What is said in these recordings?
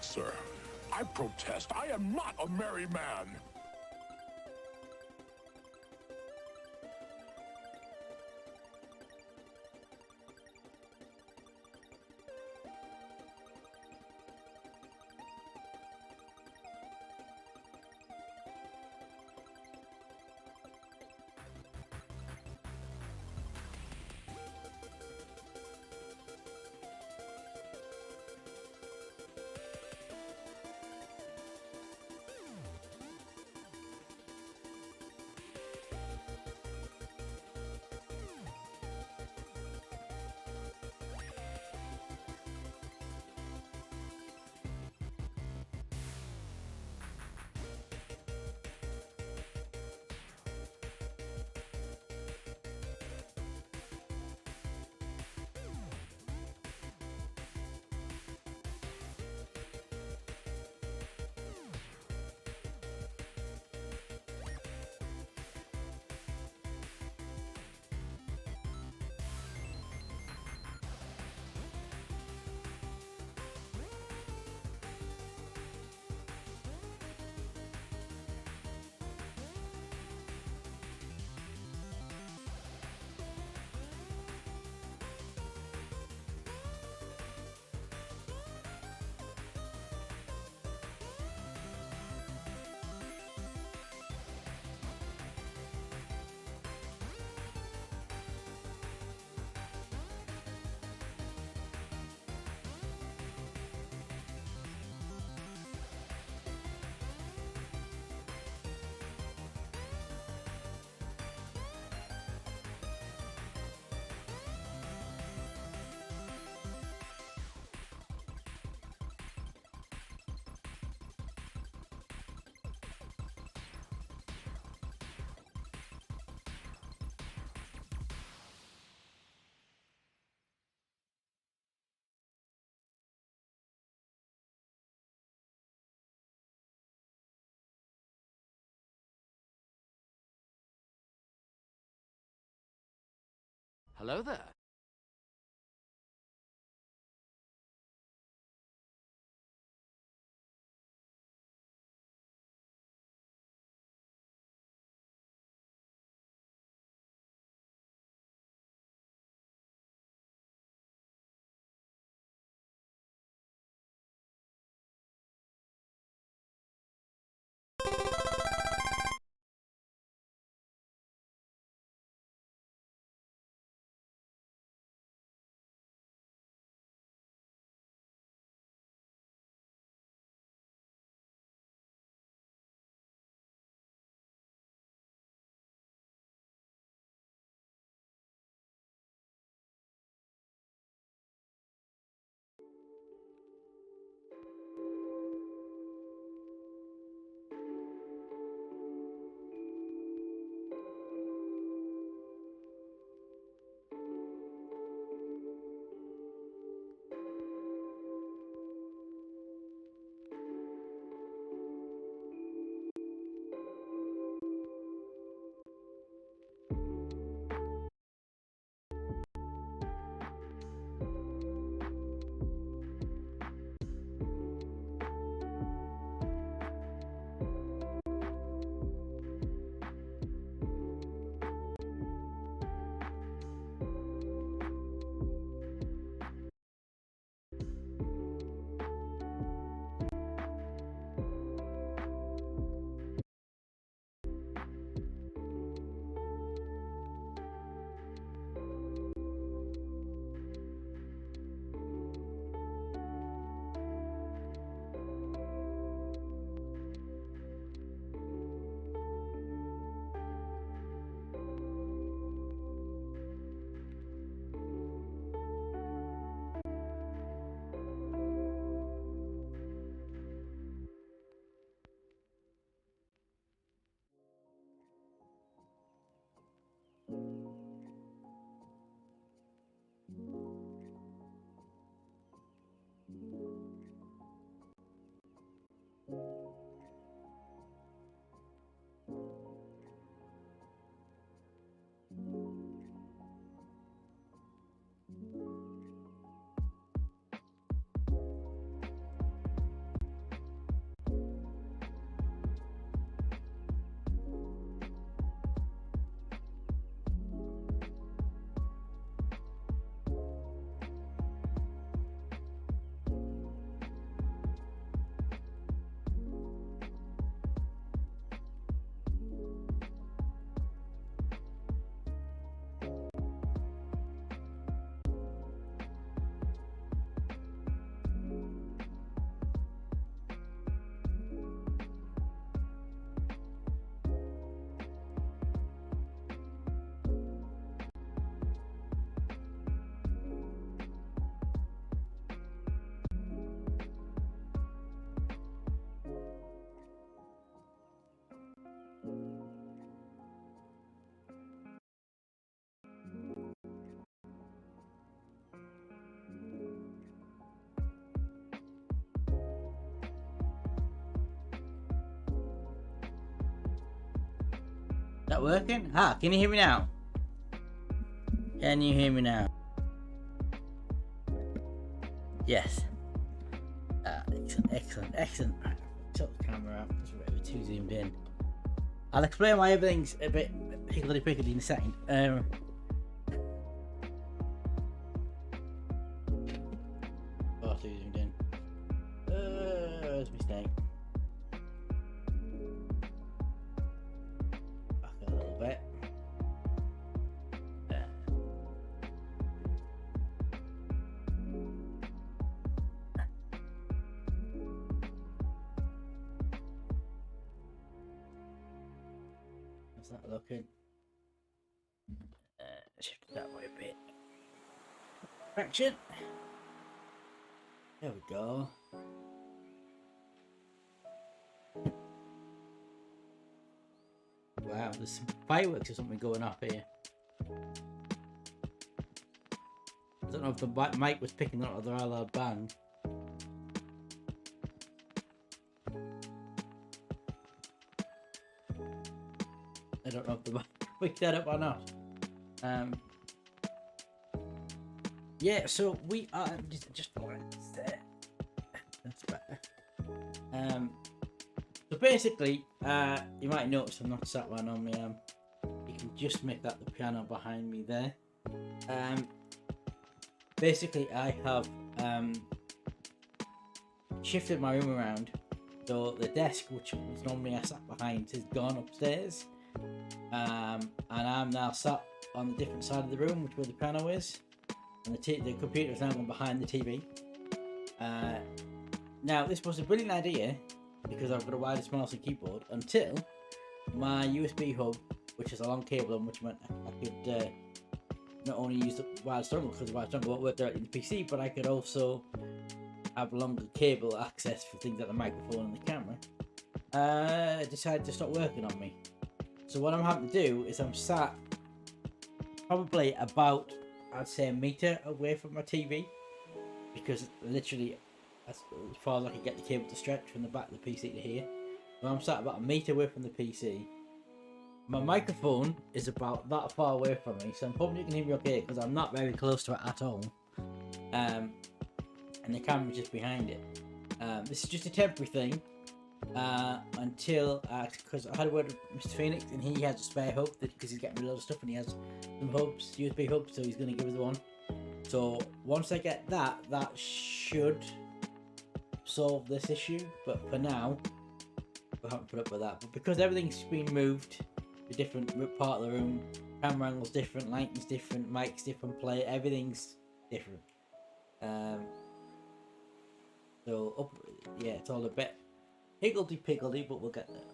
Sir, I protest. I am not a merry man. Hello there. that working? Ah, can you hear me now? Can you hear me now? Yes. Excellent. Right, tilt the camera out because we're too zoomed in. I'll explain why everything's a bit higgledy-piggledy in a second. Far too zoomed in. Where's my mistake? Back a little bit. There. How's that looking? Shift it that way a bit. Action. There we go. Wow, there's some fireworks or something going off here. I don't know if the mic was picking up or the loud bang. I don't know if the mic picked that up or not. Yeah, so we are just there. That's better. So basically, you might notice I'm not sat where I normally am. You can just make that the piano behind me there. Basically, I have shifted my room around. So the desk, which was normally I sat behind, has gone upstairs. And I'm now sat on the different side of the room, which where the piano is. And the computer is now going behind the TV. Now, this was a brilliant idea because I've got a wireless mouse and keyboard until my USB hub, which has a long cable on, which meant I could not only use the wireless dongle because the wireless dongle won't work directly in the PC, but I could also have longer cable access for things like the microphone and the camera. Decided to stop working on me. So what I'm having to do is I'm sat probably about, I'd say, a metre away from my TV because literally as far as I can get the cable to stretch from the back of the PC to here. So I'm sat about a metre away from the PC. My microphone is about that far away from me, so I'm hoping you can hear me okay because I'm not very close to it at all. And the camera's just behind it. This is just a temporary thing until, because I had a word with Mr. Phoenix and he has a spare hub because he's getting a lot of stuff and he has some hubs, USB hubs, so he's going to give us one. So once I get that, that should solve this issue, but for now we haven't put up with that. But because everything's been moved to a different part of the room, camera angle's different, lighting's different, mic's different, play, everything's different. So up, yeah, it's all a bit higgledy-piggledy, but we'll get there.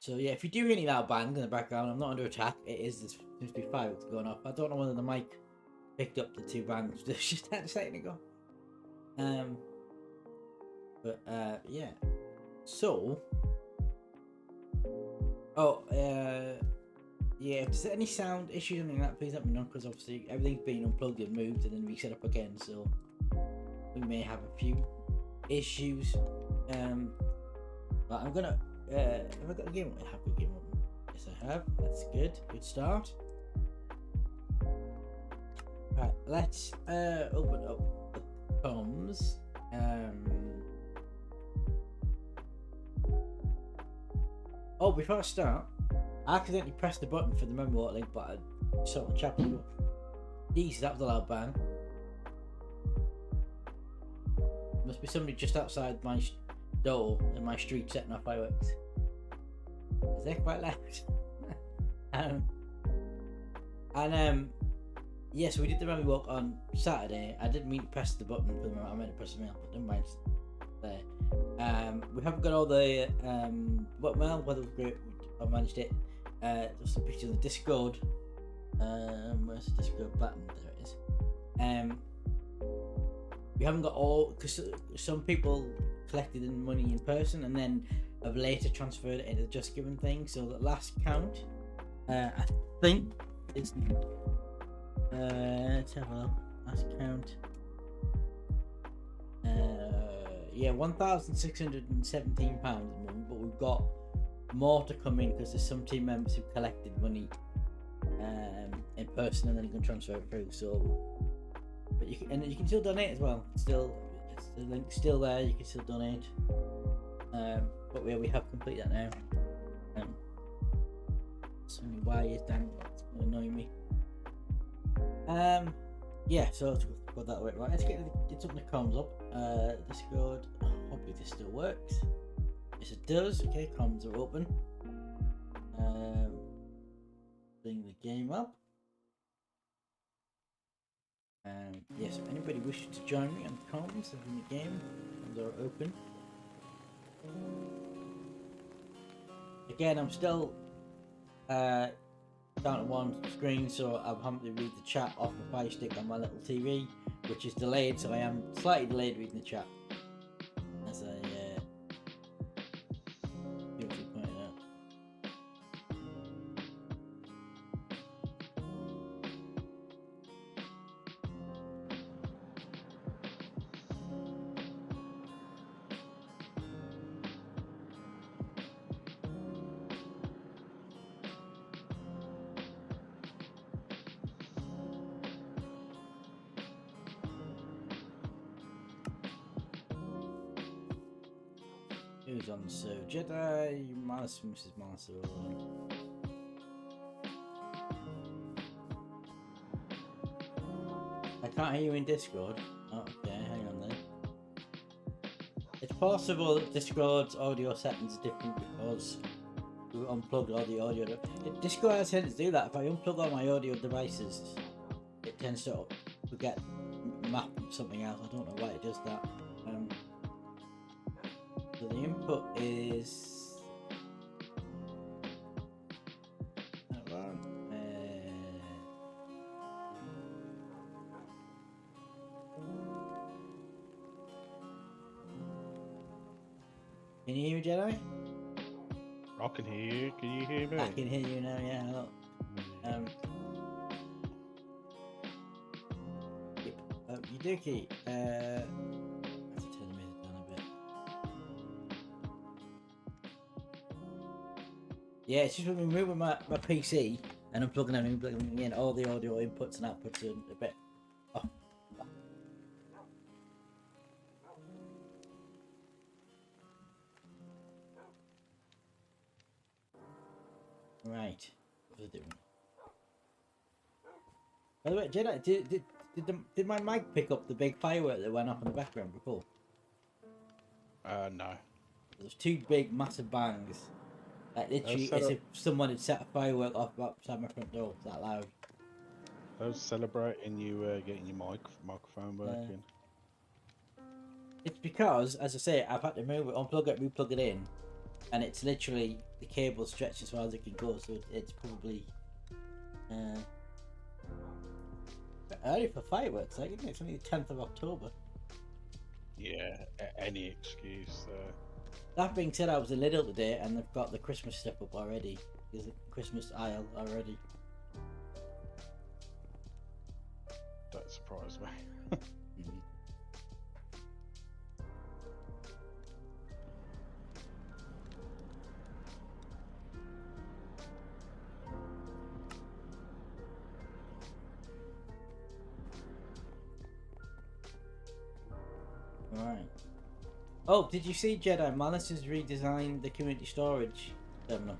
So yeah, if you do hear any loud bang in the background, I'm not under attack. It is, there seems to be fireworks going off. I don't know whether the mic picked up the two bangs just a second ago. Yeah. So, yeah, if there's any sound issues or anything like that, please let me know, because obviously everything's been unplugged and moved and then reset up again, so we may have a few issues. But I'm gonna, have I got a game? I have a game open. Yes, I have. That's good. Good start. Right, let's open up the comms. Oh, before I start, I accidentally pressed the button for the memory wallet link, but I saw it on chapel. Jesus, that was a loud bang. Must be somebody just outside my door in my street setting off fireworks. Is that quite loud? Yes, we did the memory walk on Saturday. I didn't mean to press the button for the memory. I meant to press the mail, but never mind. There. We haven't got all the well, whether was great. I managed it. There's some pictures of the Discord. Where's the Discord button? There it is. We haven't got all, because some people collected in money in person and then have later transferred it into the Just Given thing. So the last count, I think, is let's have a look. Last count. Yeah, £1,617 at the moment, but we got more to come in because there's some team members who collected money in person and then you can transfer it through. So, but you can still donate as well. It's the link's still there. You can still donate. But we have completed that now. So why is damn it's gonna annoy me. Yeah. So let's go that way. Right. Let's get something that comes up. Discord. Hopefully this still works. Yes, it does. Okay, comms are open. Bring the game up. Yes, if anybody wishes to join me on comms in the game, comms are open. Again, I'm still down to one screen, so I'm having to read the chat off the Fire Stick on my little TV, which is delayed, so I am slightly delayed reading the chat. As I beautifully pointed out. Who's on the server? Jedi, Malice, Mrs. Malice. I can't hear you in Discord. Oh, okay, hang on then. It's possible that Discord's audio settings are different because we unplugged all the audio. Discord has tended to do that. If I unplug all my audio devices, it tends to forget map something else. I don't know why it does that. So the input is can you hear me, Jedi? I can hear you. Can you hear me? I can hear you now. Yeah. Hello. Yuduki, I have to turn the music down a bit. Yeah, it's just when we move my PC and I'm plugging in all the audio inputs and outputs are a bit off. Right, what was I doing? By the way, Jedi, did my mic pick up the big firework that went off in the background before? No. There's two big, massive bangs. Like literally, as if someone had set a firework off outside my front door. It's that loud. I was celebrating you getting your microphone working. It's because, as I say, I've had to move it, unplug it, replug it in, and it's literally the cable stretched as far as it can go. So it's probably early for fireworks. Like, isn't it? It's only the 10th of October. Yeah, any excuse. That being said, I was in Lidl today, and they've got the Christmas stuff up already. There's a Christmas aisle already. Don't surprise me. Right. Oh, did you see Jedi? Malice has redesigned the community storage terminal.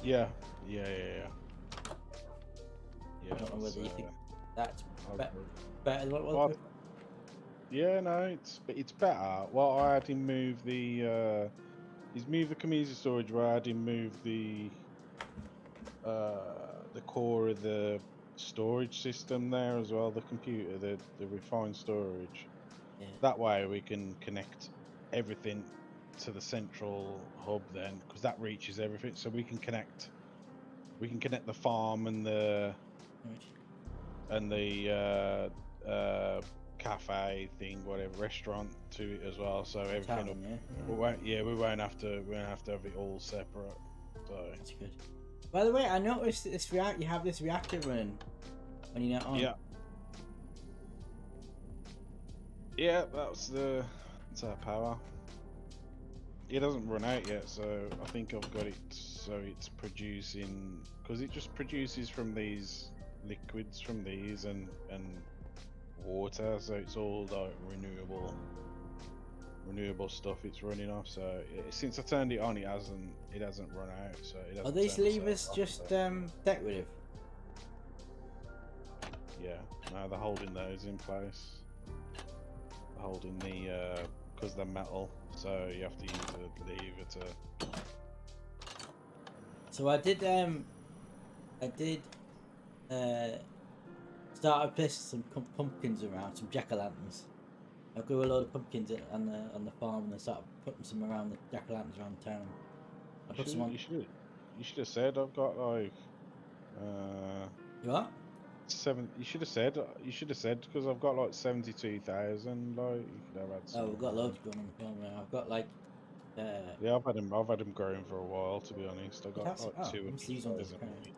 Yeah. I don't know whether you think that's better than what it was. Yeah, no, it's better. Well, I had him move he's moved the community storage where I had him move the core of the storage system there as well, the computer, the refined storage. Yeah. That way we can connect everything to the central hub then, because that reaches everything. So we can connect the farm and the cafe thing, whatever, restaurant to it as well. So everything. We won't have to have it all separate. So that's good. By the way, I noticed this you have this reactor running when you're not on. Yeah. Yeah, that's our power. it hasn't run out yet, so I think I've got it so it's producing, because it just produces from these liquids from these and water, so it's all like renewable stuff it's running off. So since I turned it on, it hasn't run out, so it Are hasn't these turned itself levers off, just so, decorative? yeah. No, they're holding those in place. They're holding the because they're metal, so you have to use a lever to. So I did start placing some pumpkins around, some jack-o'-lanterns. I grew a load of pumpkins on the farm and I started putting some around the jack-o'-lanterns around town. I put some on. You should have said I've got like You what? you should have said because I've got like 72,000. Like you could have had Oh, some we've got more. loads going on the farm now. I've got like Yeah, I've had them growing for a while, to be honest. I got like I two must hundred use one this thousand. kind.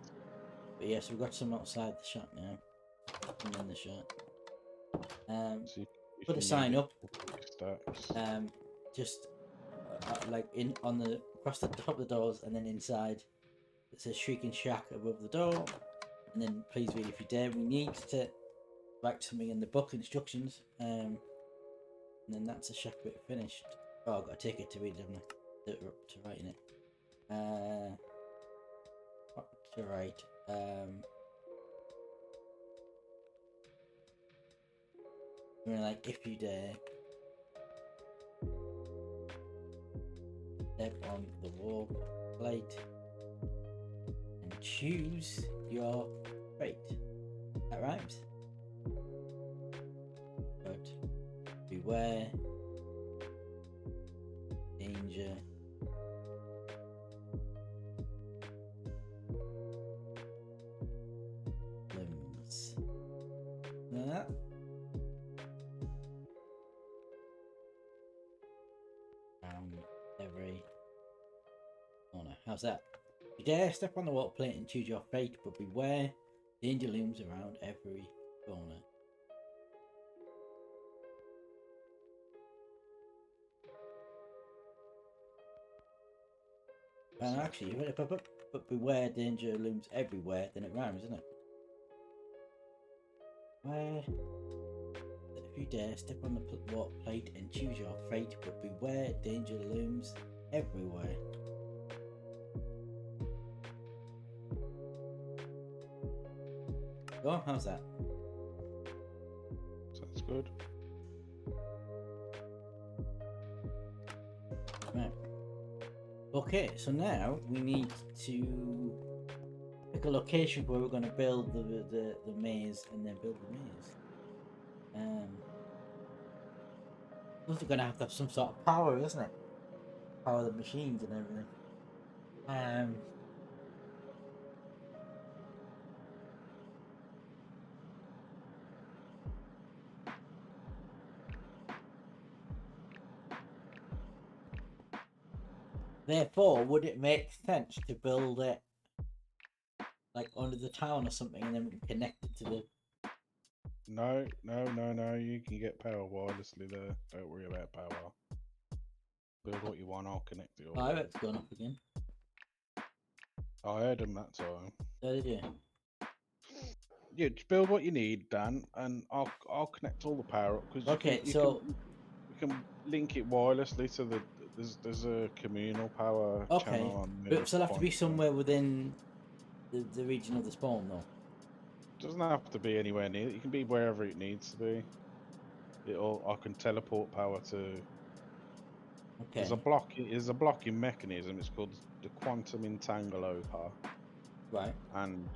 But yes, we've got some outside the shop now. And in the shop. So Put if a you need sign it, up. stacks. Just like in on the across the top of the doors and then inside. It says Shrieking Shack above the door. And then please read if you dare. We need to write something in the book instructions. And then that's a shack bit finished. Oh, I've got to take it to read it, haven't I? To writing it. What to write? Like if you dare, step on the wall plate and choose your fate. That rhymes. But beware danger. Limbs. Like that. Every corner. How's that? You dare step on the water plate and choose your fate, but beware danger looms around every corner. And actually, but beware danger looms everywhere, then it rhymes, isn't it? Where if you dare step on the water plate and choose your fate, but beware danger looms everywhere. Go on, how's that? Sounds good. Right. Okay, so now we need to pick a location where we're going to build the maze and then build the maze. Also going to have some sort of power, isn't it? Power the machines and everything. Therefore, would it make sense to build it like under the town or something, and then we can connect it to the? No. You can get power wirelessly there. Don't worry about power. Build what you want. I'll connect it all. Oh, it's gone up again. I heard them that time. Oh, did you? Yeah, just build what you need, Dan, and I'll connect all the power up because Okay, so you can link it wirelessly to the there's a communal power okay, channel on but the it'll have to be quantum. somewhere within the region of the spawn, though. Doesn't have to be anywhere near. It can be wherever it needs to be. I can teleport power to. Okay, There's a blocking mechanism. It's called the quantum entangloper, right. and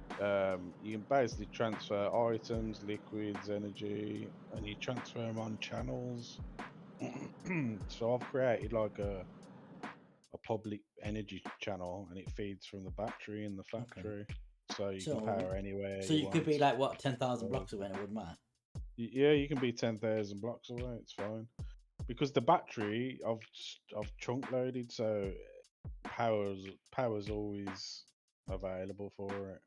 you can basically transfer items, liquids, energy, and you transfer them on channels. So I've created like a public energy channel, and it feeds from the battery in the Okay. factory, so you can So, power anywhere so you you could be want. like what 10,000 So, blocks away, and it wouldn't matter. yeah, you can be 10,000 blocks away. It's fine because the battery I've chunk loaded, so power's always available for it.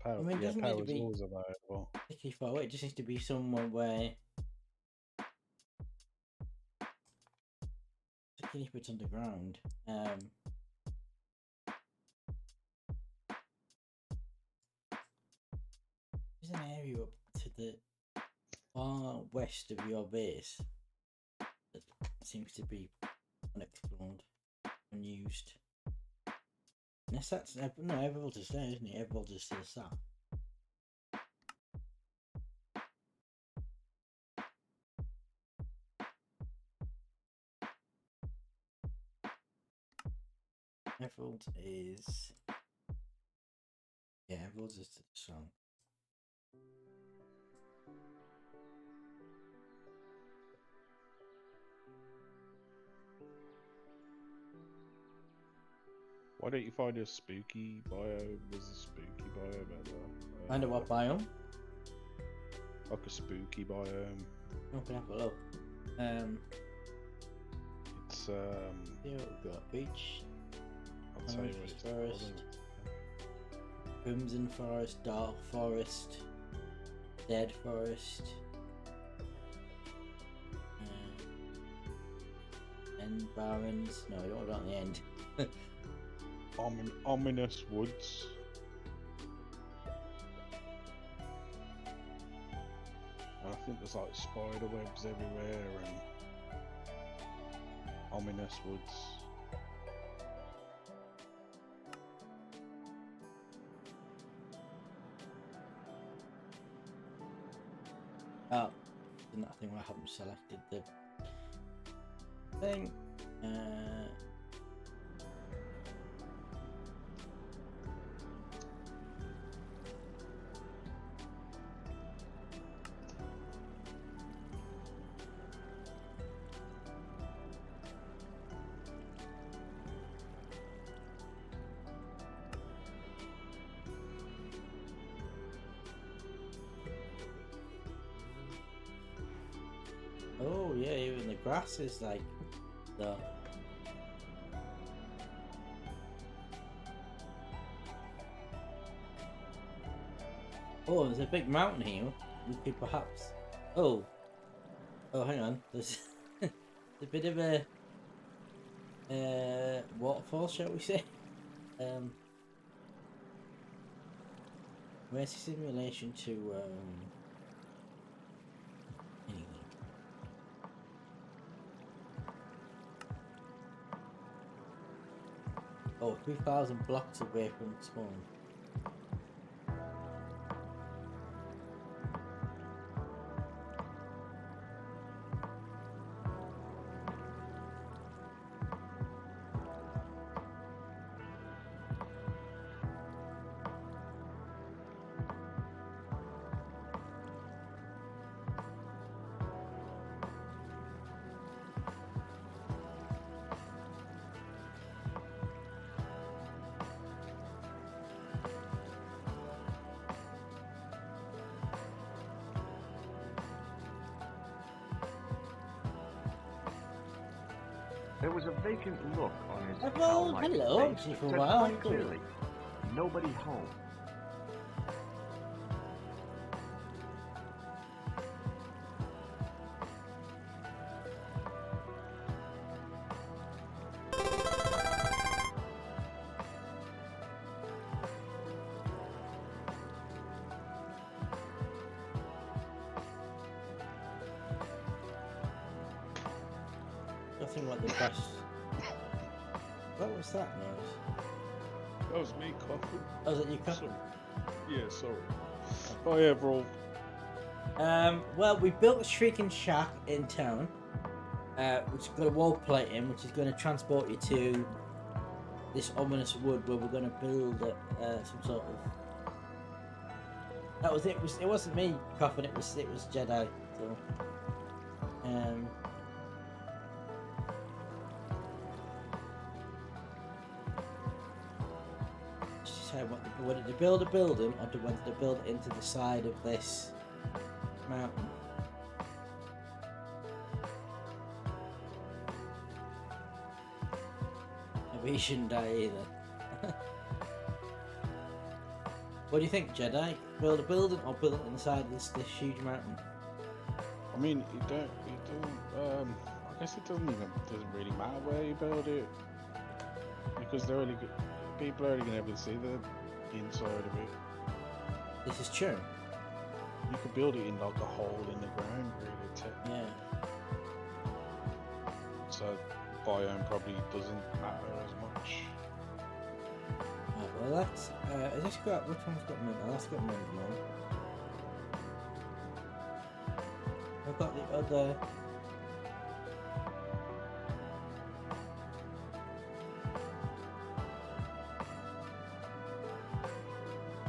I mean, it doesn't need to Power's be always available. particularly far away. It just needs to be somewhere where asking if it's underground. There's an area up to the far west of your base that seems to be unexplored, unused. Unless that's no, Evervolt is there, isn't it? Evervolt is to the south. Evervolt is Evervolt is to the south. Why don't you find a spooky biome? There's a spooky biome out there. Find a what biome? Like a spooky biome. Okay, have a look. It's Here we've got beach, I'll tell you what it's Forest. called. Crimson Forest, Dark Forest, Dead Forest, End Barrens. No, I don't want the end. Ominous woods. And I think there's like spider webs everywhere and ominous woods. Oh, isn't that thing where I haven't selected the thing? Oh yeah, even the grass is like the. Oh, there's a big mountain here. We could perhaps. Oh, hang on. There's a bit of a waterfall, shall we say? Where's this in relation to anything? Oh, 3,000 blocks away from spawn. There was a vacant look on his Well, cow-like hello, face see that for a said while, quite don't we? clearly, nobody home. Nothing like the best. What was that noise? That was me coughing. Oh, was it you coughing? Sorry. Yeah, sorry. Oh yeah, bro. Well, we built a shrieking shack in town, which has got a wall plate in, which is going to transport you to this ominous wood where we're going to build some sort of. That was it. It wasn't me coughing. It was Jedi. So, decide whether to build a building or to whether to build it into the side of this mountain. Maybe he shouldn't die either. What do you think, Jedi? Build a building or build it on the side of this huge mountain? I mean, you don't. I guess it doesn't really matter where you build it because people are only gonna ever see the inside of it. This is true. You could build it in like a hole in the ground, really. Yeah. So biome probably doesn't matter as much. Right, well, that's. Has this got. Which one's got mint? Oh, that's got mint now. I've got the other.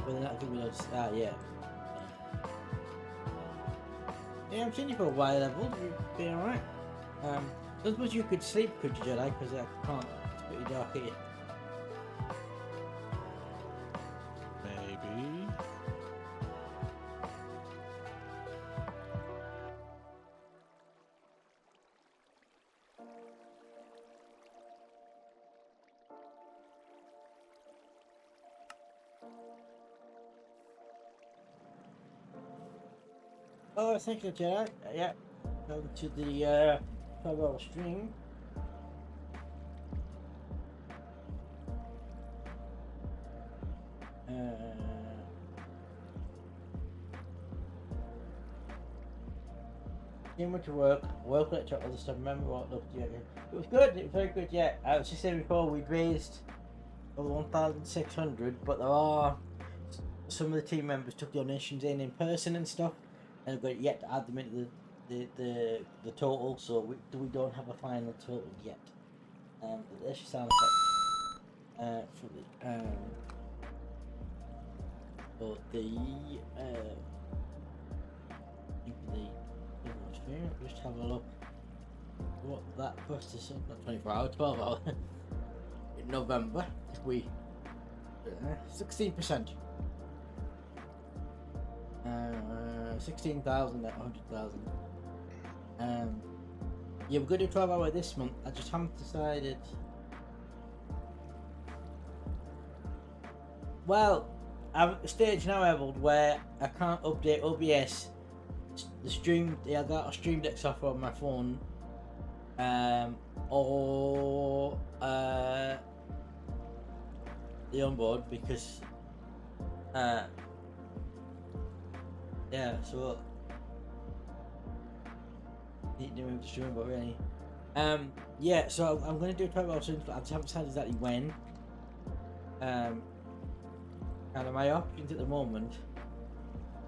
Well, they're not giving me those. Ah, yeah. Yeah, I'm seeing you for a while level. You'd be alright. Don't suppose you could sleep, could you, Jedi? Because I can't. It's pretty dark here. Maybe. Oh, thank you, Jedi. Yeah. Welcome to the 12-hour stream. Too much work, at other stuff. Remember what looked yeah. It was good, it was very good, yeah. I was just saying before we'd raised over 1,600, but there are some of the team members took donations in person and stuff, and I've got yet to add them into the total, so we don't have a final total yet. But there's your sound effect for the just have a look what that cost us. Not 24 hours, 12 hours in November. If we 16%. 16,000 at 100,000. Yeah, we're going to do 12 hour this month. I just haven't decided. Well, I'm at the stage now, Evold, where I can't update OBS. The stream, I got a Stream Deck software on my phone, or the onboard because, yeah. So need to move the stream, but really, yeah. So I'm going to do a 12 hour stream. I just haven't decided exactly when. Kind of my options at the moment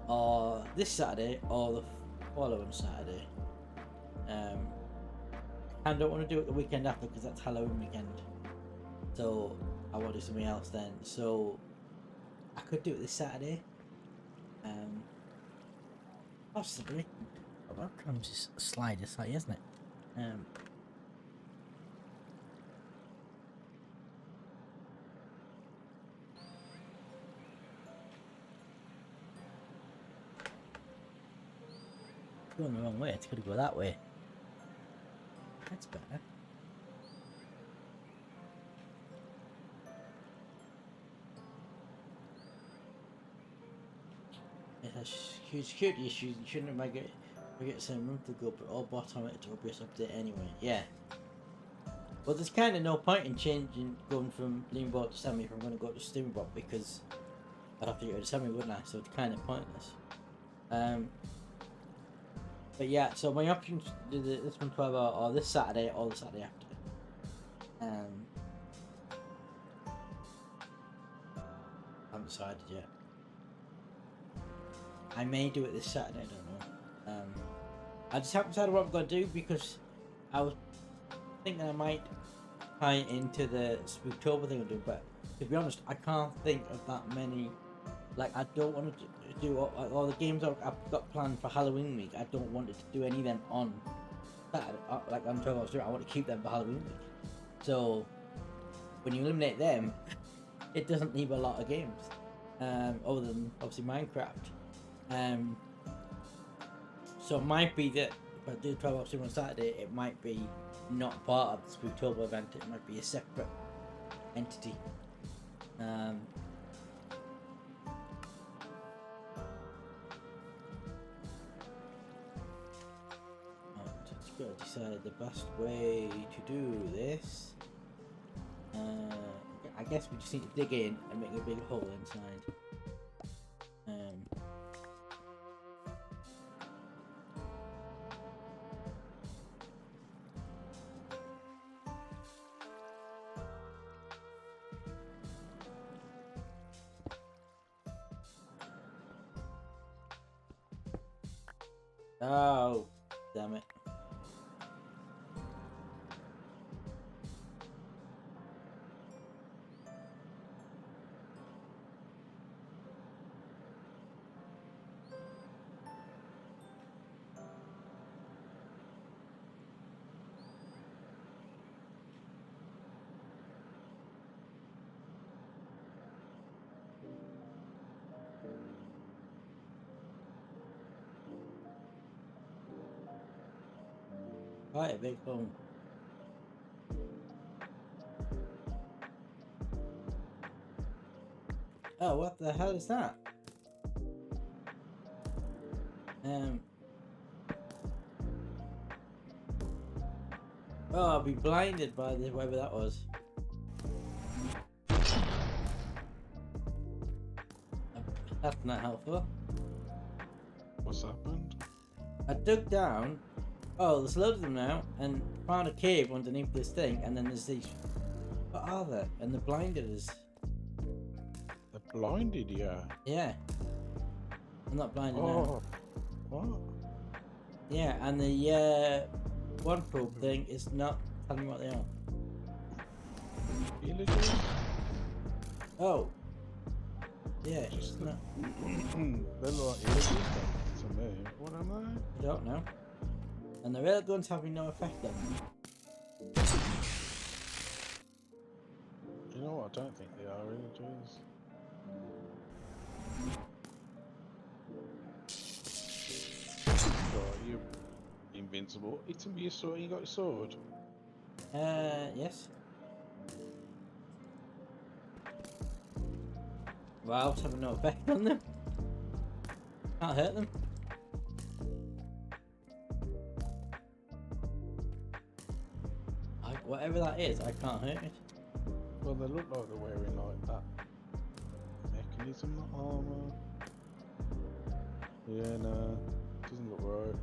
are this Saturday or the following Saturday. I don't want to do it the weekend after because that's Halloween weekend. So I want to do something else then. So I could do it this Saturday. Possibly. Well, I'm just slide this way, isn't it? Going the wrong way. It's going to go that way. That's better. It has huge security issues. You shouldn't make it some room to go, but all bottom it to OBS update anyway. Yeah. Well, there's kind of no point in changing going from Leanbot to Semi if I'm going to go to Steambot because I'd have to go to Semi, wouldn't I? So it's kind of pointless. But yeah, so my options do this one 12 hour or this Saturday or the Saturday after. I haven't decided yet. I may do it this Saturday, I don't know. I just haven't decided what I'm going to do because I was thinking I might tie it into the Spooktober thing I'm doing, but to be honest, I can't think of that many. Like, I don't want to do all the games I've got planned for Halloween week. I don't want to do any of them on Saturday, like on 12 hours. I want to keep them for Halloween week. So when you eliminate them, it doesn't leave a lot of games, other than obviously Minecraft. So it might be that if I do 12 hours on Saturday, it might be not part of the Spooktober event. It might be a separate entity. gotta decide the best way to do this. I guess we just need to dig in and make a big hole inside. Oh, damn it. Quite a big hole. Oh, what the hell is that? Oh, I'll be blinded by this, whatever that was. That's not helpful. What's happened? I dug down. Oh, there's loads of them now, and found a cave underneath this thing, and then there's these. What are they? And they're blinded us. They're blinded, yeah. Yeah. I'm not blinded now. Oh, what? Yeah, and the one probe thing is not telling me what they are. Villagers? Oh. Yeah, Just not. They're like villagers to me. What am I? I don't know. And the rail guns having no effect on me. You know what? I don't think they are villagers. Right, you're invincible. It's me a sword. You got a sword. Yes. Wow, it's having no effect on them. Can't hurt them. Whatever that is, I can't hurt it. Well, they look like they're wearing like that mechanism, not armor. Yeah, no, doesn't look right.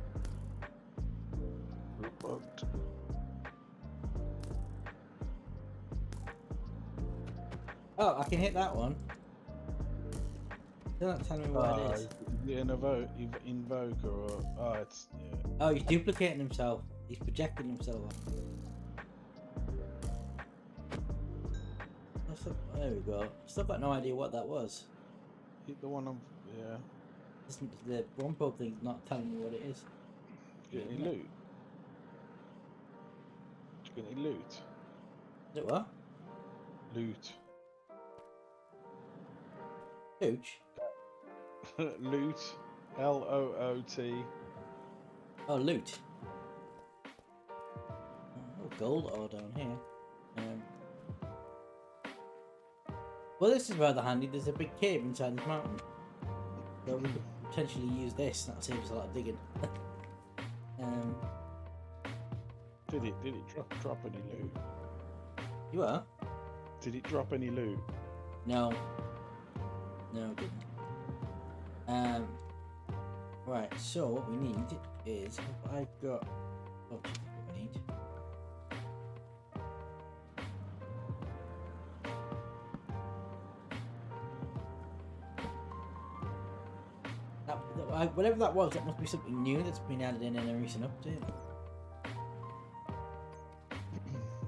Look bugged. Oh, I can hit that one. Still not telling me what it is. Is it an invoker or... Oh, it's... Yeah. Oh, he's duplicating himself. He's projecting himself. There we go. Still got no idea what that was. Hit the one on... Yeah. The one probe thing's not telling me what it is. Get any loot? Did you get any loot? Is it what? Loot. Hooch? Loot. L-O-O-T. Oh, loot. Oh, gold ore down here. Well, this is rather handy. There's a big cave inside this mountain. So we could potentially use this. That saves a lot of digging. Did it drop any loot? You are? Did it drop any loot? No. No, it didn't. Right, so what we need is... I've got... what we need. Whatever that was, that must be something new that's been added in a recent update.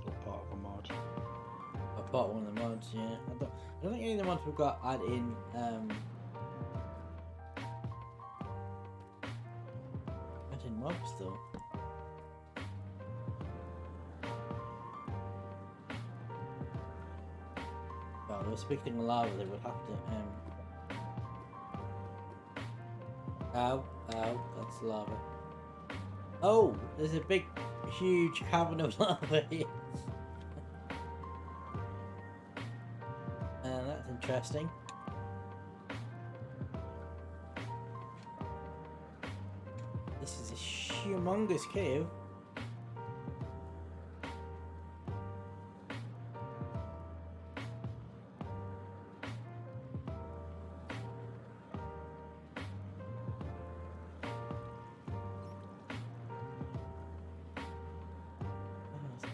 Or part of a mod? Or part of one of the mods, yeah. I don't think any of the mods we've got add in mobs though. Well, they were speaking of lava, they would have to Ow, that's lava. Oh, there's a big, huge cavern of lava here. That's interesting. This is a humongous cave.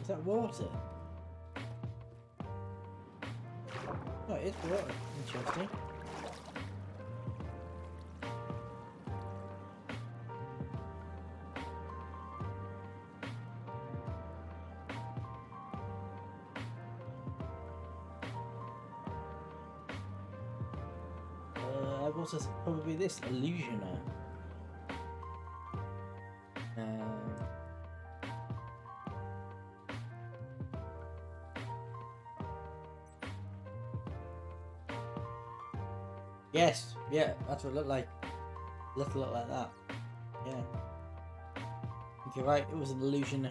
Is that water? Oh, it is water. Interesting. I've also probably this illusioner. Yes, yeah, that's what it looked like. Little look like that. Yeah. I think you're right, it was an illusion.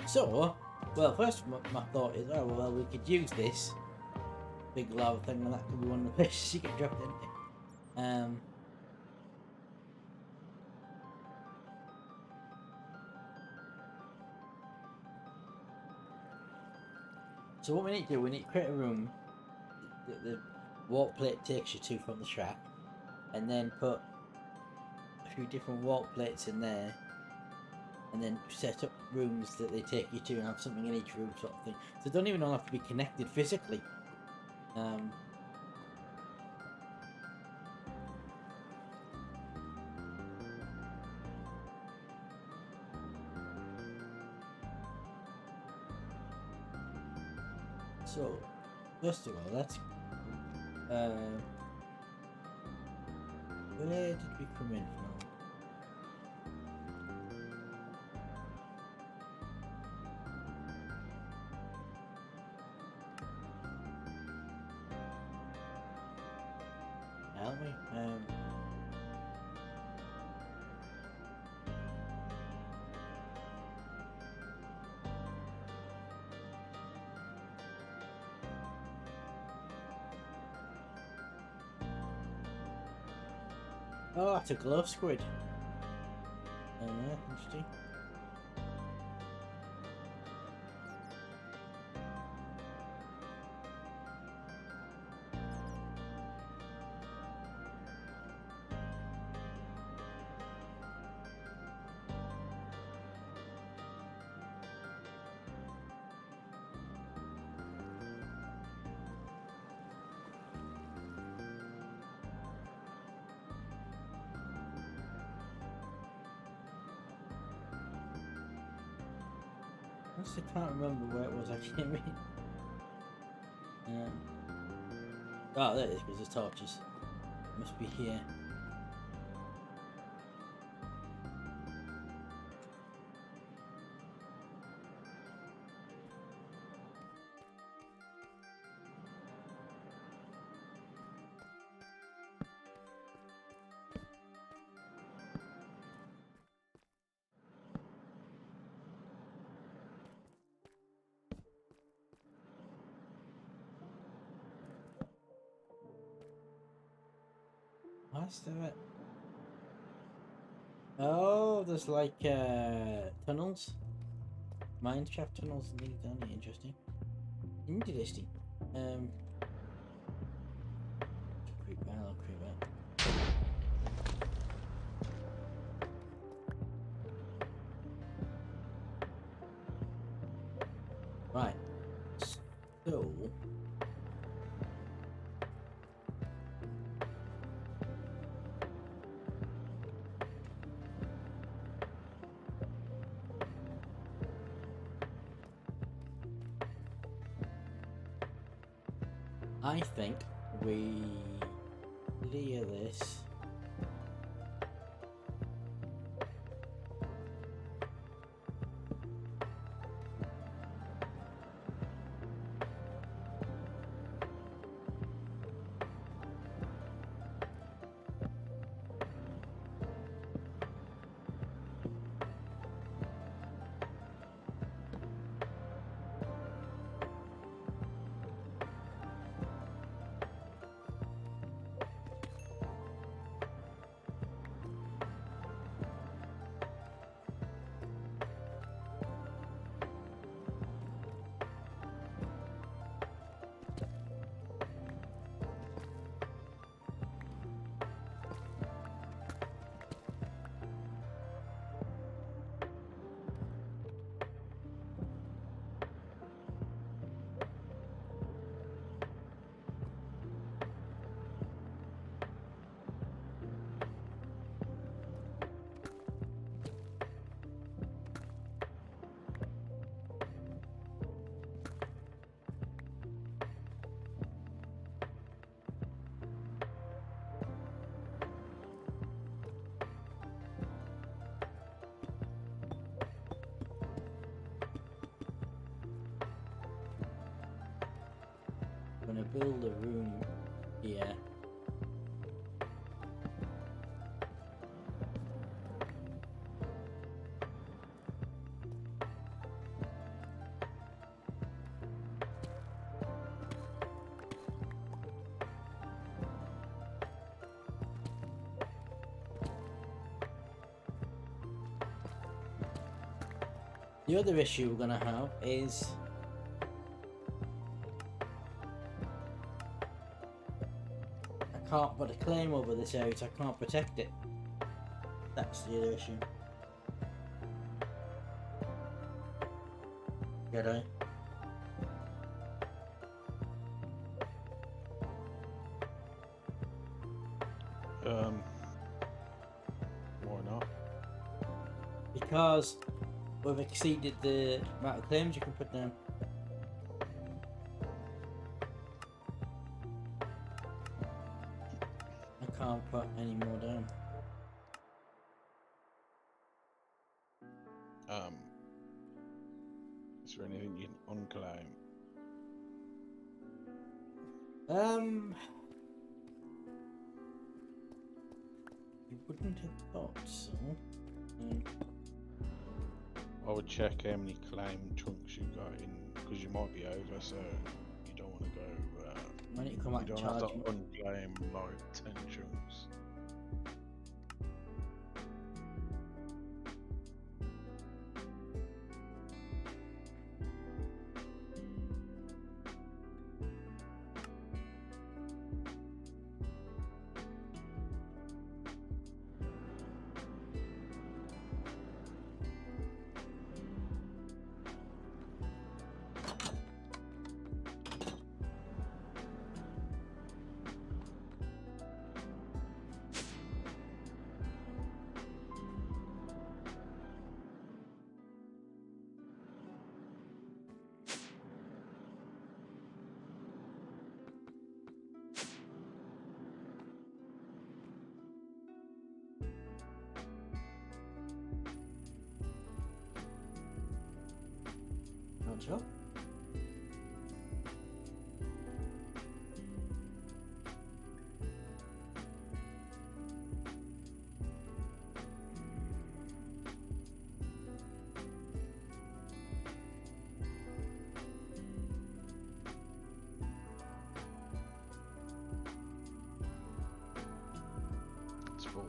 So, well, first my thought is, oh well, we could use this big lava thing, and that could be one of the places you get dropped into. So what we need to do, we need to create a room that the warp plate takes you to from the track, and then put a few different warp plates in there, and then set up rooms that they take you to and have something in each room sort of thing. So they don't even all have to be connected physically. So, first of all, let's... where did we come in from? Aren't we? Oh, that's a glow squid. Interesting. I can't remember where it was actually. Oh, there it is, because there's torches. It must be here. What's that? Oh, there's like tunnels, mine shaft tunnels and things down here. Interesting. Interesting. Creep out, I'll creep out. Right. So. I think we clear this. gonna build a room here. The other issue we're gonna have is I can't put a claim over this area, so I can't protect it. That's the other issue. Get I? Why not? Because we've exceeded the amount of claims you can put down. I can't put any more down. Is there anything you can unclaim? You wouldn't have thought so. I would check how many claim chunks you got in, because you might be over, so you don't want to go. When you come out You and don't have charge to me. unclaim like 10 chunks. Not sure. It's full.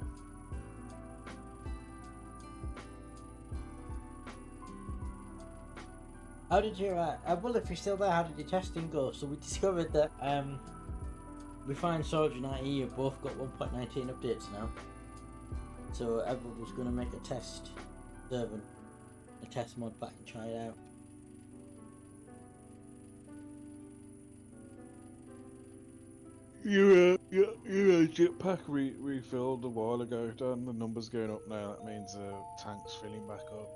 How did you, well, if you're still there, how did your testing go? So we discovered that, Refined Soldier and IE have both got 1.19 updates now. So everyone was going to make a test server, a test mod pack and try it out. You jetpack refilled a while ago, Dan. The numbers going up now. That means the tank's filling back up.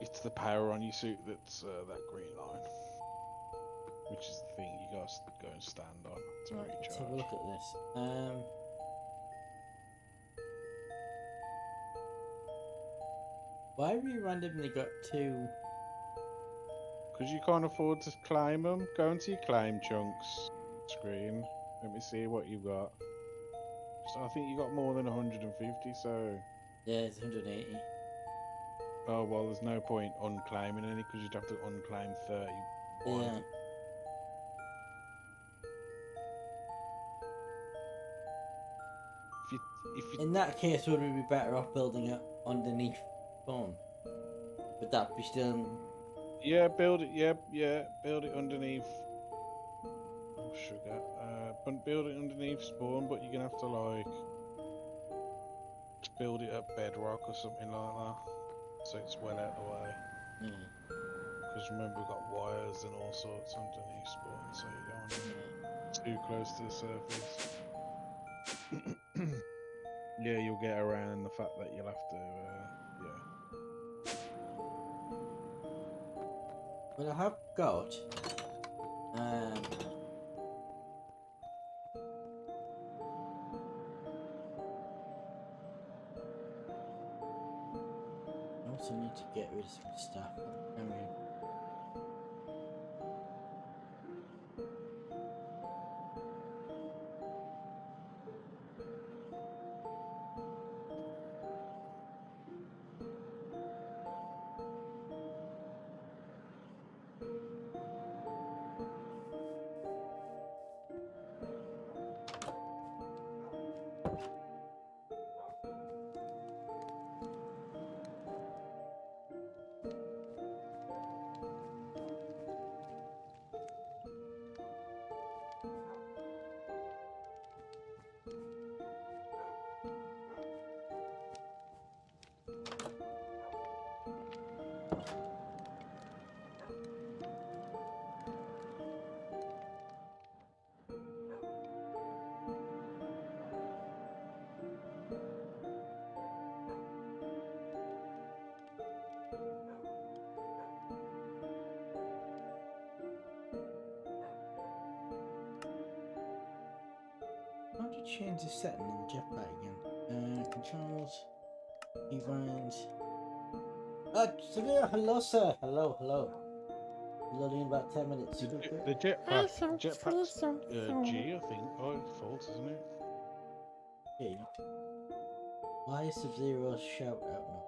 It's the power on your suit that's that green line, which is the thing you guys go and stand on to Right, let's have a recharge. look at this. Why have you randomly got two? Because you can't afford to claim them. Go into your claim chunks screen. Let me see what you got. So I think you got more than 150, so... Yeah, it's 180. Oh, well, there's no point unclaiming any, because you'd have to unclaim 31. Yeah. If you... In that case, would we be better off building it underneath phone? Would that be still? Yeah, build it, yeah, build it underneath... Oh, sugar. Build it underneath spawn, but you're going to have to, like... build it at bedrock or something like that. So it's well out of the way. Yeah. Because remember, we've got wires and all sorts underneath spawn, so you don't want to too close to the surface. Yeah, you'll get around the fact that you'll have to, yeah. Well, I have got. also need to get rid of some stuff. I mean, how to change the setting on the jetpack again? Controls, keybinds. Severe, hello, sir. Hello, hello. Loading in about 10 minutes. The jetpack's G, I think, by default, isn't it? Okay. Why is Sub-Zero's shout out not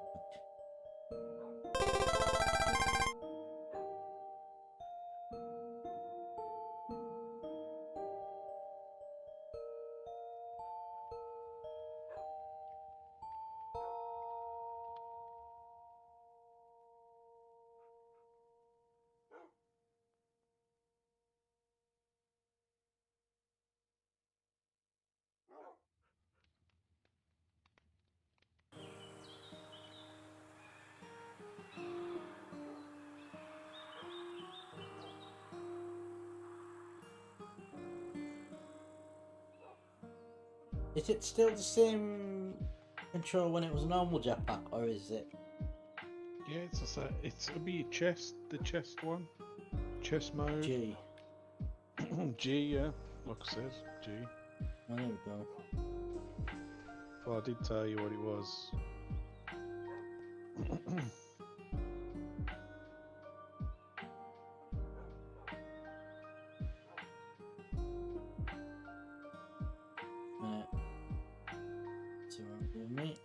Is it still the same control when it was a normal jetpack, or is it? Yeah, it'll be chest, the chest one. Chest mode. G? G, yeah. Like I said, G. Oh, there we go. Well, I did tell you what it was. So I'm doing me.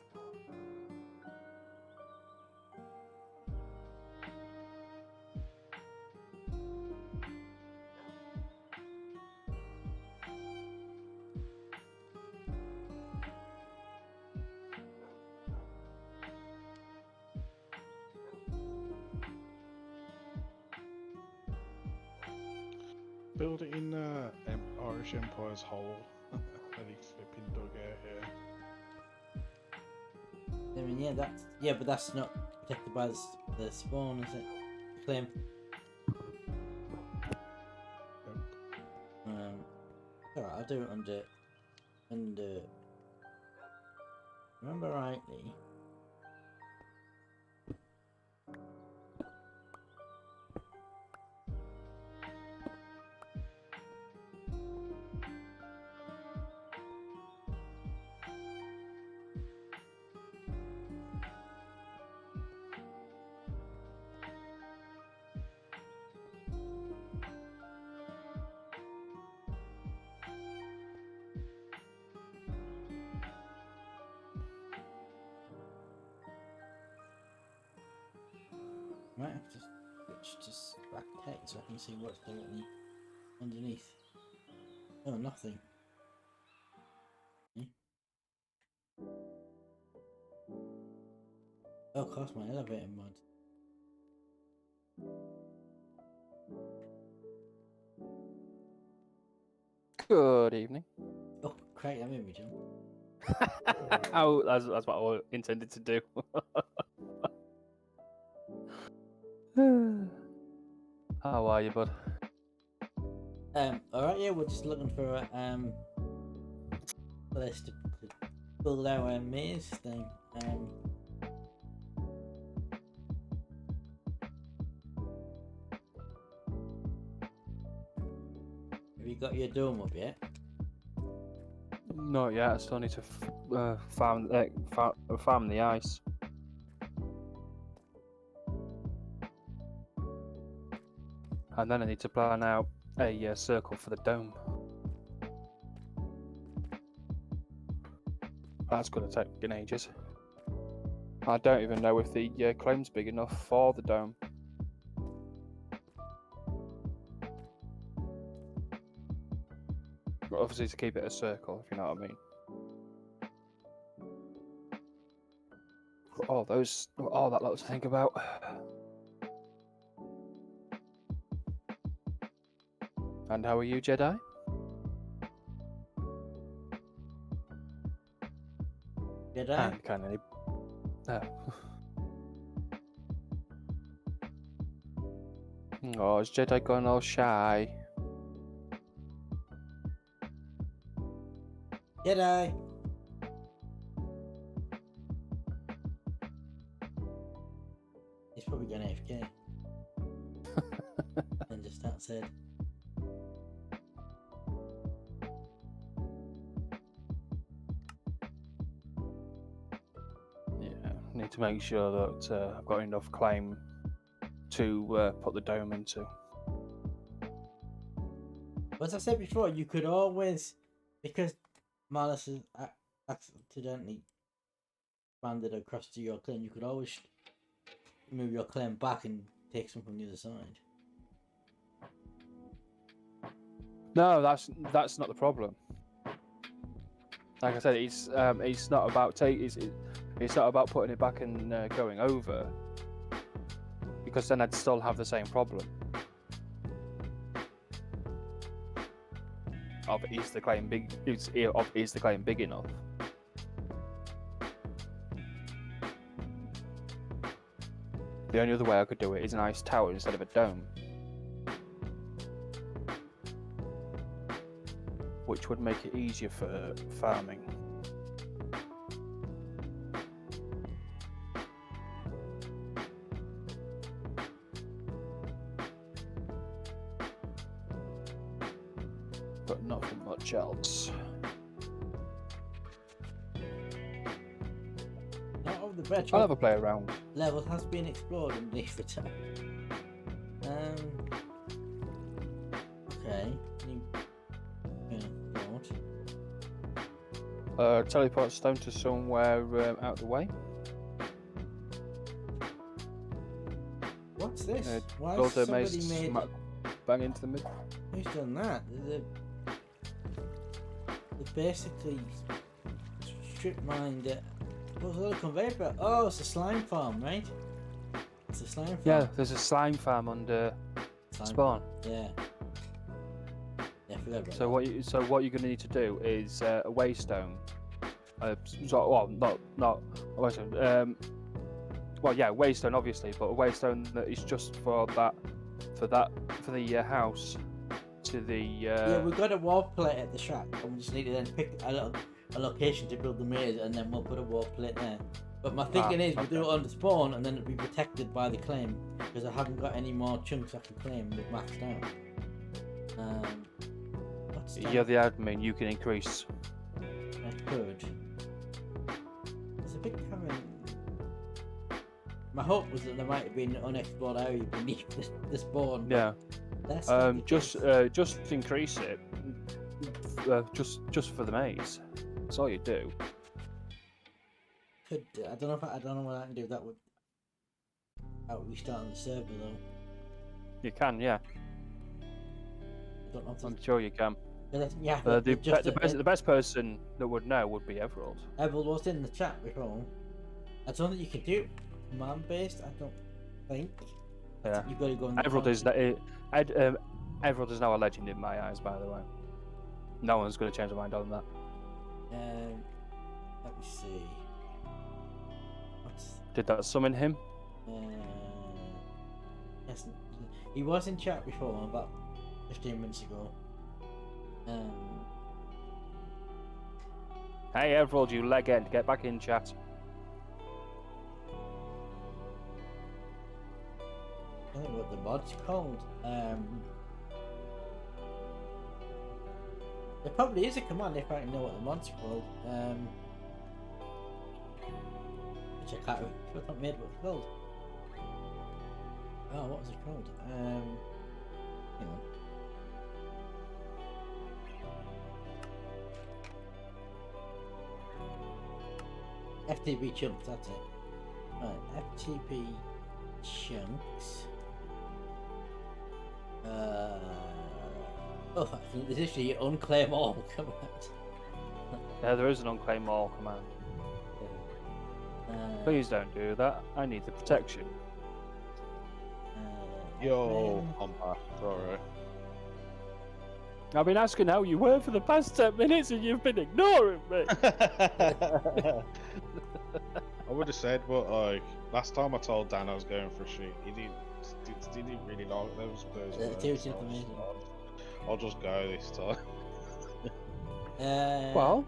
Build it in Irish Empire's hole that he flipping dug out here. I mean, yeah, but that's not protected by the spawn, is it? Claim. Alright, I'll do it under. Remember rightly. Might have to switch to black text so I can see what's directly underneath. Oh, nothing. Oh, of course, my elevator mod. Good evening. Oh, great, that made me jump. Oh, that's what I intended to do. How are you, bud? Alright, yeah, we're just looking for a place to build our maze thing. Have you got your dome up yet? Not yet. I still need to farm the ice. And then I need to plan out a circle for the dome. That's going to take ages. I don't even know if the claim's big enough for the dome. But obviously to keep it a circle, if you know what I mean. Oh, that lot to think about. And how are you, Jedi? Did I? And can any... No. Oh, is Jedi gone all shy? Did I? He's probably going AFK. And just outside. Yeah, need to make sure that I've got enough claim to put the dome into. As I said before, you could always, because Malice has accidentally banded across to your claim, you could always move your claim back and take some from the other side. No, that's not the problem. Like I said, it's not about it's not about putting it back and going over, because then I'd still have the same problem. Of is the claim big? Is the claim big enough? The only other way I could do it is an ice tower instead of a dome, which would make it easier for farming. But not for much else. Out of the bread I'll have a play around. level has been explored underneath the top. Okay. Teleport stone to somewhere out the way. What's this? Why Build has a maze somebody made... smack bang into the mid. Who's done that? They basically strip mined it. What's a little conveyor belt? Oh, it's a slime farm, right? It's a slime farm. Yeah, there's a slime farm under spawn. Yeah. Yeah, I forgot about So that. what you're going to need to do is a waystone. Not a waystone. Well, yeah, waystone obviously, but a waystone that is just for the house to the. Yeah, we've got a wall plate at the shack, and we just need to then pick a location to build the maze, and then we'll put a wall plate there. But my thinking is we'll do it on the spawn, and then it'll be protected by the claim, because I haven't got any more chunks I can claim with maxed out. What's that? You're the admin. You can increase. I could. There's a big cavern. My hope was that there might have been an unexplored area beneath the spawn. Yeah. That's not the case. Just increase it. Just for the maze. That's all you do. Could I don't know what I can do that would. Out restarting the server though. You can, yeah. I don't know if I'm there's- sure you can. yeah. The best person that would know would be Everald. Everald was in the chat before. I don't think you can do command based. I don't think. Yeah. You've got to go. In the Everald is country. Everald is now a legend in my eyes, by the way. No one's going to change their mind on that. Let me see. What's Did that summon him? yes, he was in chat before about 15 minutes ago. Hey, Everald, you legend, get back in chat. I think what the mod's called. There probably is a command if I know what the mod's called. Which I can't remember. Made what it's called. Oh, what was it called? Hang on. FTB chunks, that's it. Right, FTB chunks. Oh, there's actually unclaim all command. Yeah, there is an unclaim all command. Please don't do that. I need the protection. Yo, unclaim. I'm back. Sorry. I've been asking how you were for the past 10 minutes and you've been ignoring me. I would have said, but like last time I told Dan I was going for a shoot, he didn't really like those words. Too much So information. I'll just go this time. Well,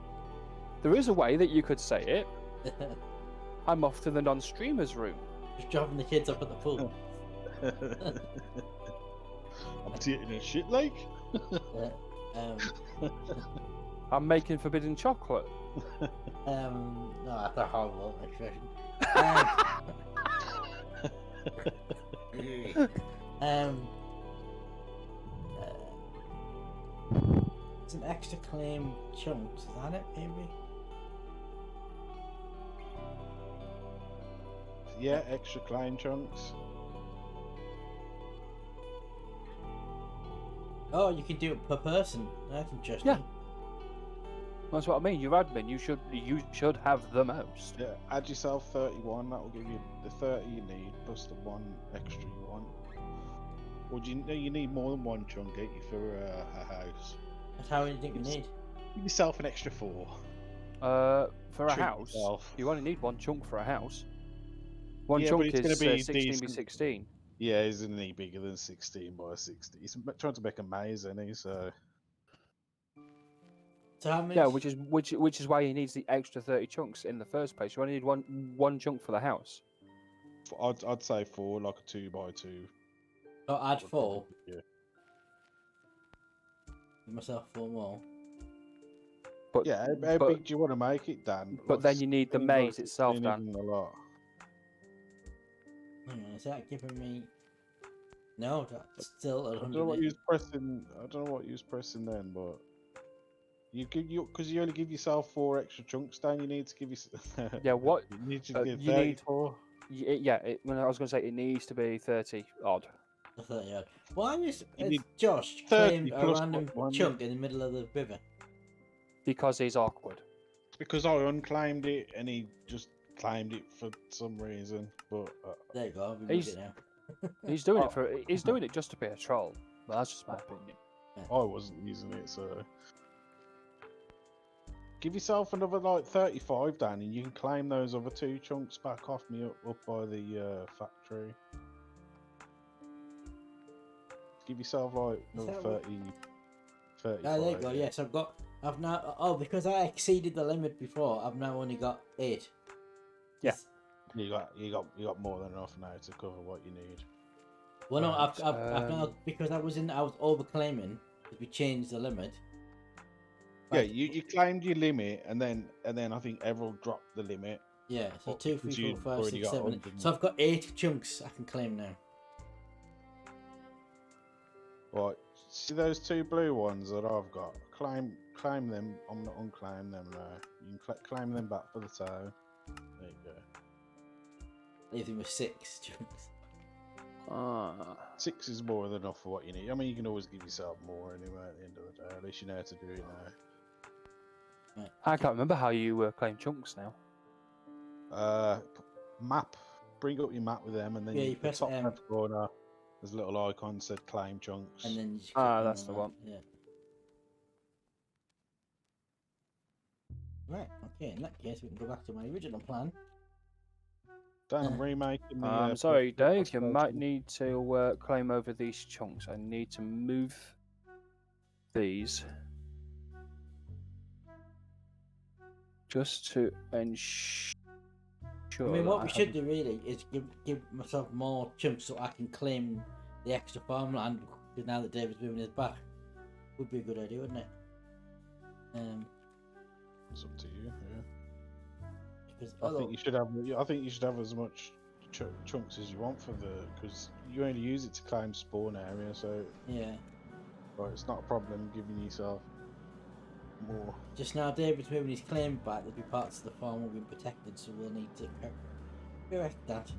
there is a way that you could say it. I'm off to the non-streamers room. just dropping the kids up at the pool. I'm eating a shit lake. I'm making forbidden chocolate. No, that's a horrible expression. Some extra claim chunks, is that it, maybe? Yeah, extra claim chunks. Oh, you can do it per person. That's interesting. Yeah. That's what I mean. You're admin. You should have the most. Yeah, add yourself 31. That will give you the 30 you need plus the one extra you want. Or do you need more than one chunk? Get you for a house. That's how many do you think you need? Give yourself an extra 4. For a Treat house, yourself. you only need one chunk for a house. One Yeah, but chunk it's is gonna be 16 by decent. 16. Yeah, isn't he bigger than 16 by 60? He's trying to make a maze, isn't he? So So how many? Yeah, which is why he needs the extra 30 chunks in the first place. You only need one chunk for the house. I'd say 4, like a 2 by 2. Oh, add would 4. probably- Yeah. Give myself 4 more. But Yeah, how but, big do you want to make it, Dan? but then you need the 16 by maze itself, 16 Dan. isn't a lot. Hang on, is that giving me? No, that's still at I don't know what 180. you was pressing. I don't know what you was pressing then, but because you only give yourself 4 extra chunks, Dan. You need to give yourself. Yeah, what? You need to give You need- 34. When I was going to say it needs to be 30 odd. The 30 odd. Why is You need Josh 30 claimed a plus random one. chunk in the middle of the river? Because he's awkward. Because I unclaimed it and he just claimed it for some reason. But There you go, we moved it now. He's doing it he's doing it just to be a troll. But that's just my opinion. I wasn't using it, so give yourself another like 35, Dan, and you can claim those other 2 chunks back off me up by the factory. Give yourself like another that what- 30, 35. Oh, there you go, yes, I've now, oh, because I exceeded the limit before, I've now only got 8. Yeah. You got more than enough now to cover what you need. Well, no, Right, I've now, because I was overclaiming, because we changed the limit. Yeah, you claimed your limit, and then I think Errol dropped the limit. Yeah, so Well, 2, 3, because 4, you'd 5, already 6, got 7. 100. So I've got 8 chunks I can claim now. Right, see those 2 blue ones that I've got? Claim them. I'm not unclaim them now. You can claim them back for the town. There you go. Leaving with 6 chunks. 6 is more than enough for what you need. I mean, you can always give yourself more anyway at the end of the day. At least you know how to do it now. Right. I can't remember how you claim chunks now. Map. Bring up your map with them, and then Yeah, you the press top M. left corner. There's a little icon said claim chunks. And then you just Ah, click that's on the that, one. Yeah. Right, okay, in that case we can go back to my original plan. Dan, I'm remaking the. I'm sorry, Dave. You postcode might thing. need to claim over these chunks. I need to move these just to ensure. I mean, that what we should haven't- do really is give myself more chunks so I can claim the extra farmland, because now that David's moving his back, would be a good idea, wouldn't it? It's up to you. Yeah. Because I think you should have. I think you should have as much chunks as you want for because you only use it to claim spawn area, so Yeah. it's not a problem giving yourself more. Just now, David's moving his claim back. There'll be parts of the farm will be protected, so we'll need to correct that.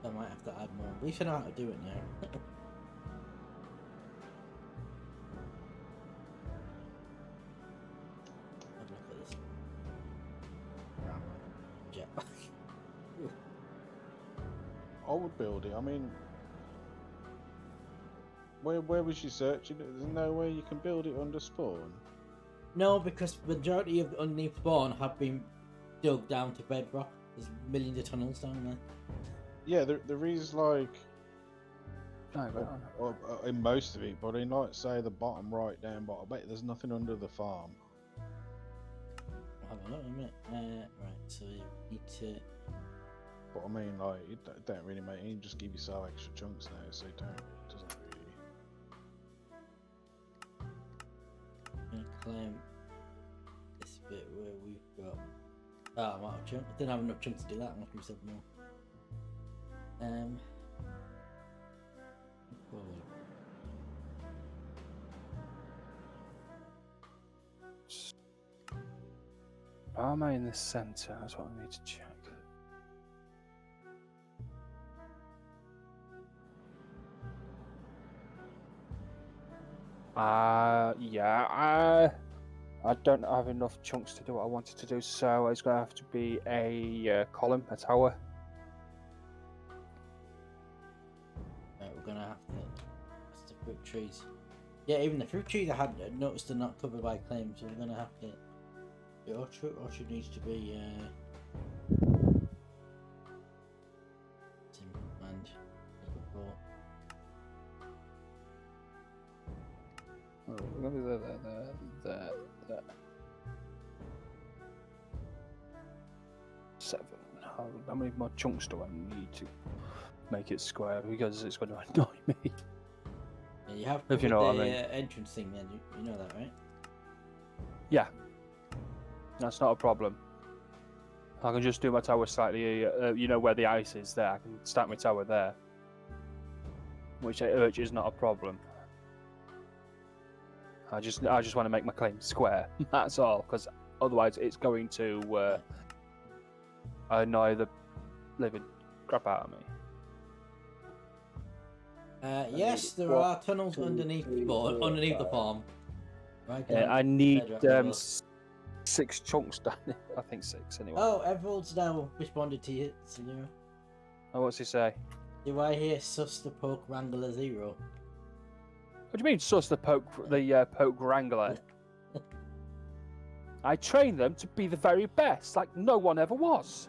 I might have to add more. At least I know how to do it now. Have a look at this. Jetpack. I would build it. I mean, where was you searching? There's no way you can build it under spawn. No, because the majority of the underneath spawn have been dug down to bedrock. There's millions of tunnels down there. Yeah, there is like No, but in most of it, but in like say the bottom right down bottom, I bet there's nothing under the farm. I'll have a look in a minute. Right, so you need to. But I mean, like, it don't really make. You just give yourself extra chunks now, so it doesn't really. Claim this bit where we've got. Oh, I'm out of chunks. I didn't have enough chunks to do that. I'm looking for something more. am I in the centre? That's what I need to check. Yeah, I don't have enough chunks to do what I wanted to do, so it's going to have to be a column, a tower. Right, we're gonna have to. That's the fruit trees. Yeah, even the fruit trees I had noticed are not covered by claim, so we're gonna have to. The orchard needs to be. And There. 7. How many more chunks do I need to make it square? Because it's going to annoy me. yeah, you have If you know what I the mean. entrance thing. Then you know that, right? Yeah, that's not a problem. I can just do my tower slightly, where the ice is there. I can start my tower there, which is not a problem. I just want to make my claim square. That's all, because otherwise it's going to annoy the living crap out of me. Yes, there are tunnels underneath the farm. Right. I need bedrock. 6 chunks down there. I think 6 anyway. Oh, everyone's now responded to you, Senor. Oh, what's he say? Do I hear sus the poke wrangler 0? What do you mean, sus the poke wrangler? I train them to be the very best, like no one ever was.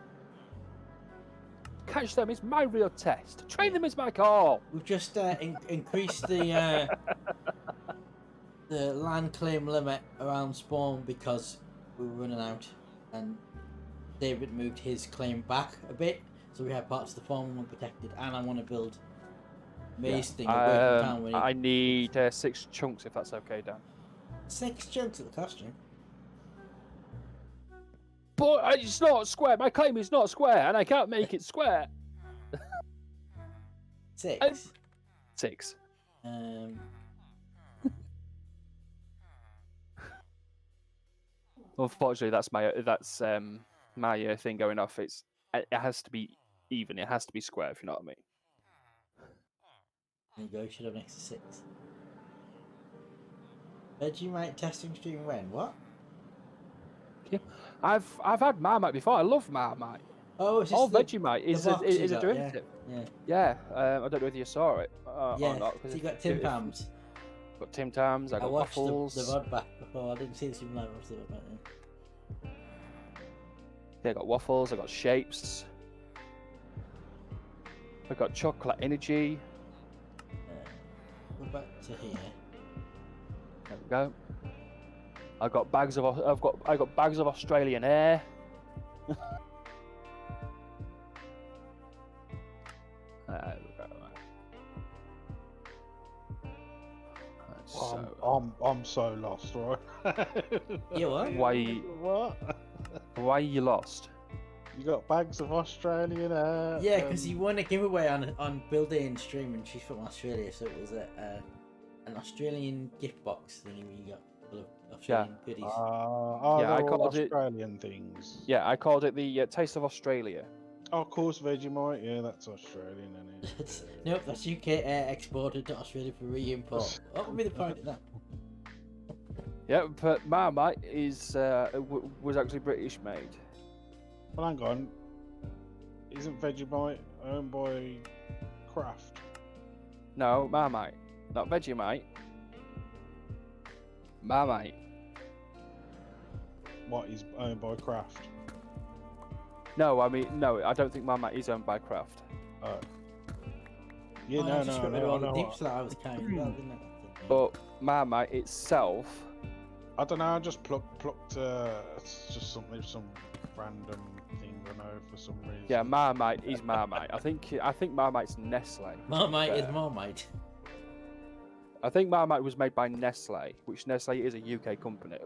Catch them is my real test. Train them is my call. We've just increased the land claim limit around spawn because we were running out, and David moved his claim back a bit, so we have parts of the farm more protected. And I want to build maze thing away from town. I need 6 chunks if that's okay, Dan. 6 chunks at the costume. But it's not square. My claim is not square, and I can't make it square. 6. 6. Unfortunately, that's my thing going off. It has to be even. It has to be square, if you know what I mean. There you go. You should have an extra 6. Vegemite testing stream when? What? Yeah. I've had Marmite before. I love Marmite. Oh, it's All just Vegemite is box you a got, derivative. Yeah. Yeah. I don't know whether you saw it or Yeah. not. So you got Tim Tams. Got Tim Tams. I got watched waffles. the VOD back before. I didn't see the stream live. I watched the VOD back then. Yeah, I got waffles. I got shapes. I got chocolate energy. We're back to here. There we go. I got bags of Australian air. There we go. I'm so lost, right? You what? What? Why are you lost? You got bags of Australian. Yeah, because he won a giveaway on Bill Day and stream, and she's from Australia, so it was an Australian gift box thing you got full of Australian goodies. Oh, Yeah, I they're all called it- Australian things. Yeah, I called it the Taste of Australia. Oh, of course, Vegemite. Yeah, that's Australian, isn't it? Nope, that's UK exported to Australia for re-import. What would be the point of that? Yeah, but Marmite is was actually British made. Well, hang on. Isn't Vegemite owned by Kraft? No, Marmite, not Vegemite. Marmite. What is owned by Kraft? No, I mean no. I don't think Marmite is owned by Kraft. Yeah, Oh, I no, just no, got rid of no, all I the know deeps that I was carrying, well, didn't I? But Marmite itself, I don't know. I just plucked. It's just some random thing I know for some reason. yeah, Marmite is Marmite. I think Marmite's Nestle. Marmite is Fair. Marmite. I think Marmite was made by Nestle, which Nestle is a UK company.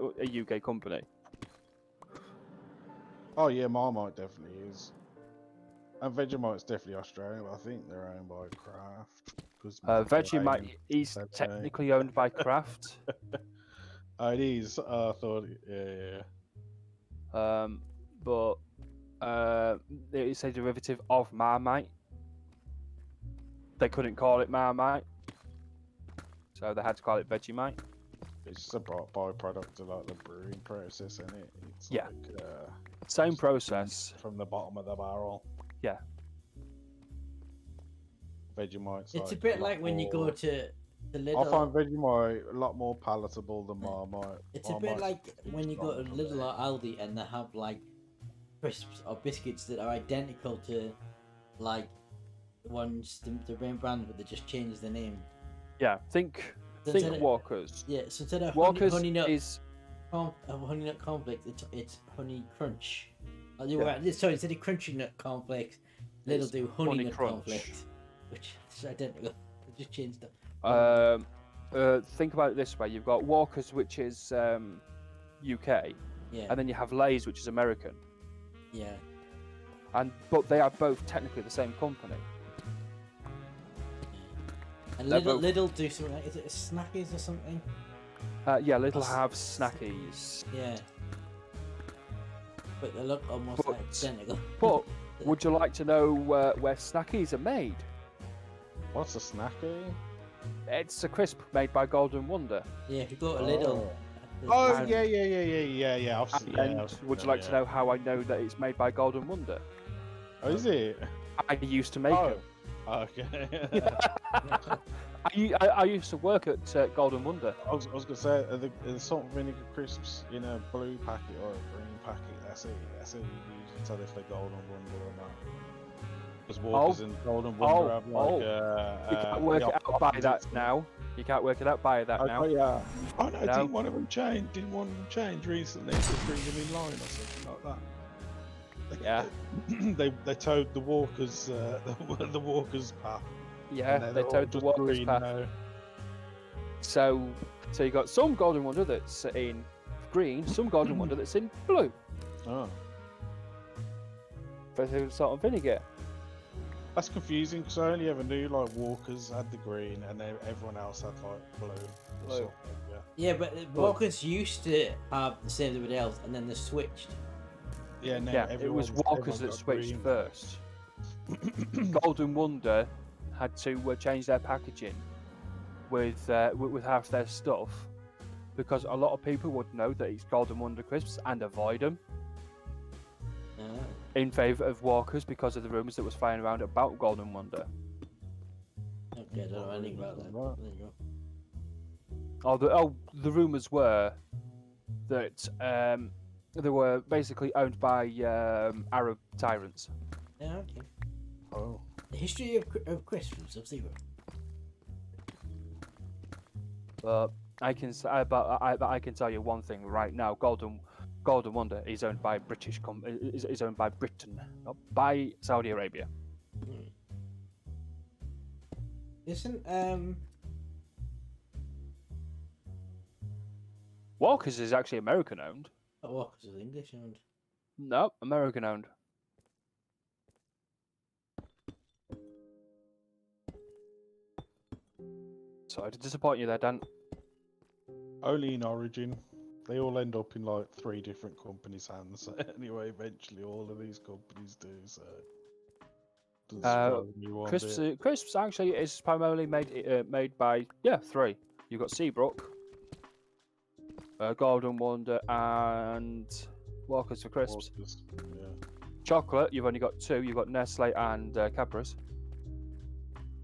Oh yeah, Marmite definitely is. And Vegemite's definitely Australian, but I think they're owned by Kraft. Vegemite is Fair play. technically owned by Kraft, Oh, it is. I thought. Yeah. but it's a derivative of Marmite. They couldn't call it Marmite, so they had to call it Vegemite. It's just a byproduct of like the brewing process, isn't it? It's Yeah. like, Same process. from the bottom of the barrel. Yeah. Vegemite's It's a like bit lot like when you more- go to the I Lidl. find Vegemite a lot more palatable than Marmite. It's a bit Marmite's like too when you go to strong for me. Lidl or Aldi and they have like crisps or biscuits that are identical to like the ones the main brand, but they just change the name. Yeah. Think Instead of- Walkers. Yeah, so instead of Walkers honey nut is honey nut cornflakes, it's honey crunch. Oh, you Yeah. were right. Sorry, instead of crunchy nut cornflakes, Lidl It's do honey Honey nut Crunch. cornflakes, which is identical. They just changed it. Think about it this way: you've got Walkers, which is UK, Yeah, and then you have Lay's, which is American. yeah. But they are both technically the same company. And They're Lidl do something like, is it a Snackies or something? Yeah, Lidl That's- have Snackies. Yeah. But they look almost But- identical. But would you like to know where Snackies are made? What's a snacky? It's a crisp made by Golden Wonder. Yeah, if you go to Lidl. Oh And- yeah. I've seen, And I've seen would you them, like to yeah. know how I know that it's made by Golden Wonder? Oh, is it? I used to make Oh. them. Okay. I used to work at Golden Wonder. I was gonna say, are the salt and vinegar crisps in a blue packet or a green packet? That's it. You can tell if they're Golden Wonder or not. Because Walkers and Golden Wonder have like You can't work it out by that now. You can't work it out by that now. Oh yeah. Oh no, No. didn't one of them change? Didn't one of them change recently to bring them in line or something like that? Yeah. they towed the Walkers the Walkers path. Yeah, and they they're all towed the just Walker's green path. now. So you got some Golden Wonder that's in green, some Golden Wonder that's in blue. Oh. For salt and vinegar. That's confusing because I only ever knew like Walkers had the green and then everyone else had like blue. or Blue. something, yeah. Yeah, but Walkers used to have the same as everybody else, and then they switched. Yeah, no, Yeah, it was Walkers that switched first. Golden Wonder had to change their packaging with half their stuff because a lot of people would know that it's Golden Wonder crisps and avoid them in favour of Walkers because of the rumours that was flying around about Golden Wonder. Okay, I don't know anything about that. Right. There you The rumours were that they were basically owned by Arab tyrants. go. Yeah, okay. Oh. The history of crisps from Sub-Zero. But I can tell you one thing right now: Golden Wonder is owned by is owned by Britain, not by Saudi Arabia. Isn't Walker's is actually American owned. Walker's is English owned. No, American owned. Sorry to disappoint you there, Dan. Only in Origin. They all end up in like 3 different companies' hands. Anyway, eventually all of these companies do. So doesn't surprise me one Crisps, bit. Crisps actually is primarily made by 3. You've got Seabrook, Golden Wonder, and Walker's for Crisps. Walkers, yeah. Chocolate, you've only got 2. You've got Nestle and Cadbury's.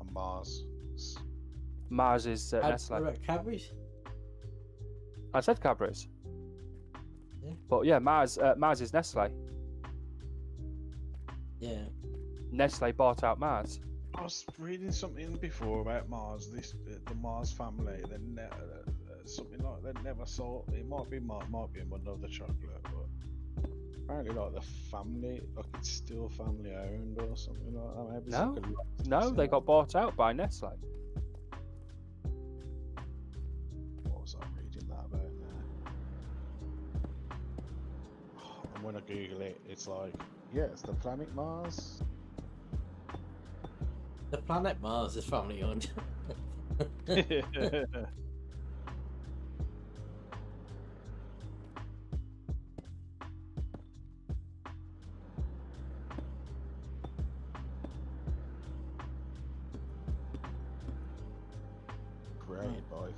And Mars. Mars is Nestle. What about Cadbury's? I said Cadbury's. Yeah. But yeah, Mars is Nestle. Yeah. Nestle bought out Mars. I was reading something before about Mars. The Mars family. Something like they never saw. It might be another chocolate, but apparently like the family, like it's still family owned or something like that. Maybe it's No. like a lot No, they got bought out by Nestle. What was I reading that about now? And when I Google it, it's like, yeah, it's the planet Mars. The planet Mars is family owned. Created by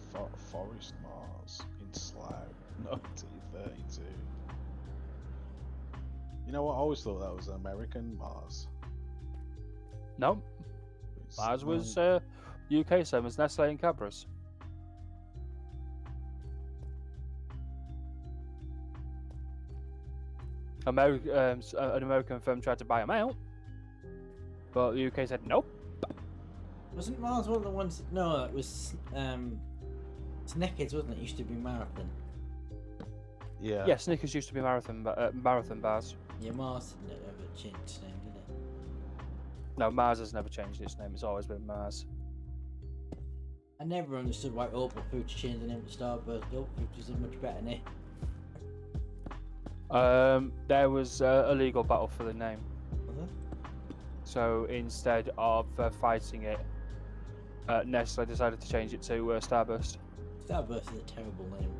Forest Mars in Slough, 1932. You know what? I always thought that was American Mars. No, It's Mars was nine- UK, same as Nestle and Cadbury's. An American firm tried to buy them out, but the UK said nope. Wasn't Mars one of the ones? No, it was Snickers, wasn't it? It used to be Marathon. Yeah. Yeah, Snickers used to be marathon bars. Yeah, Mars didn't ever change its name, did it? No, Mars has never changed its name. It's always been Mars. I never understood why Opal Foods changed the name to Starburst. Opal Foods is a much better name. There was a legal battle for the name. Was it? So instead of fighting it, Nestle decided to change it to Starburst. Starburst is a terrible name.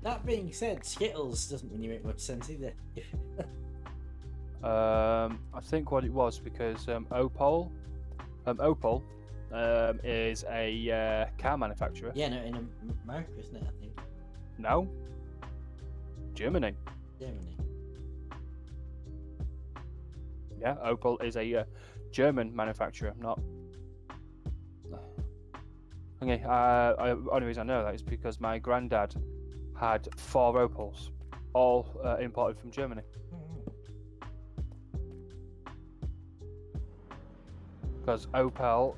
That being said, Skittles doesn't really make much sense either. I think what it was because Opal is a car manufacturer. Yeah, no, in America, isn't it? I think No, Germany. Germany. Yeah, Opel is a German manufacturer, not. Okay, only reason I know that is because my granddad had 4 Opels, all imported from Germany. Because Opel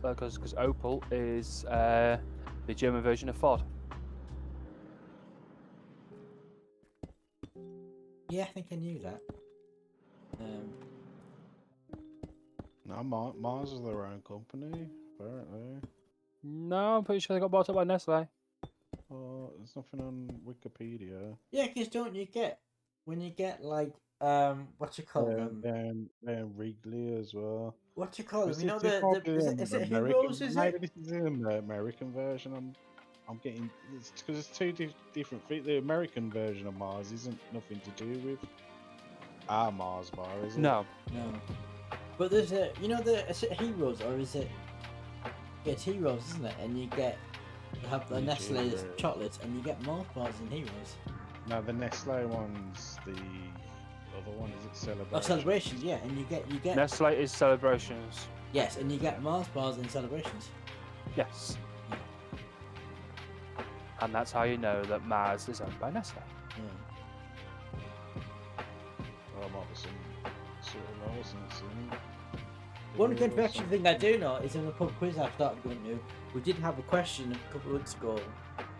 is the German version of Ford. Yeah, I think I knew that. No, Mars is their own company, apparently. No, I'm pretty sure they got bought up by Nestle. Oh, there's nothing on Wikipedia. Yeah, because don't you get when you get like what you call them? And Wrigley as well. What you call them? Is You know this the probably is it American- Heroes? Is maybe it? this is in the American version. I'm getting it's because it's 2 different things. The American version of Mars isn't nothing to do with our Mars bar, is it? No, No. But there's a is it Heroes or is it? Yeah, it's Heroes, isn't it? And you have the Yeah, Nestle's Heroes. chocolates and you get Mars bars in Heroes. No, the Nestle one's the other one. Is it Celebration? Oh, Celebrations, yeah, and you get Nestle is Celebrations. yes, and you get Mars bars in Celebrations. Yes. And that's how you know that Mars is owned by Nestle. Yeah. Well, might be some sort of license in it. One Deal or confession something. thing I do know is in the pub quiz I started going to, we did have a question a couple of weeks ago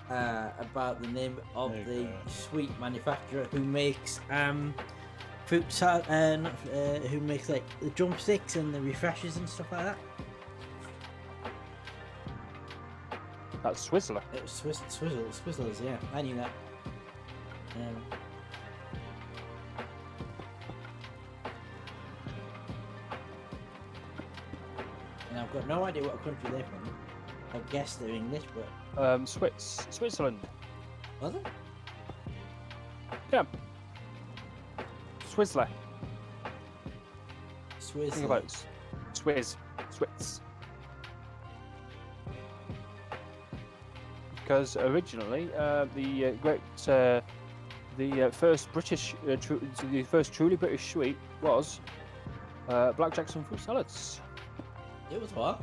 about the name of There you the go. sweet manufacturer who makes who makes like the drumsticks and the refreshers and stuff like that. That's Swizzler. It was Swizzlers, yeah. I knew that. And I've got no idea what country they're from. I guess they're English, but Switzerland. was it? Yeah. Swizzler. Swiss. Think about it. Switz. Because originally, the first the first truly British sweet was blackjacks and fruit salads. It was what?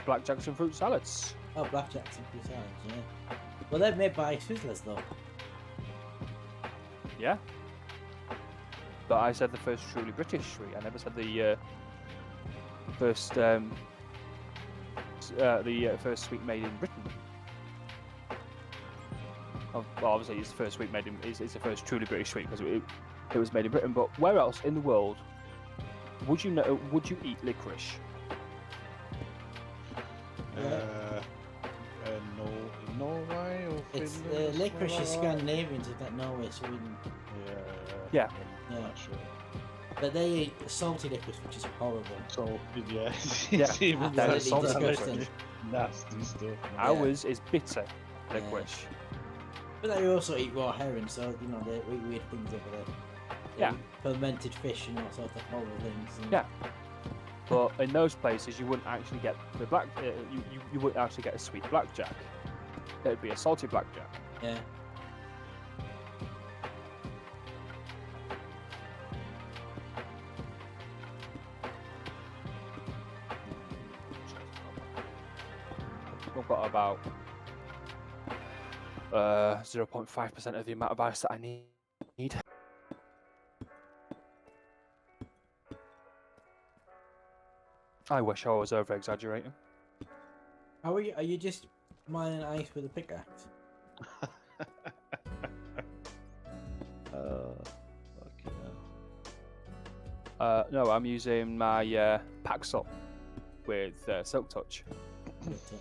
Blackjacks and fruit salads. Oh, blackjacks and fruit salads, yeah. Well, they're made by Swizzlers, though. Yeah. But I said the first truly British sweet. I never said the first first sweet made in Britain. Well, obviously, it's the first sweet made in. It's the first truly British sweet because it was made in Britain. But where else in the world would you know? Would you eat licorice? Norway or It's Finland? licorice somewhere is like that? Scandinavian, so that Norway, Sweden. Yeah. I'm Yeah. not sure. But they eat salty licorice, which is horrible. So yeah, Yeah, it's even Absolutely that worse is salty than disgusting. licorice. Nasty stuff. Man. Ours is bitter licorice. But they also eat raw herring, so you know they eat weird things over there. They Yeah. eat fermented fish and all sorts of horrible things. And Yeah. But in those places, you wouldn't actually get the you wouldn't actually get a sweet blackjack. It'd be a salty blackjack. Yeah. We've got about 0.5% of the amount of ice that I need. I wish I was over exaggerating. How are you? Are you just mining ice with a pickaxe? Okay. No, I'm using my Paxel with Silk Touch. Good touch.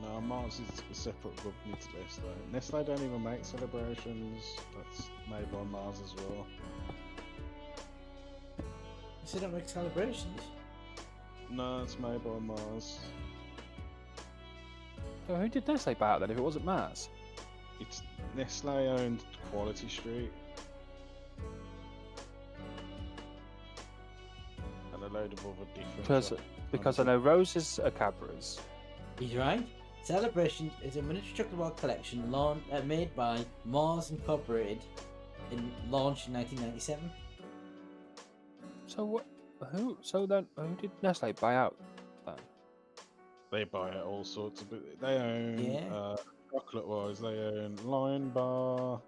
No, Mars is a separate company to Nestle. Nestle don't even make celebrations. That's made by Mars as well. So don't make celebrations. No, it's made by Mars. So who did Nestle buy out then if it wasn't Mars? It's Nestle owned Quality Street. And a load of other different shops. Because I know Roses are Cadbury's. He's right. Celebration is a miniature chocolate bar collection made by Mars Incorporated and launched in 1997. So what? Who? So then, who did Nestle buy out? Then? They buy out all sorts of. They own Yeah. chocolate wise. They own Lion Bar,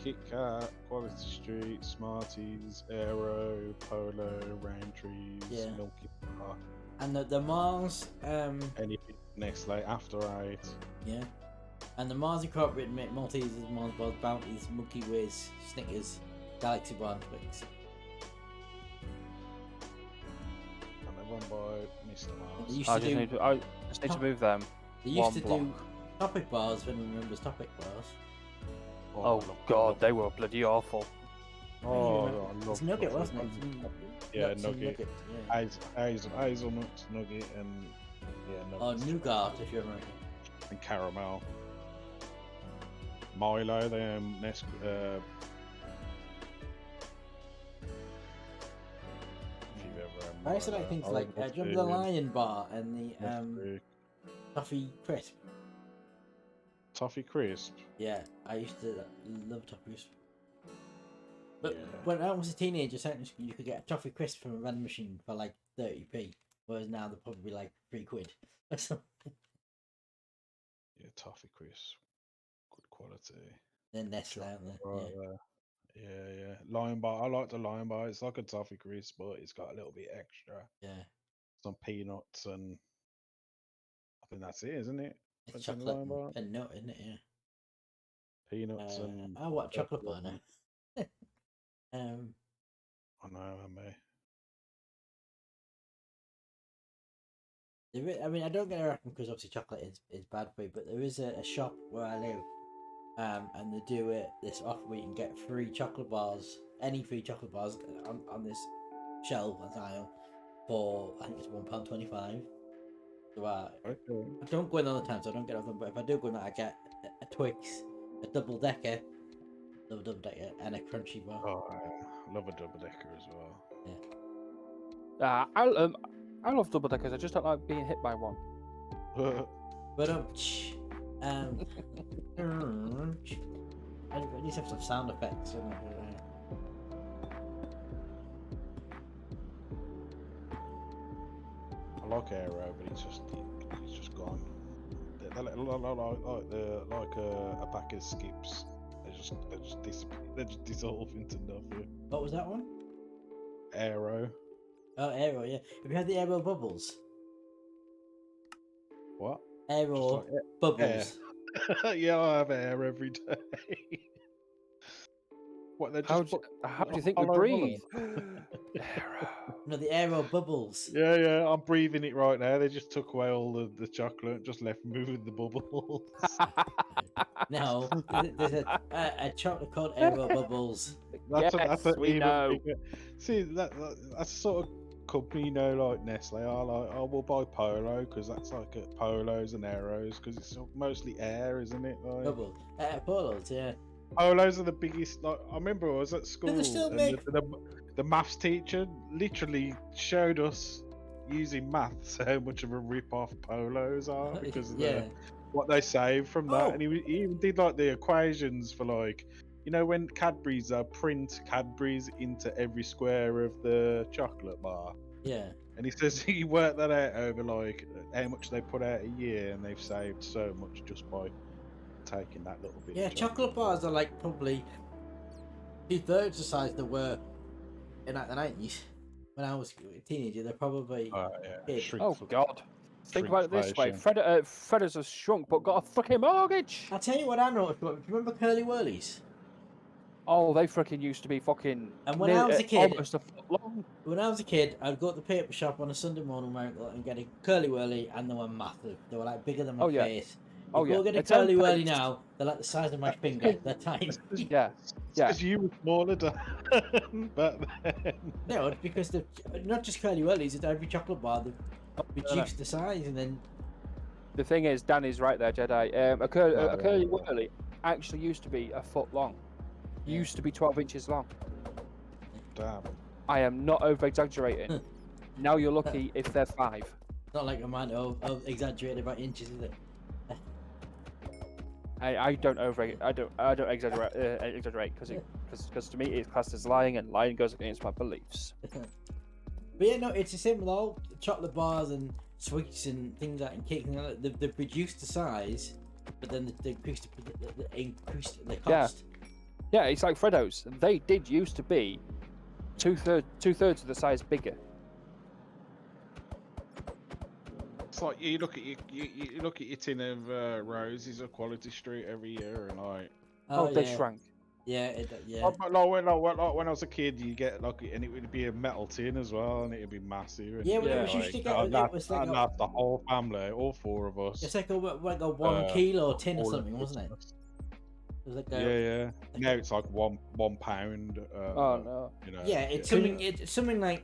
Kit Kat, Quality Street, Smarties, Aero, Polo, Rain Trees, Yeah. Milky Bar, And the Mars, anything Nestle After 8. yeah. And the Mars Incorporated make Maltesers, Mars Bars, Bounties, Milky Ways, Snickers, Galaxy Bar, and Twix. And they're run by Mr. They Mars. used I to just do. need to, I just need to move them. They used one to block. do topic bars when we remembers topic bars. Oh God, they were bloody awful. Oh, It I was love Nugget, chocolate. wasn't it? Yeah, Nuts and Nugget. Hazelnut, Nugget, and yeah, Oh, Nuggets. nougat if you're American. And caramel. Milo, they own if you've ever had I used to like Milo, things like, do you remember the Lion Bar and the Nesquik, Toffee Crisp? Toffee Crisp. Yeah, I used to love Toffee Crisp. But Yeah. when I was a teenager, certainly you could get a Toffee Crisp from a vending machine for like 30p, whereas now they're probably like £3 or something. Yeah, Toffee Crisp. Good quality. Then Nestle out there. Right Yeah. there. Yeah. Lion Bar. I like the Lion Bar. It's like a Toffee Crisp, but it's got a little bit extra. Yeah. Some peanuts and I think that's it, isn't it? It's What's in chocolate Lion Bar? and nut, isn't it? Yeah. Peanuts and. I want chocolate bar pepperoni. now. um, I know, I mean. I mean, I don't get around because obviously chocolate is bad for you, but there is a shop where I live, and they do it this offer where you can get free chocolate bars, any free chocolate bars on this shelf and aisle for I think it's £1.25. So Okay. I don't go in all the time, so I don't get off them. But if I do go in, I get a Twix, a double decker, and a crunchy bar. Oh, I love a double decker as well. I love double deckers. I just don't like being hit by one. But I need to have some sound effects. I like Aero, but it's just gone. They're like a pack of skips. They just dissolve into nothing. What was that one? Aero. Oh, Aero, yeah. Have you had the Aero bubbles? What? Aero Just like bubbles. yeah, I have air every day. What? They How just do you think we hollow breathe? No, the Aero bubbles. Yeah, I'm breathing it right now. They just took away all the chocolate and just left me with the bubbles. No, there's a chocolate called Aero bubbles. Yes, we even know. bigger. See, that's sort of company, you know, like Nestle are like, oh, we'll buy Polo because that's like Polos and Aeros because it's mostly air, isn't it? Like, Bubble. Polos, yeah. Polos are the biggest. Like, I remember I was at school they still and make- the maths teacher literally showed us using maths how much of a rip-off Polos are because of what they save from that. Oh. And he even did like the equations for like, you know, when Cadbury's print Cadbury's into every square of the chocolate bar. Yeah. And he says he worked that out over like how much they put out a year, and they've saved so much just by taking that little bit. Yeah, of chocolate bars are like probably 2/3 the size they were in like the 90s. When I was a teenager, they're probably big. Shrink. Oh God! Think about it this way: shrinkflation. Freddas have shrunk, but got a fucking mortgage. I'll tell you what I noticed. Do you remember Curly Whirlies? Oh, they freaking used to be fucking. And when I was a kid, almost a foot long. When I was a kid, I'd go to the paper shop on a Sunday morning and get a Curly Whirly, and they were massive. They were like bigger than my Oh, yeah. face. Oh, You go yeah. get a It's 10 Curly Whirly pence. now, they're like the size of my finger. They're tiny. Yeah, yeah. Because you were smaller back then. No, it's because they're not just Curly Whirlies, it's every chocolate bar. They've reduced the size, and then The thing is, Danny's right there, Jedi. A curly whirly actually used to be a foot long. Yeah. Used to be 12 inches long. Damn. I am not over exaggerating. Now you're lucky if they're 5. it's not like a man exaggerated by inches, is it? I don't exaggerate because to me it's classed as lying, and lying goes against my beliefs. But yeah, no, it's the same with all chocolate bars and sweets and things like and cakes. And like that. They've reduced the size, but then they increased the cost. Yeah, it's like Freddos. They did used to be two-thirds of the size bigger. It's like you look at you look at your tin of roses at Quality Street every year, and like, Oh, they yeah. shrank. Yeah, yeah. like when I was a kid, you get like, and it would be a metal tin as well, and it'd be massive. And Yeah, when Yeah. it was used to get, and it was like and that's the whole family, all 4 of us. it's like a 1 kilo tin or all something, at wasn't it? Christmas. It was like Yeah. Now it's like one pound. Oh no. You know, yeah, it's something like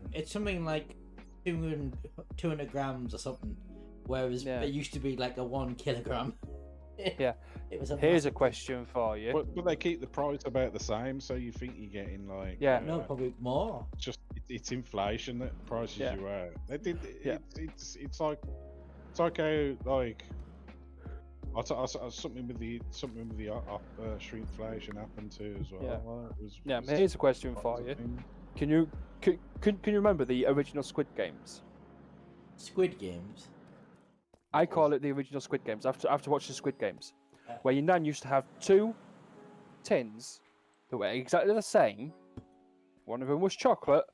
200 grams or something, whereas Yeah. it used to be like a 1 kilogram. Yeah. It was. Here's a question for you. But they keep the price about the same, so you think you're getting like Yeah. No, probably more. it's inflation that prices Yeah. you out. They did. Yeah. It's like how like something with the shrinkflation happened too as well. Yeah. It was, Yeah, here's a question for you. Can you remember the original Squid Games? Squid Games. I call it the original Squid Games. After watching the Squid Games, where your nan used to have 2 tins that were exactly the same. One of them was chocolate.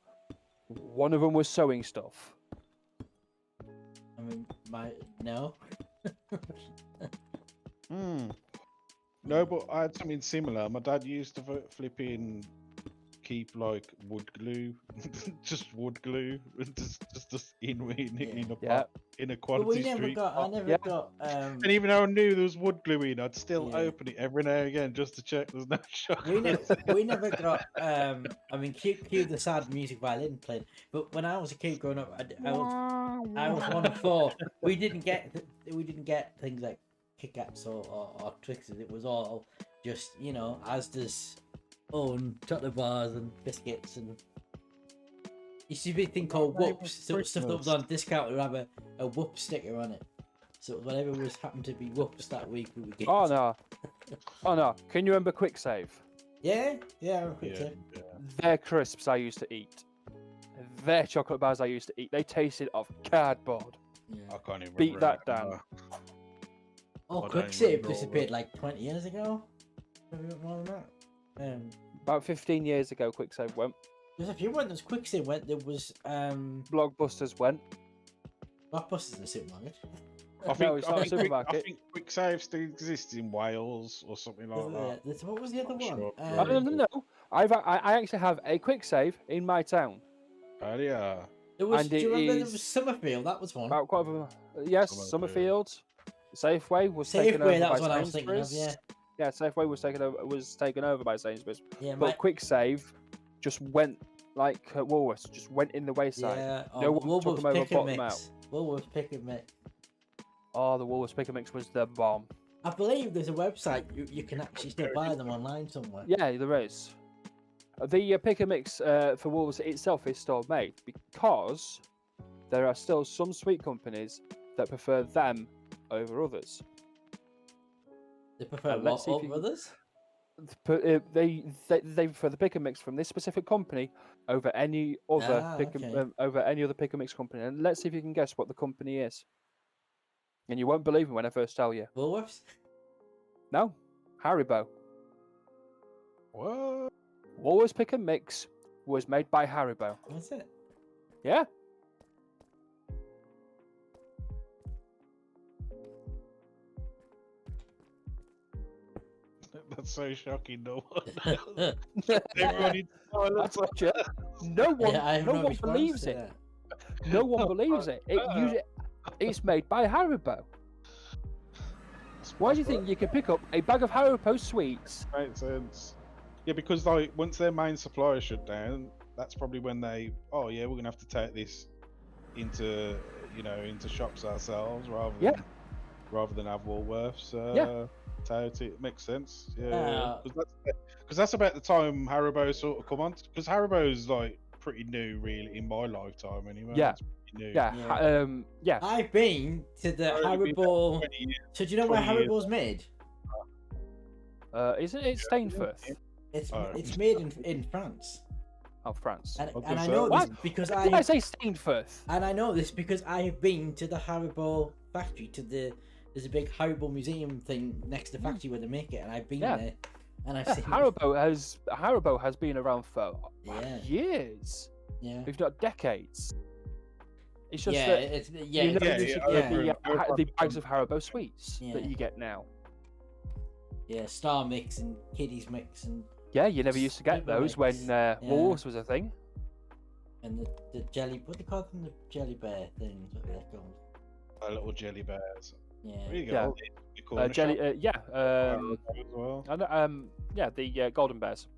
One of them was sewing stuff. I mean, no. No, but I had something similar. My dad used to flipping keep like wood glue, just wood glue, just in a Yeah. pot in a But quality we never street got. I pot. never Yeah. got. And even though I knew there was wood glue in, I'd still Yeah. open it every now and again just to check there's no We never, chocolates. we never got. I mean, cue the sad music violin playing. But when I was a kid growing up, I was one of four. We didn't get things like Kit Kats or Twixes. It was all just Asda's own chocolate bars and biscuits and. Used to be a thing called My whoops. So favourite stuff that was Christmas. on discount would have a whoop sticker on it. So whatever was happened to be whoops that week, we would get. Oh no. Oh no. Can you remember Quick Save? Yeah, I remember Yeah, it. yeah. Their crisps I used to eat. Their chocolate bars I used to eat. They tasted of cardboard. Yeah. I can't even Beat remember that it down. now. Oh, I don't Quick Save remember all disappeared that. like 20 years ago. Maybe a bit more than that. About 15 years ago, Quick Save went. There's a few ones. There's Quick Save went. There was Blockbusters went. Blockbusters in the supermarket. I think, it's not a I supermarket. think Quick Save still exists in Wales or something like that. What was the other Not one? sure. No. I actually have a Quick Save in my town. Oh yeah. There was. and Do you it remember there was is Summerfield? That was one. About quite a, yes, Summerfield. Summerfield. Safeway was taken over Safeway. That by was what I was thinking of. Sainsbury's. Yeah. Yeah, Safeway was taken over by Sainsbury's. Yeah. But Quick Save just went like Woolworths, just went in the wayside. Yeah. No one took them over, Pick and bottom out. Mix. Woolworths Pick and Mix. Oh, the Woolworths Pick and Mix was the bomb. I believe there's a website you can actually still buy them online somewhere. Yeah, there is. The Pick and Mix for Woolworths itself is still made because there are still some sweet companies that prefer them over others. They prefer let's see if what you over can- others? They prefer the Pick and Mix from this specific company over any other okay. over any other Pick and Mix company. And let's see if you can guess what the company is. And you won't believe me when I first tell you. Woolworths. No, Haribo. What? Woolworths Pick and Mix was made by Haribo. What's it? Yeah. That's so shocking. No one. Everyone in silence. That's legit. No one, Yeah, I have no no one response believes to it. that. No one believes it. It's made by Haribo. Why do you think you can pick up a bag of Haribo sweets? Makes sense. Yeah, because like once their main supplier shut down, that's probably when they, oh yeah, we're gonna have to take this into into shops ourselves rather than have Woolworths. Tout it makes sense. Yeah, because that's about the time Haribo sort of come on. Because Haribo's like pretty new, really, in my lifetime anyway. Yeah. It's pretty new. Yeah. Yeah. I've been to the Only been Haribo. 20 years. So do you know where 20 years. Haribo's made? Isn't it Stainforth? It's Oh. it's made in France, Oh, France. and, was and gonna I say, know why- this because Did I say Stainforth? and I know this because I have been to the Haribo factory. There's a big Haribo museum thing next to the factory where they make it, and I've been Yeah. there, and I've Yeah, seen Haribo has been around for Yeah. years, Yeah. if not decades. It's just Yeah, that it's you know yeah, the bags of Haribo sweets Yeah. that you get now. yeah, Star Mix and Kiddies Mix and Yeah, you never used to get Haribo those when Mix. Woolworths was a thing. the jelly. What do they call them? The jelly bear things. What they're called? Little jelly bears. Yeah. There you go. Yeah. The corner Jelly, shop as well. I know, yeah, the Golden Bears.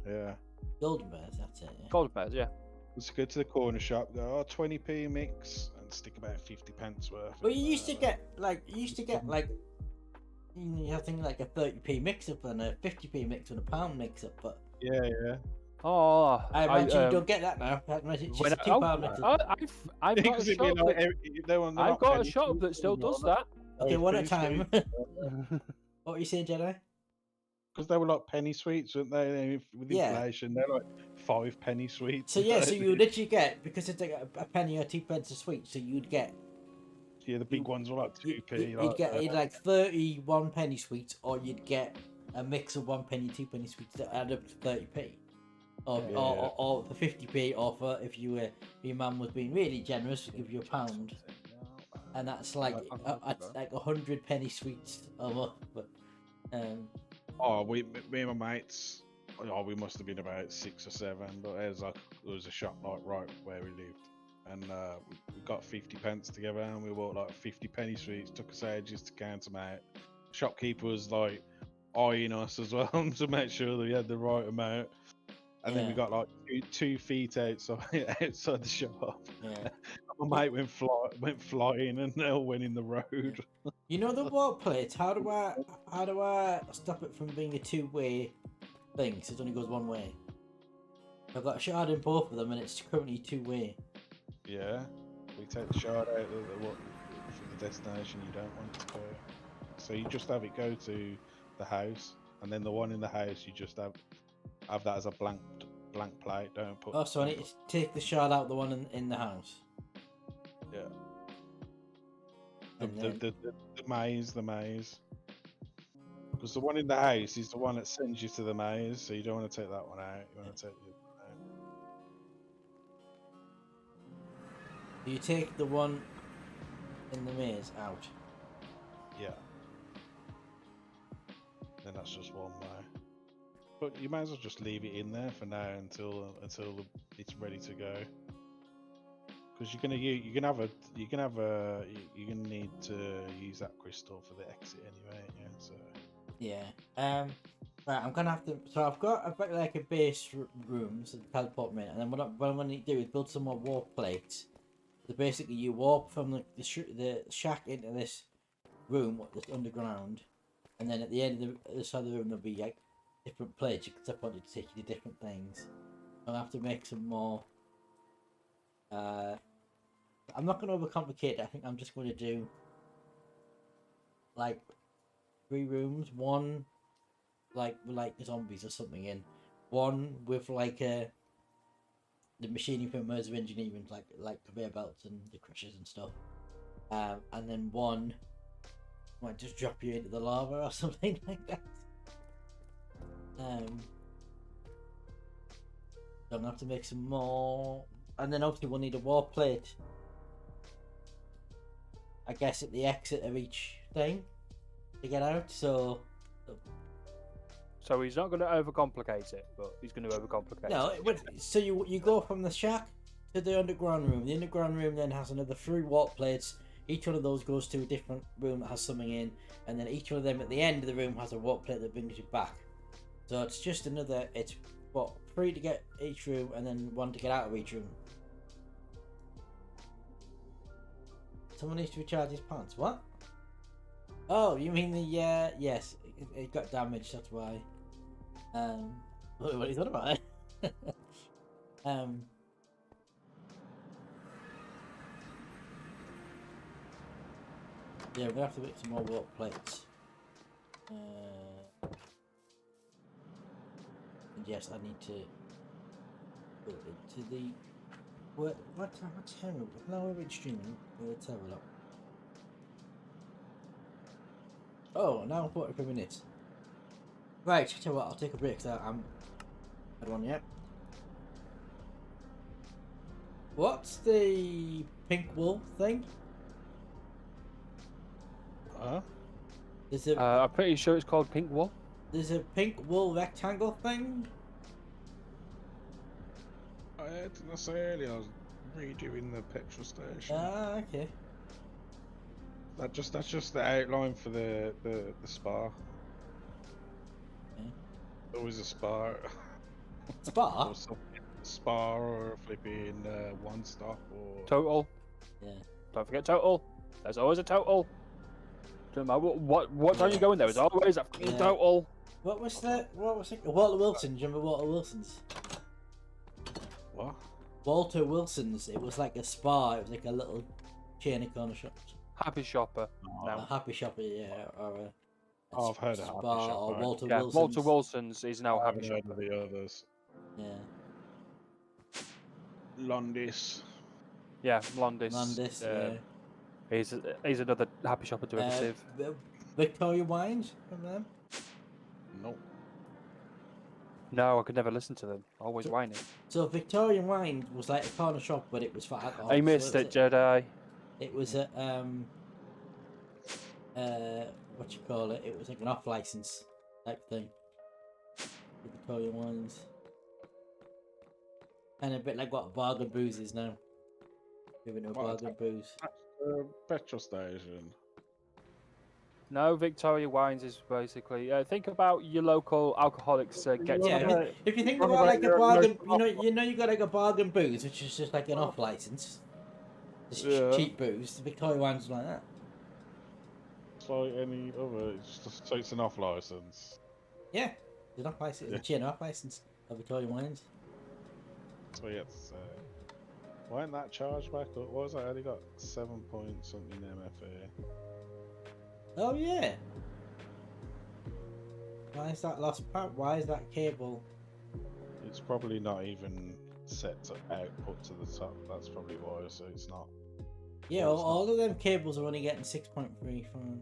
Yeah. Golden bears. That's it. Yeah. Golden Bears, yeah. Let's go to the corner shop. Go 20p mix and stick about 50 pence worth. Well, in you used to there. get like you have things like a 30p mix up and a 50p mix and a pound mix up, but Yeah. Oh, I imagine you don't get that now. I imagine it's just a £2 mix. I've got a Because it'd be shop. like, I've got a shop that still does that. Okay, one at a penny time. What were you saying, Jedi? Because they were like penny sweets, weren't they? With Yeah. inflation, they're like 5 penny sweets. So yeah, so you literally get, because it's like a penny or 2 pence a sweet, so you'd get Yeah, the big ones were like 2p. you'd get either like 31 penny sweets, or you'd get a mix of 1 penny, 2 penny sweets that add up to 30p. Or for 50p, or for if your mum was being really generous, would give you £1, and that's like like 100 penny sweets a month. But Oh, me and my mates. Oh, we must have been about 6 or 7, but there was a shop like right where we lived, and we got 50 pence together, and we bought like 50 penny sweets. Took us ages to count them out. Shopkeeper was like eyeing us as well to make sure that we had the right amount. And then we Yeah. got like 2 feet outside outside the shop. Yeah. My mate went flying, and they all went in the road. You know the warp plates? How do I stop it from being a two-way thing? So it only goes one way. I've got a shard in both of them, and it's currently two-way. Yeah, we take the shard out of for the destination you don't want it to go. So you just have it go to the house, and then the one in the house you just have that as a blank plate. Don't put. Oh, so I need to take the shard out the one in the house. Yeah. And The maze, because the one in the house is the one that sends you to the maze, so you don't want to take that one out. You want to take the other one out. You take the one in the maze out. Yeah. Then that's just one way. But you might as well just leave it in there for now until it's ready to go. Because you're gonna need to use that crystal for the exit anyway. Yeah. So. Yeah. Right. I'm gonna have to. So I've got like a base room, so teleport me in, and then what I'm gonna need to do is build some more warp plates. So basically, you warp from the shack into this room that's underground, and then at the end of the side of the room there'll be like different plates. You can step on to take you to different things. I'll have to make some more. I'm not going to overcomplicate it. I think I'm just going to do like 3 rooms. One like with like zombies or something in. One with like the machinery for immersive engineering, like conveyor belts and the crushers and stuff. And then one might just drop you into the lava or something like that. So I'm gonna have to make some more, and then obviously we'll need a warp plate. I guess at the exit of each thing to get out. So he's not going to overcomplicate it, but he's going to overcomplicate no, it. so you go from the shack to the underground room. The underground room then has another 3 warp plates. Each one of those goes to a different room that has something in, and then each one of them at the end of the room has a warp plate that brings you back. So it's just another. It's 3 to get each room, and then 1 to get out of each room. Someone needs to recharge his pants. What? Oh, you mean the yes? It got damaged. That's why. What are you talking about? Yeah, we're gonna have to make some more warp plates. And yes, I need to go into the. What time? Now we're streaming. Let's have a look. Oh, now 43 minutes. Right, tell you what, I'll take a break. So I'm. I don't want yet. What's the pink wool thing? Huh? There's a I'm pretty sure it's called pink wool. there's a pink wool rectangle thing. I didn't I say earlier I was redoing the petrol station. Ah, okay. That's just the outline for the spa. Okay. Always a spa. Spa? Or something. Spa or a flipping one stop or. Total. Yeah. Don't forget total. There's always a total. Don't matter what time you go in there. There's always a fucking Yeah. total. What was that? What was it? Walter Wilson. Do you remember Walter Wilson's? What? Walter Wilson's. It was like a spa. It was like a little chain of corner shops. Happy shopper. A No. Happy Shopper, yeah, or a Oh, I've heard of spa, Happy or Shopper. Walter Yeah, Wilson's. Walter Wilson's is now I happy haven't heard shopper. of the others. Yeah. Londis. Yeah, Londis. Landis, yeah. He's another happy shopper derivative. Victoria Wines from them. Nope. No, I could never listen to them. Always whining. So Victorian Wine was like a corner shop, but it was for alcohol. I missed it, Jedi. It was at what you call it. It was like an off license type thing. The Victorian wines. And a bit like what Bargain Booze is now. Moving to a What, Bargain Booze. That's the petrol station. No, Victoria Wines is basically. Think about your local alcoholics get Yeah, together. if you think Talking about about like a your bargain, local you got like a Bargain Booze, which is just like an off license. It's Yeah. cheap booze. The Victoria Wines is like that. It's like any other. It's just so it's an off license. Yeah, it's an off license. It's a gin off license of Victoria Wines. That's what you have to say. Why ain't that charged back up? What was that? I only got 7 point something MFA. Oh yeah. Why is that lost part? Why is that cable? It's probably not even set to output to the top. That's probably why. So it's not. Yeah, Well, it's all of them cables are only getting 6.3 from.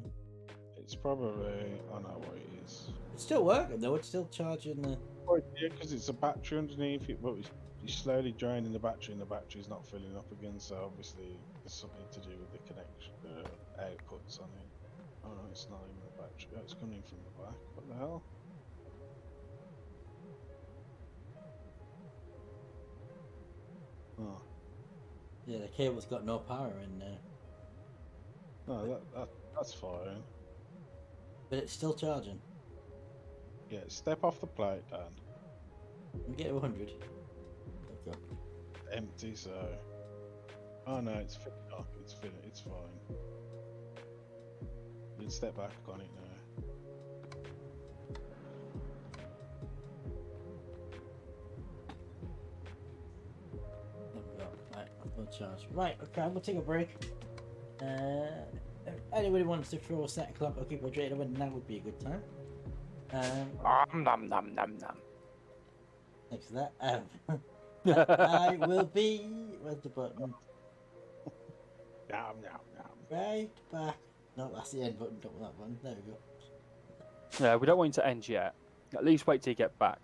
It's probably. I know what it is. It's still working though. It's still charging the. Oh, yeah, because it's a battery underneath it, but it's slowly draining the battery, and the battery's not filling up again. So obviously, there's something to do with the connection, outputs on it. Oh no, it's not even the battery. Oh, it's coming from the back. What the hell? Oh, Yeah, the cable's got no power in there, no, that's fine. but it's still charging. Yeah, step off the plate, Dan. We get to 100. Okay. Empty, so. Oh no, it's filling up. It's filling. It's fine. You can step back on it now. There we go. Right, I've got charge. Right, okay, I'm gonna take a break. If anybody wants to throw a set clock or keep hydrated, then now would be a good time. Nom nom nom nom. Thanks for that. I will be. Where's the button? Yum, yum, yum. Right back. No, that's the end button. Don't want that one. There we go. Yeah, we don't want it to end yet. At least wait till you get back.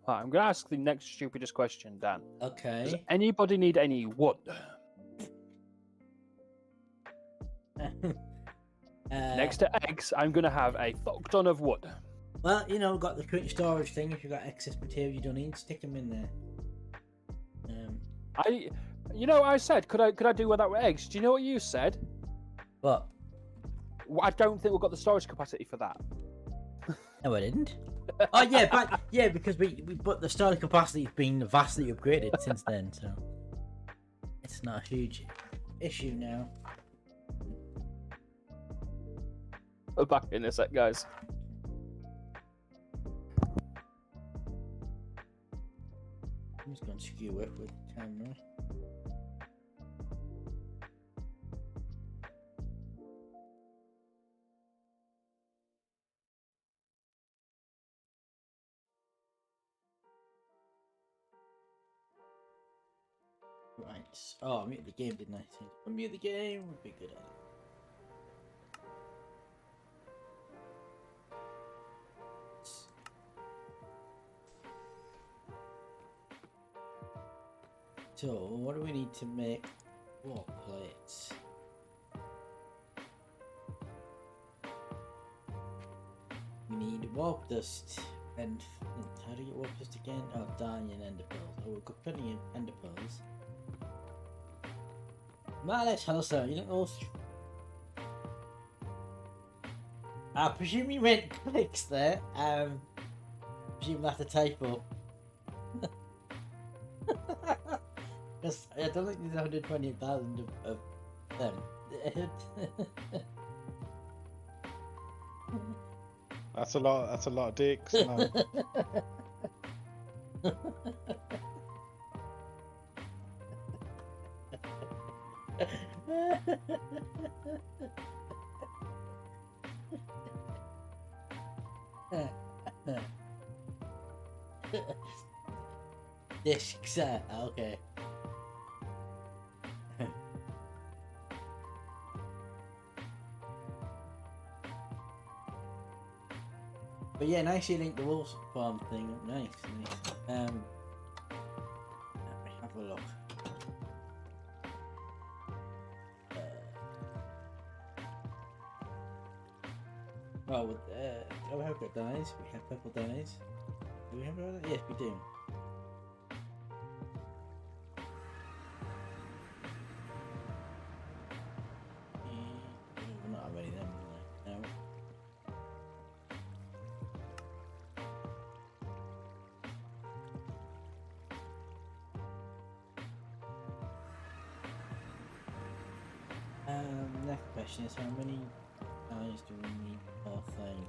Right, I'm going to ask the next stupidest question, Dan. Does Okay. anybody need any wood? Next to eggs, I'm going to have a fuck ton of wood. Well, you know, got the current storage thing. If you've got excess material you don't need, stick them in there. I said, could I do without eggs? Do you know what you said? But Well, I don't think we've got the storage capacity for that. no, I didn't. Oh yeah, but yeah, because but the storage capacity's been vastly upgraded since then, so it's not a huge issue now. We're back in a sec, guys. I'm just going to skew it with the camera. Right. Oh, I muted the game, didn't I? Unmute the game would be a good idea. So, what do we need to make what plates? We need warp dust and how do you get warp dust again? Oh, dying ender pearls. Oh, we've got plenty of ender pearls. Miles, hello sir, you don't know. I presume you meant clicks there. Presume that's a typo. Because I don't think there's 128,000 of them. That's a lot. That's a lot of dicks. No. Discs, okay. But yeah, nice you linked the wolf farm thing up. Nice, nice. Let me have a look. Well, with oh, we have got dyes. We have purple dyes. Do we have all that? Yes, we do. We're not already them, no. Next question is how many dyes do we need per thing?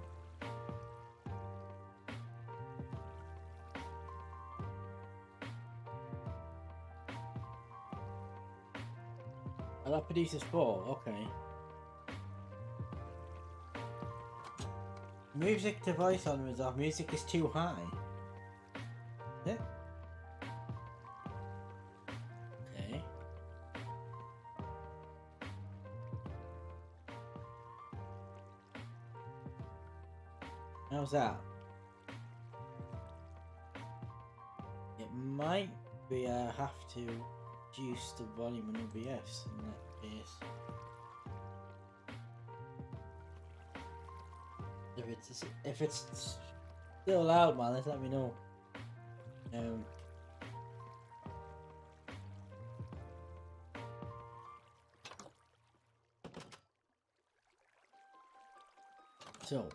Oh, that produces 4, okay. Music to voice on is off. Music is too high. Yeah. Okay. How's that? It might be I have to reduce the volume in OBS in that case. If it's still loud, man, let me know. So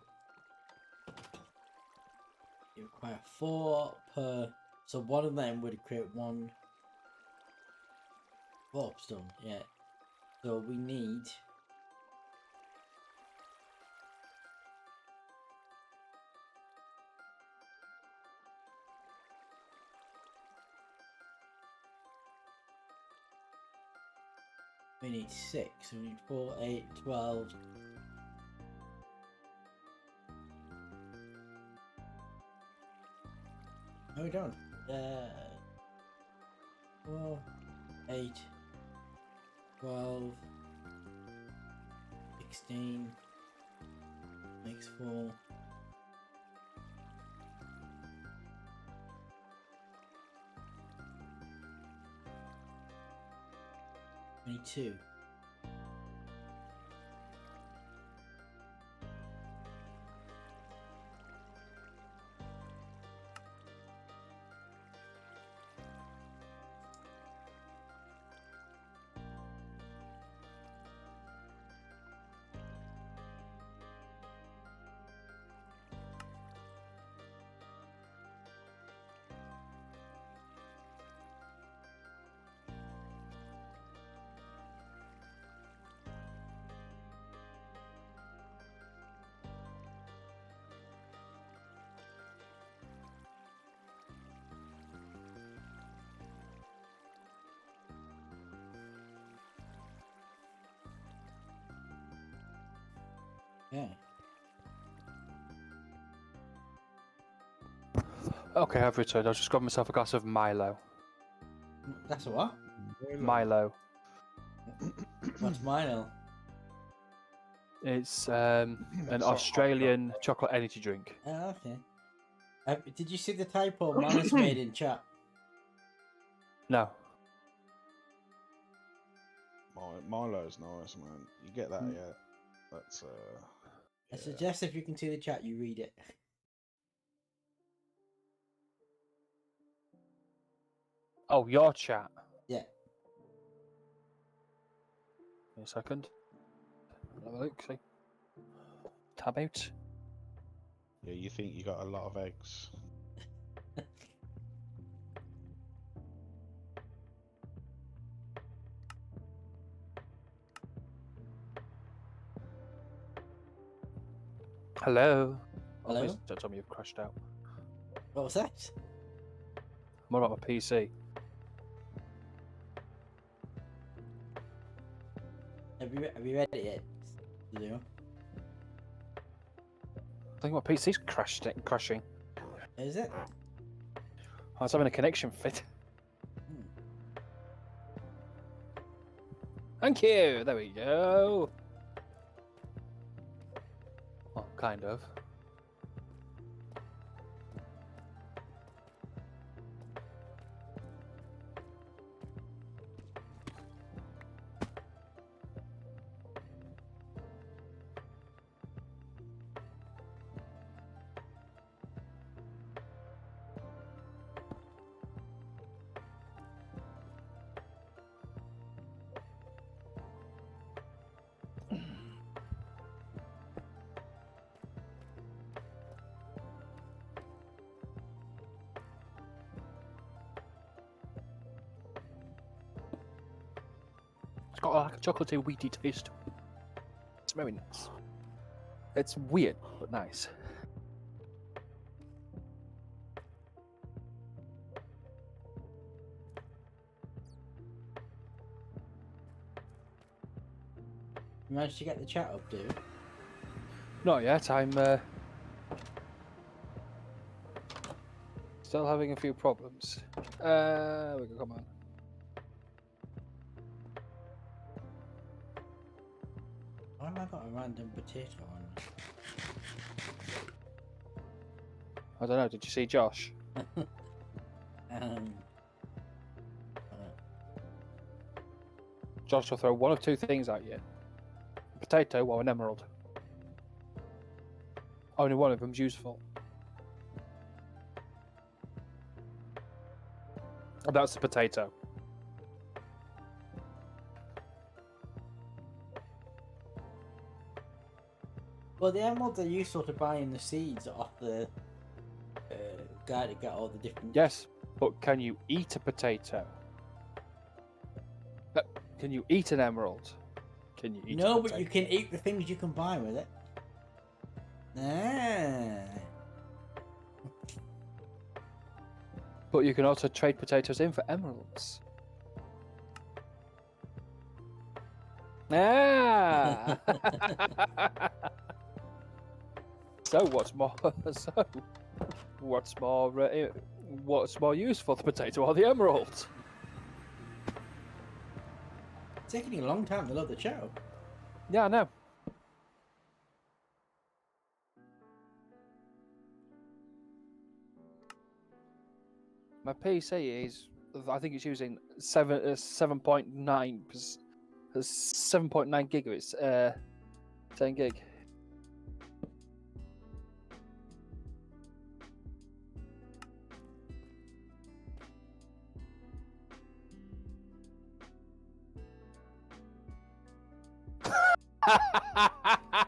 you require 4 per. So one of them would create 1 warp stone. Yeah. So we need. We need 6, so we need 4, 8, 12. No, we don't. 4, 8, 12, 16, makes 4. 22. Yeah. Okay, I've returned. I've just got myself a glass of Milo. That's a what? Milo. What's Milo? It's It's an like Australian chocolate energy drink. Oh, okay. Did you see the typo Manus made in chat? No. Milo's nice, man. You get that, yeah. That's I yeah. suggest if you can see the chat, you read it. Oh, your chat. Yeah. Wait a second. Have a look. See. Tab out. Yeah, you think you got a lot of eggs. Hello. Oh, Hello? please don't tell me you've crashed out. What was that? What about my PC? Have you read it yet? Leo? I think my PC's crashing. Is it? I was having a connection fit. Hmm. Thank you. There we go. Well, kind of. It's got like a chocolatey, wheaty taste. It's very nice. It's weird, but nice. You managed to get the chat up, dude? Not yet. I'm still having a few problems. We go. Come on. Why have I got a random potato on? I don't know. Did you see Josh? um. Josh will throw one of two things at you: a potato or an emerald. Only one of them's useful. And that's the potato. Well, the emeralds are useful to buying the seeds off the guy to get all the different. Yes, but can you eat a potato? Can you eat an emerald? Can you eat? No, a but potato? you can eat the things you can buy with it. Ah. But you can also trade potatoes in for emeralds. Ah. So what's more? So what's more useful, the potato or the emerald? It's taking a long time to load the show. Yeah, I know. My PC is, I think it's using 7.9 7.9 gigabits. 10 gig.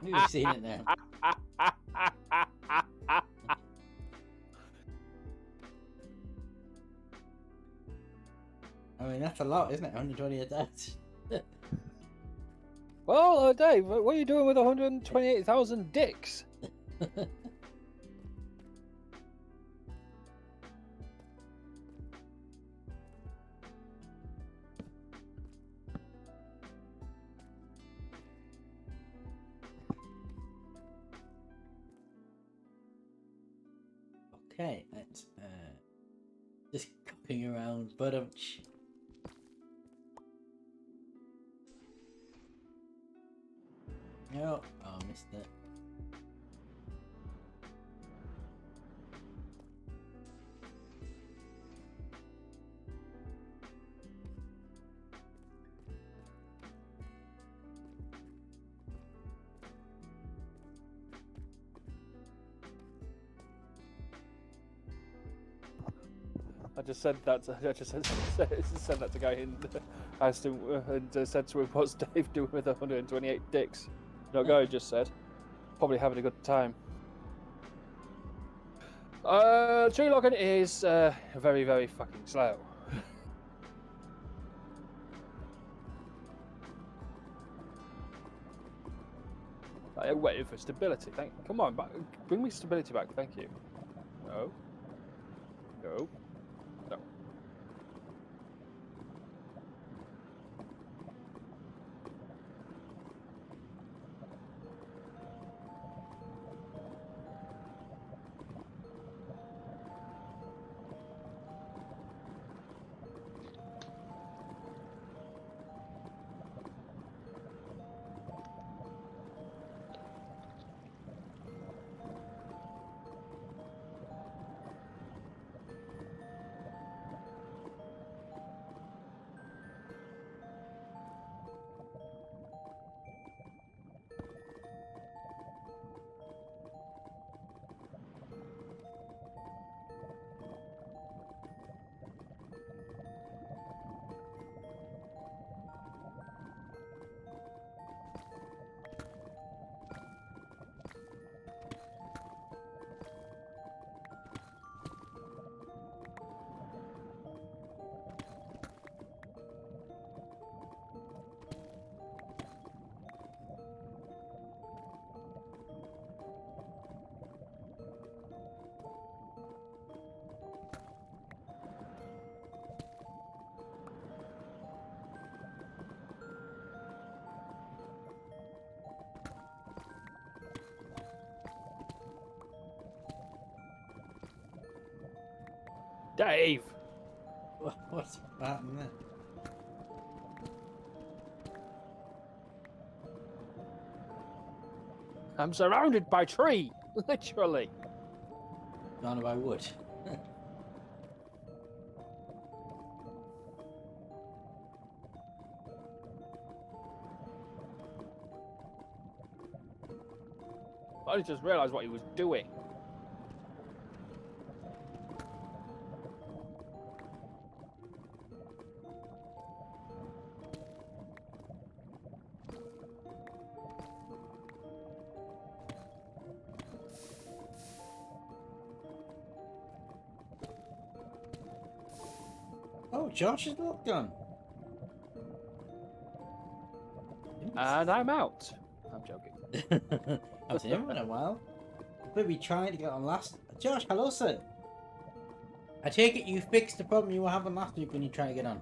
You've seen it now. I mean, that's a lot, isn't it? 120 a day. Well, Dave, what are you doing with 128,000 dicks? Okay, let's just copying around, but no, oh, I missed it. I just said that. I just said that to guy in. Asked him and said to him, "What's Dave doing with 128 dicks?" No, guy just said, "Probably having a good time." Tree logging is very, very fucking slow. I'm waiting for stability. Come on, bring me stability back. Thank you. No. No. No. Dave! What's happening there? I'm surrounded by tree, literally. None of I would. I just realised what he was doing. Oh, Josh is not gone. And I'm out. I'm joking. I haven't seen him in a while. We'll be trying to get on last. Josh, hello, sir. I take it you fixed the problem you were having last week when you tried to get on.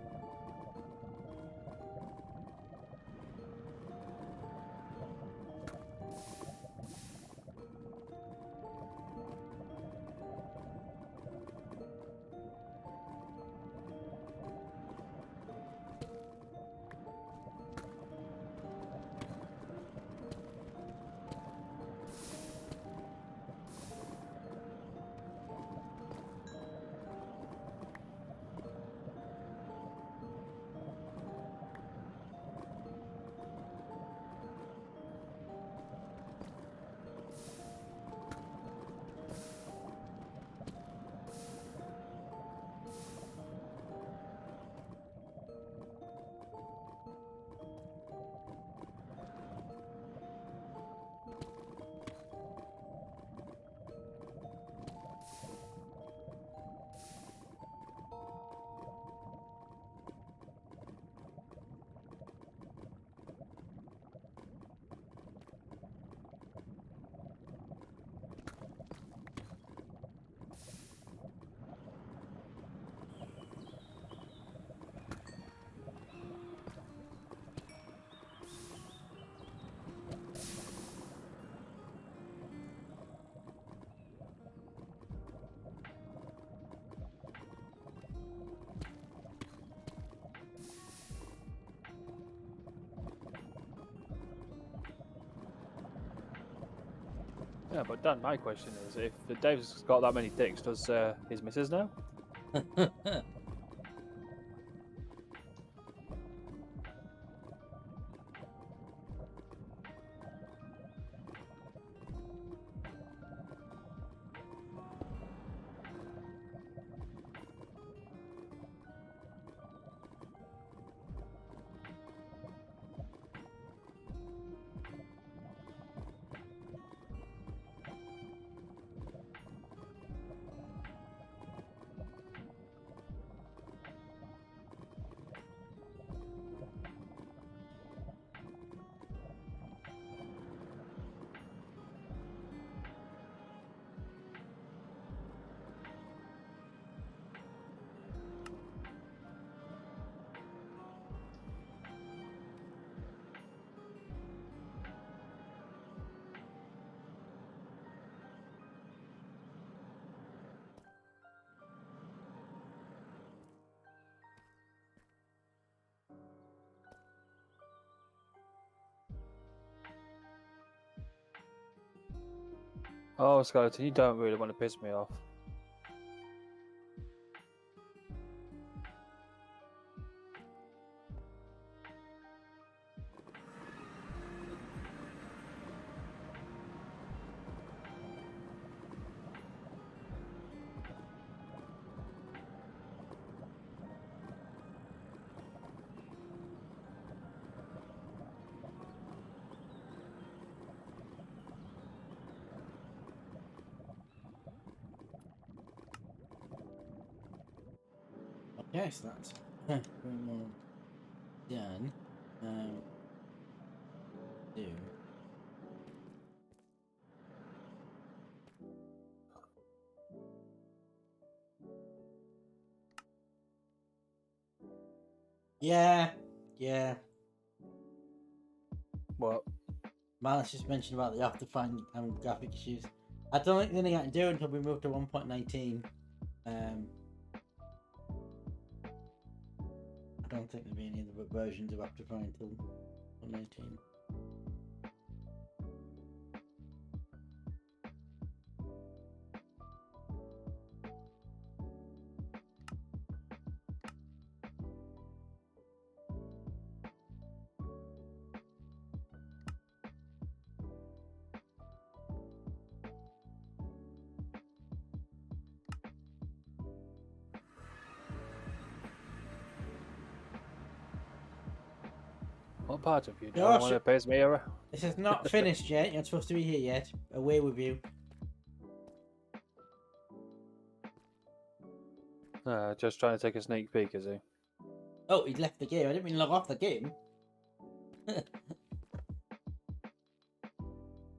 Yeah, but Dan, my question is, if Dave's got that many dicks, does his missus know? Oh, Skeleton, you don't really want to piss me off. Okay, so that's one more done. Do. Yeah. What? Malice just mentioned about the have to find graphic issues. I don't think there's anything I can do until we move to 1.19. I don't think there'll be any other versions of After Find until 1.19. What part of you Josh, don't want to piss me off? This is not finished yet. You're not supposed to be here yet. Away with you. Just trying to take a sneak peek, is he? Oh, he'd left the game. I didn't mean log off the game.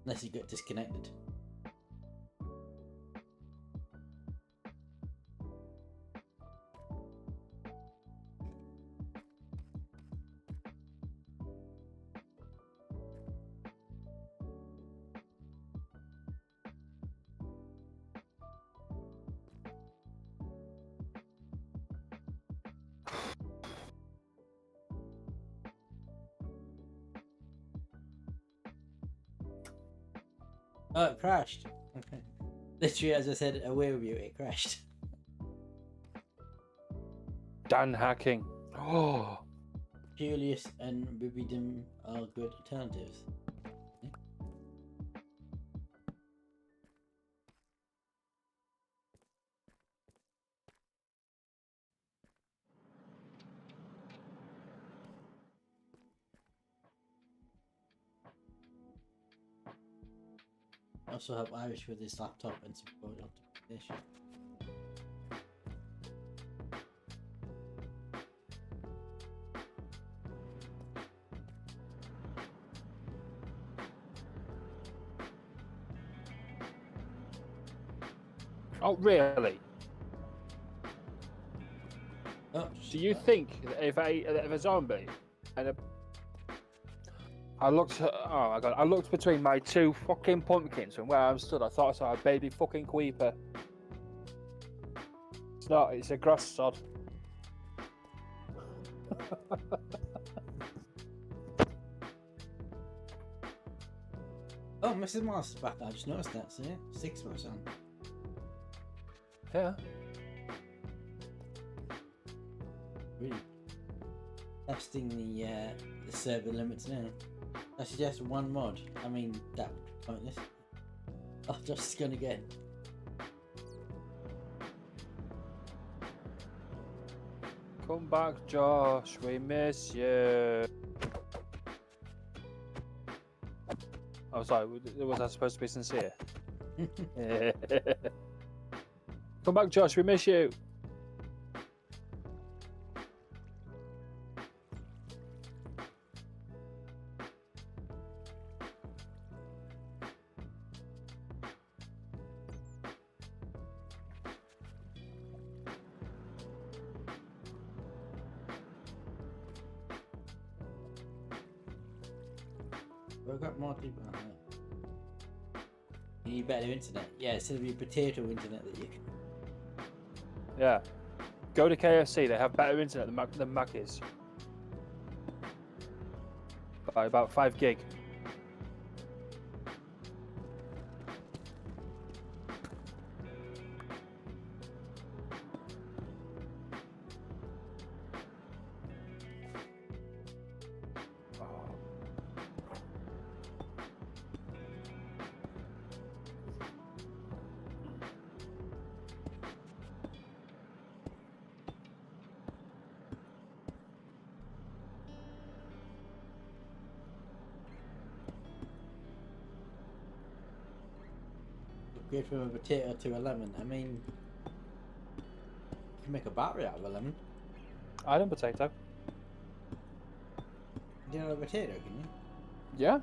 Unless he got disconnected. Oh, it crashed. Okay. Literally, as I said, away with you, it crashed. Dan hacking. Oh. Julius and Bibidum are good alternatives. Also help Irish with his laptop and support optimization. Oh, really? Oh, Do you think that if a zombie and I looked, oh my god, I looked between my two fucking pumpkins and where I'm stood, I thought I saw a baby fucking creeper. It's not, it's a grass sod. Oh, Mrs. Mars is back. I just noticed that. So yeah, 6%. Yeah. Really testing the server limits now. I suggest one mod. I mean, that would be pointless. I'm just gonna get. Come back, Josh. We miss you. Oh, sorry. Was I supposed to be sincere? Come back, Josh. We miss you. We've got more people on that. You need better internet. Yeah, instead of your potato internet that you can. Yeah. Go to KFC. They have better internet than Mackey's. By about 5 gig. Upgrade from a potato to a lemon. I mean, you can make a battery out of a lemon. Iron potato. You know a potato, can you? Yeah.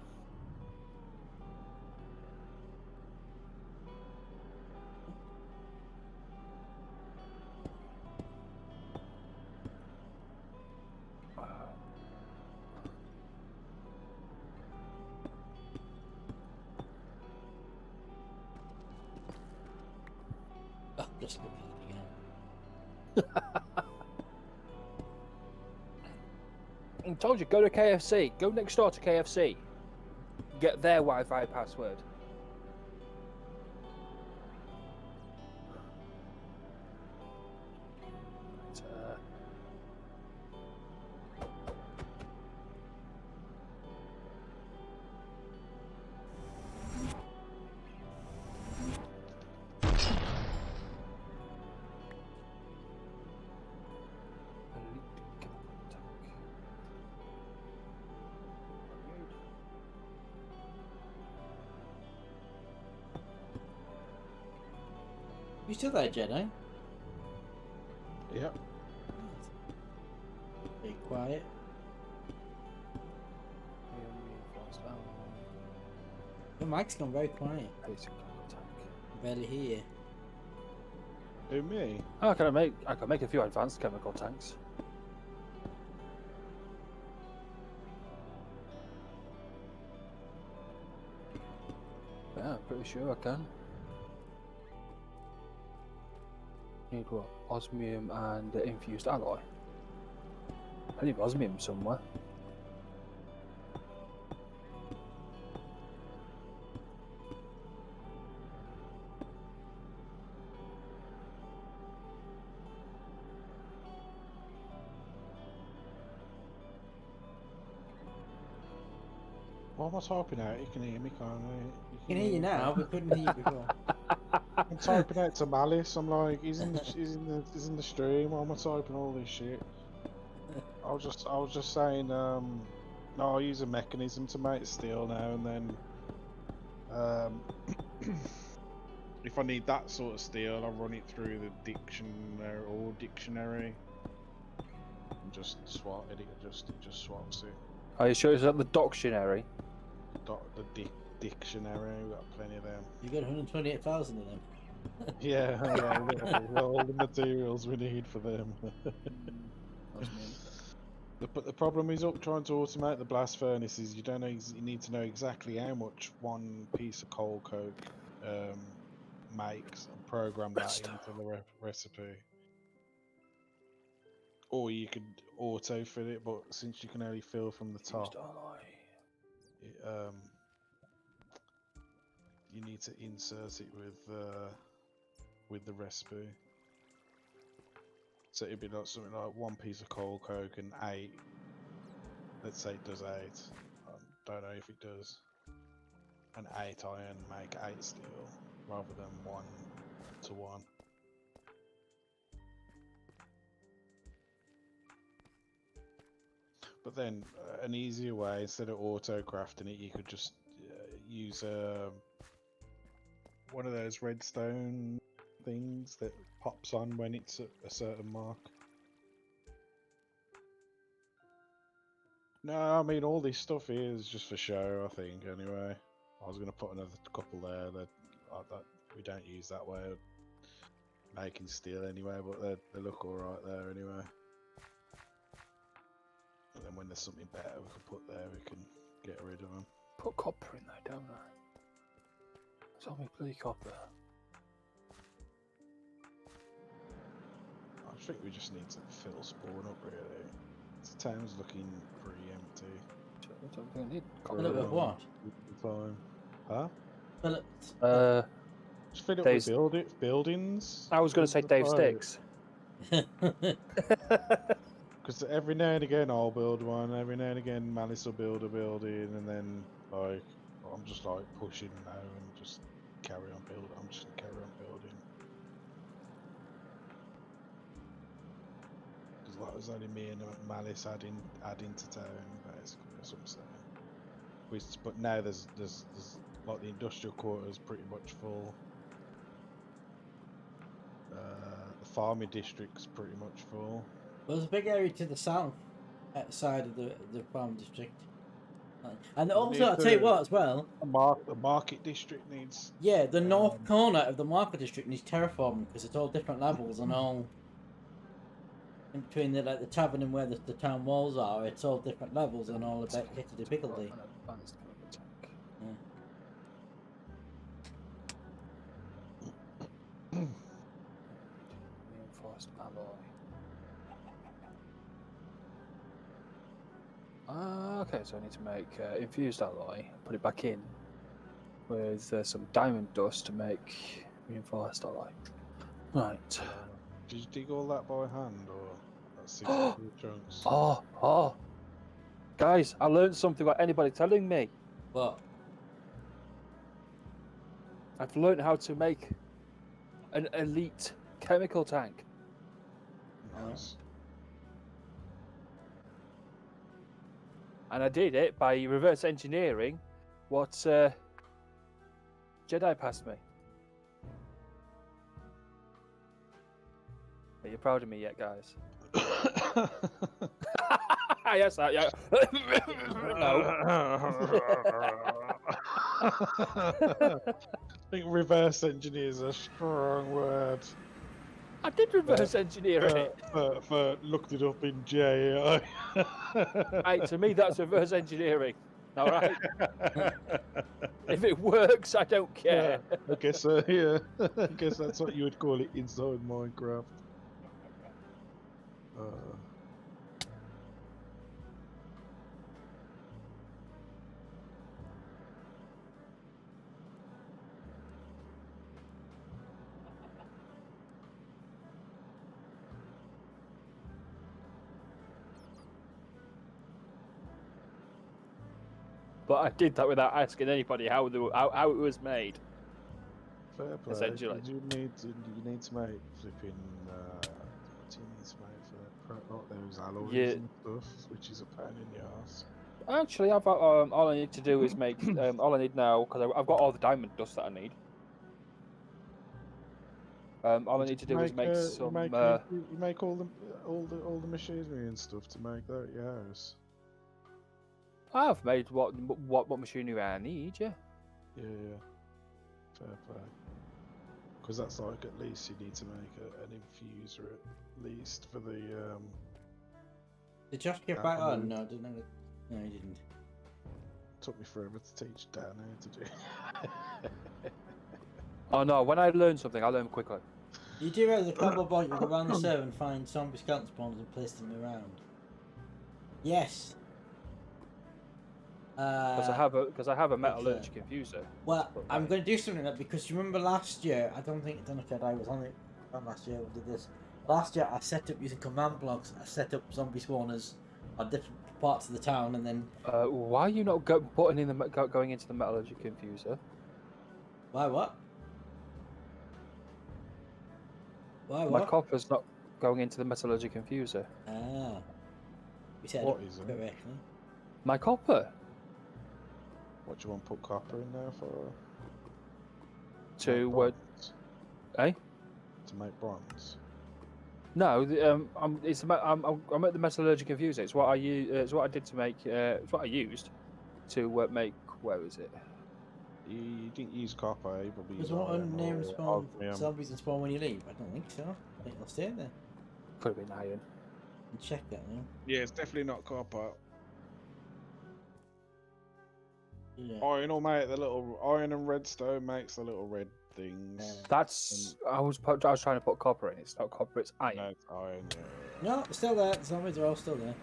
Oh, just again. I told you, go to KFC. Go next door to KFC. Get their Wi-Fi password. You still there, Jedi? Yep. Be quiet. Your mic's gone very quiet. Barely hear you. Who, me? Oh, I can make a few advanced chemical tanks. Yeah, I'm pretty sure I can. Need what? Osmium and infused alloy. I need osmium somewhere. What am I typing out? You can hear me, can't you? We can hear you now, we couldn't hear you before. I'm typing out to Malice. I'm like, he's in the stream. Why am I typing all this shit? I was just saying, no, I use a mechanism to make steel now and then. If I need that sort of steel, I run it through the dictionary, and just swap it. It just swaps it. Are you sure it's at the dictionary? Dictionary. We've got plenty of them. You got 128,000 of them. Yeah, yeah, we've got all the materials we need for them. But the problem is up trying to automate the blast furnaces. You don't know. You need to know exactly how much one piece of coal coke makes and program that into the recipe. Or you could auto fill it, but since you can only fill from the top, you need to insert it with the recipe. So it'd be like something like 1 piece of coal coke and 8. Let's say it does 8. Don't know if it does. And 8 iron make 8 steel rather than 1 to 1. But then an easier way, instead of auto crafting it, you could just use one of those redstone things that pops on when it's at a certain mark. No, I mean all this stuff here is just for show, I think. Anyway, I was gonna put another couple there that we don't use that way of making steel anyway, but they look all right there anyway. And then when there's something better we can put there, we can get rid of them. Put copper in there, don't I? It's only bloody copper. I think we just need to fill spawn up really. The town's looking pretty empty. I don't think I need Fill it with what? Time. Huh? Fill it. Just fill it Dave's- with buildings. I was going to say Dave Right. Sticks. Because every now and again I'll build one, every now and again Malice will build a building, and then like I'm just like pushing now and just carry on building. I'm just gonna carry on building. Because like, it was only me and Malice adding to town, basically. That's what I'm saying. But now there's like the industrial quarters pretty much full. The farming district's pretty much full. Well, there's a big area to the south, outside of the farm district. And also, I'll tell you what as well. The market district needs. Yeah, the north corner of the market district needs terraforming because it's all different levels and all. In between the tavern and where the town walls are, it's all different levels and all a bit hittity pickledy. Reinforced alloy. Okay, so I need to make infused alloy, put it back in with some diamond dust to make reinforced alloy. Right. Did you dig all that by hand or that's 64 chunks? Oh. Guys, I learned something without anybody telling me. What? I've learned how to make an elite chemical tank. Nice. And I did it by reverse engineering what Jedi passed me. Are you proud of me yet, guys? Yes, yeah. No. I think reverse engineer is a strong word. I did reverse engineer it. For looked it up in JAI. Hey, to me, that's reverse engineering. All right. If it works, I don't care. I guess yeah. I guess that's what you would call it inside Minecraft. But I did that without asking anybody how it was made. Fair play. Essentially. You need to make flipping. What do you need to make for those alloys and stuff, which is a pain in the ass. Actually, I've got, all I need to do is make all I need now because I've got all the diamond dust that I need. All I need to do is make some. You make all the machinery and stuff to make that your house. I've made what machinery I need. Yeah. Yeah. Fair play. Because that's like at least you need to make an infuser at least for the. Did Josh get back on? No, didn't I? No, he didn't. Took me forever to teach Dan how to do. Oh no! When I learn something, I learn quickly. You do realize the combo point you go around the server and find zombie skeleton spawns and place them around. Yes. Because I have a metallurgic infuser. Well, But, I'm like, going to do something like that because you remember last year. I don't know if I was on it last year. We did this last year. I set up using command blocks. I set up zombie spawners on different parts of the town, and then why are you not going into the metallurgic infuser? why what? Why My what? copper's not going into the metallurgic infuser. Ah, we set What it is up it? correctly. My copper What do you want to put copper in there for? to Make eh? to make bronze. No, I'm at the metallurgic infuser. It's what I use. It's what I did to make. It's what I used to make. Where is it? You didn't use copper, you probably Does use one iron name or spawn osmium. zombies and spawn when you leave? I don't think so. I think they'll stay there. Could have been iron. And check that now. Yeah, it's definitely not copper. Yeah. Iron will make the little iron and redstone makes the little red things. That's I was trying to put copper in. It's not copper. It's iron. No, it's iron. No, it's still there. The zombies are all still there.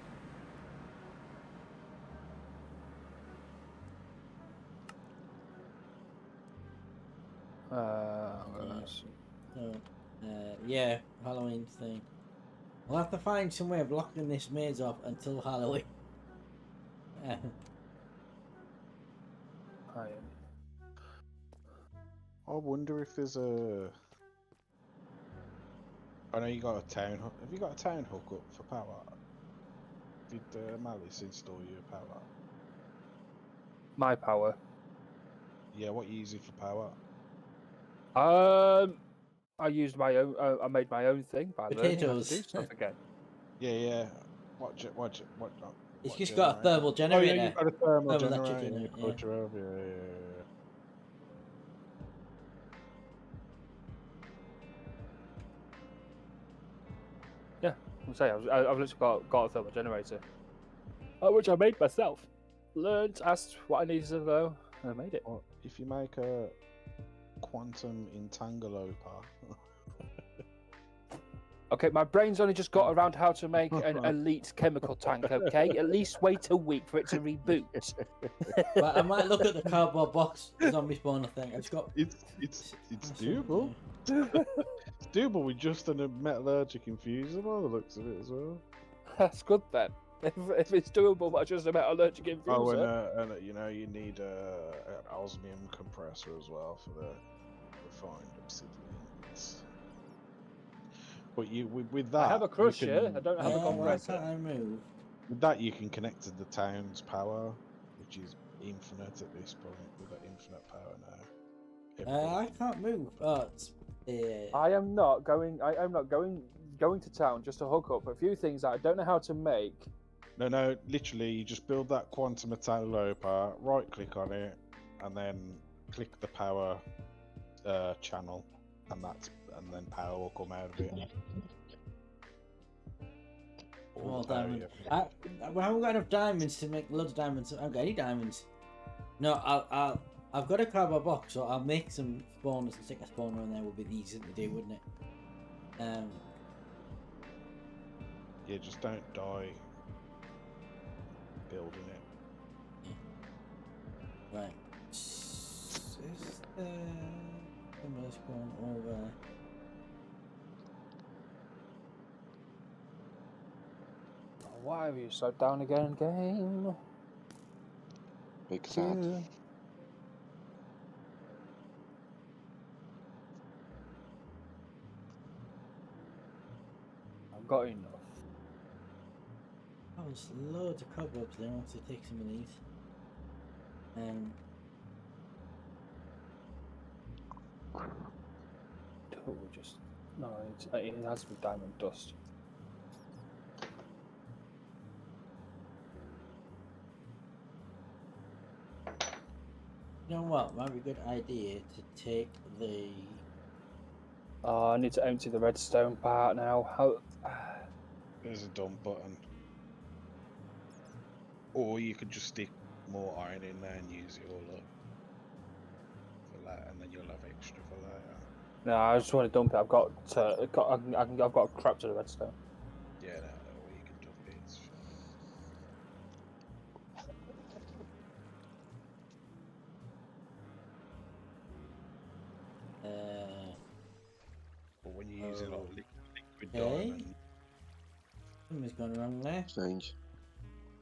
So, yeah, Halloween thing. We'll have to find some way of locking this maze off until Halloween. Iron. I wonder if there's a. I know you got a town. Have you got a town hook up for power? Did Malice install you a power? My power. Yeah, what you using for power? I used my own. I made my own thing by learning how to do Potatoes. stuff again. Yeah. Watch it. It's just got a thermal Oh generator. yeah, you've got a thermal Thermal electric generator in your generator, culture over. Yeah. I'll say I've literally got a thermal generator, which I made myself. Learned, asked what I needed to know, and I made it. Well, if you make a quantum entangloper. Okay, my brain's only just got around how to make an elite chemical tank. Okay, at least wait a week for it to reboot. But I might look at the cardboard box zombie spawner thing. It's got. It's doable. It's doable with just a metallurgic infuser by the looks of it as well. That's good then. If it's doable, but just a metallurgic infuser. Oh, and you know you need an osmium compressor as well for the refined obsidian. But with that, I have a crusher. can, I don't have a Why compressor. can't I move? with that you can connect to the town's power, which is infinite at this point. We've got infinite power now. I can't move. Oh, it's. I am not going to town just to hook up a few things that I don't know how to make. No, literally, you just build that quantum metalopa, right click on it, and then click the power channel, and then power will come out of it. More diamonds. I haven't got enough diamonds to make loads of diamonds. I haven't got any diamonds. No, I've got a cardboard box, so I'll make some spawners and stick a spawner in there. Would be the easiest to do, wouldn't it? Yeah, just don't die building it. Right. Is the spawn over? Why are you so down again, game? Big sad. I've got enough. Oh, there's loads of cobwebs there. Once I take some of these. Oh, just no. It has to be diamond dust. You know what? Might be a good idea to take the. Oh, I need to empty the redstone part now. How? There's a dump button. Or you could just stick more iron in there and use it all up for that, and then you'll have extra for later. No, I just want to dump it. I've got crap to the redstone. Yeah, no, you can dump it. It's using like Oh, liquid okay. diamond. Something's gone wrong there. Strange.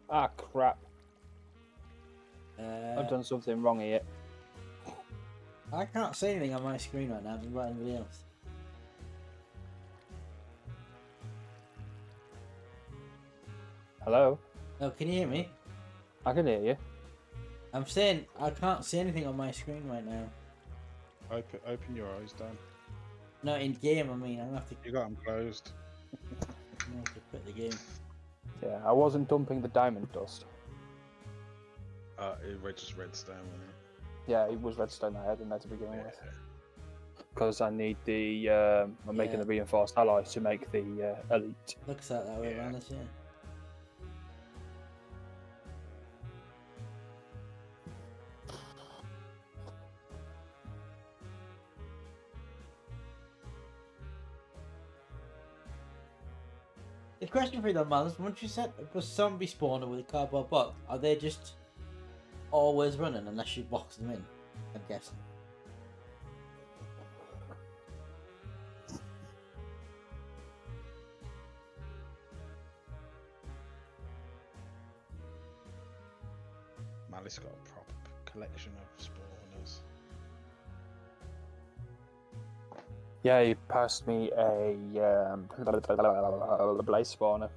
Ah, crap. I've Uh, done something wrong here. I can't see anything on my screen right now. What about anybody else? Hello? Oh, can you hear me? I can hear you. I'm saying I can't see anything on my screen right now. Open your eyes, Dan. No, in game. I mean, I'm gonna You got them closed. have to quit the game. Yeah, I wasn't dumping the diamond dust. It was just redstone, wasn't it? Yeah, it was redstone I had in there to begin Yeah. with. Because I need the, I'm making Yeah. the reinforced alloys to make the elite. Looks like that way Yeah. around us, yeah. The question for you though, man, is once you set up a zombie spawner with a cardboard box, are they just always running unless you box them in? I'm guessing. Malice got a proper collection of spawners. Yeah, he passed me a blaze spawner.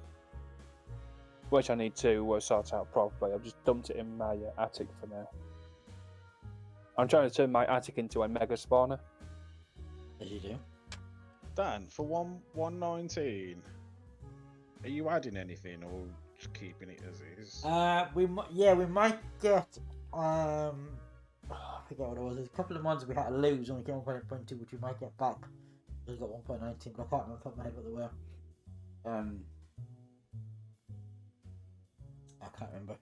Which I need to sort out properly. I've just dumped it in my attic for now. I'm trying to turn my attic into a mega spawner. As you do. Dan, for 119, are you adding anything or just keeping it as is? We might get I forget what it was. There's a couple of mods we had to lose when we came 1.2, which we might get back. We've got 1.19, but I can't remember off the top of my head what they were. I can't remember.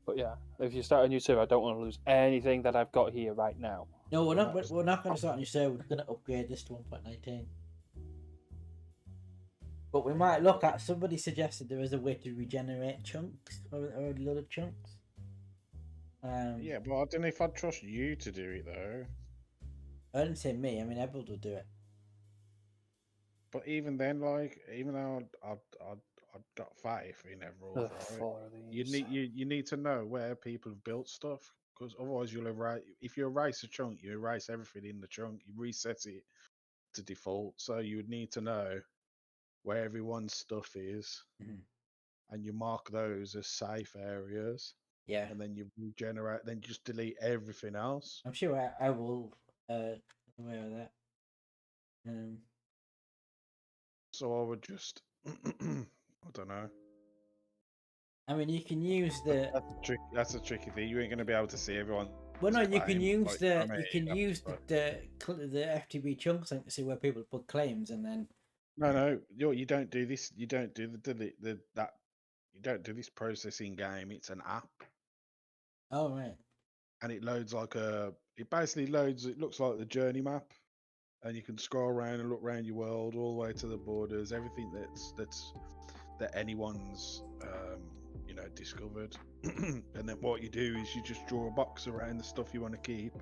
But yeah, if you start a new server, I don't want to lose anything that I've got here right now. No, we're not going to start a new server. We're going to upgrade this to 1.19. But we might look at. Somebody suggested there is a way to regenerate chunks or a lot of chunks. Yeah, but I don't know if I'd trust you to do it though. I didn't say me. I mean, Ebald will do it. But even then, like, even though I'd got faith in everyone, Ugh, right? 4 of You these. need to know where people have built stuff, because otherwise you'll erase. If you erase a chunk, you erase everything in the chunk. You reset it to default, so you would need to know where everyone's stuff is, Mhm. and you mark those as safe areas, Yeah, and then you regenerate. Then you just delete everything else. I'm sure I will. Aware of that. So I would just, I don't know. I mean, you can use the. That's a tricky thing. You ain't gonna be able to see everyone. Well, no, you can use like, the. I mean, You can use the FTB chunks to see where people put claims, and then. No, you don't do this. You don't do the delete that. You don't do this processing game. It's an app, Oh right. and it loads like a. It basically loads. It looks like the journey map, and you can scroll around and look around your world all the way to the borders. Everything that anyone's discovered, and then what you do is you just draw a box around the stuff you want to keep,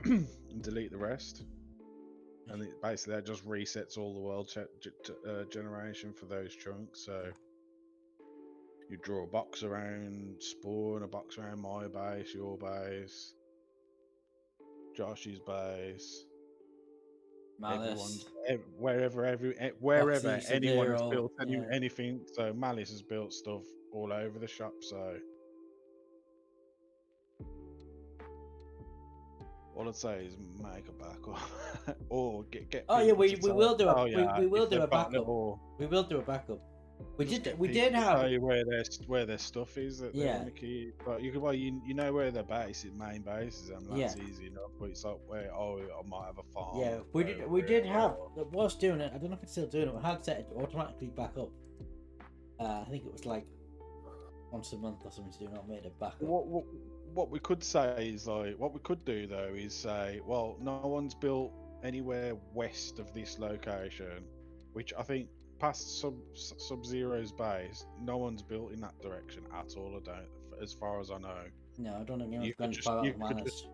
and delete the rest. And it basically that just resets all the world generation for those chunks. So you draw a box around spawn, a box around my base, your base, Josh's base, Malice. wherever Foxy, anyone has Severo, built yeah. anything. So Malice has built stuff all over the shop. So all I'd say is make a backup, or get. Oh yeah, people we to tell- will do a oh, yeah, we will if do a they've got backup. little- We will do a backup. We Just did get we people did to have tell you where their stuff is that they Yeah. want to keep. But you know where their base, main base is, and that's Yeah. easy enough. But it's like where I might have a farm. yeah we did have it was doing it. I don't know if it's still doing it. We had set it to automatically back up. I think it was like once a month or something to do not made it back up. What we could say is like what we could do though is say, well, no one's built anywhere west of this location, which I think past Sub-Zero's base, no one's built in that direction at all. I don't, as far as I know. No, I don't think You anyone's could gone just far out you of could Malice. just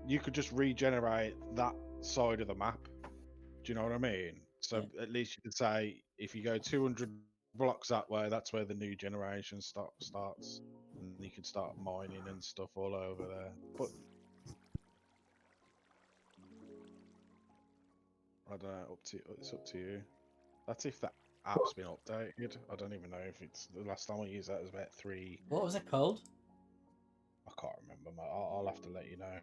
you could just regenerate that side of the map. Do you know what I mean? So at least you could say if you go 200 blocks that way, that's where the new generation starts, and you can start mining and stuff all over there. But I don't know. It's up to you. That's if the app's been updated. I don't even know if it's the last time I used that was about 3. What was it called? I can't remember, mate. I'll have to let you know.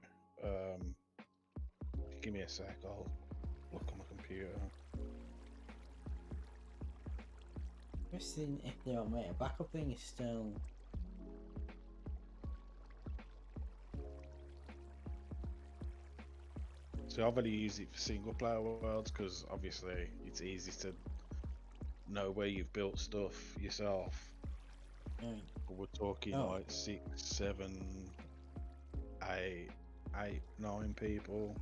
Give me a sec. I'll look on my computer. Just seeing if the automated backup thing is still. So I've only used it for single player worlds because obviously it's easy to know where you've built stuff yourself. Right. But we're talking like 6, 7, 8, 9 people.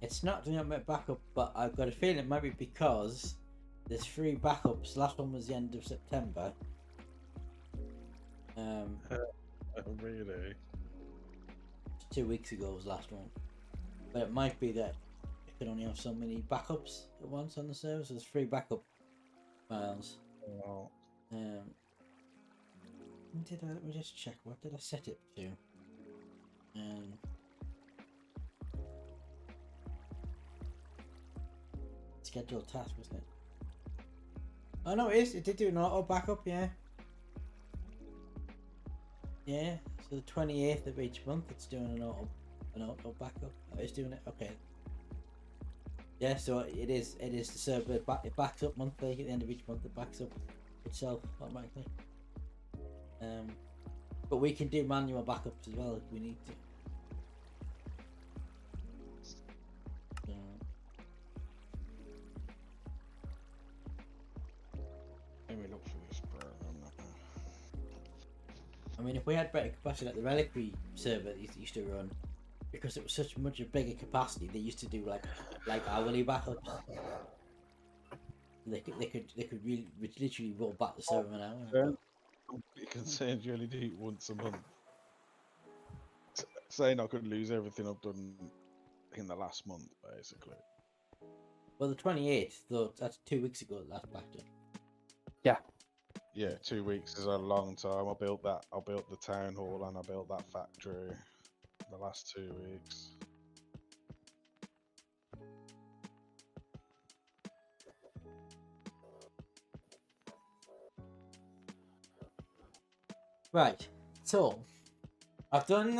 It's not doing automated backup, but I've got a feeling it might be because there's 3 backups. Last one was the end of September. Really? 2 weeks ago was the last one. But it might be that it can only have so many backups at once on the server, so there's 3 backup files. Well, Let me just check, what did I set it to? Scheduled task, wasn't it? Oh no, it did do an auto backup, yeah. Yeah, so the 28th of each month it's doing an auto backup. Oh, it's doing it, okay. Yeah, so it is the server, it backs up monthly at the end of each month, it backs up itself automatically. But we can do manual backups as well if we need to. let me look for this program. I mean, if we had better capacity like the Reliquary server that used to run, because it was such much a bigger capacity, they used to do like hourly backups. They could really literally roll back the server an hour. I'm concerned you only do it once a month. Saying I could lose everything I've done in the last month, basically. Well, the 28th, though, that's 2 weeks ago. That's backed up. Yeah, 2 weeks is a long time. I built the town hall and I built that factory the last 2 weeks. Right. So, I've done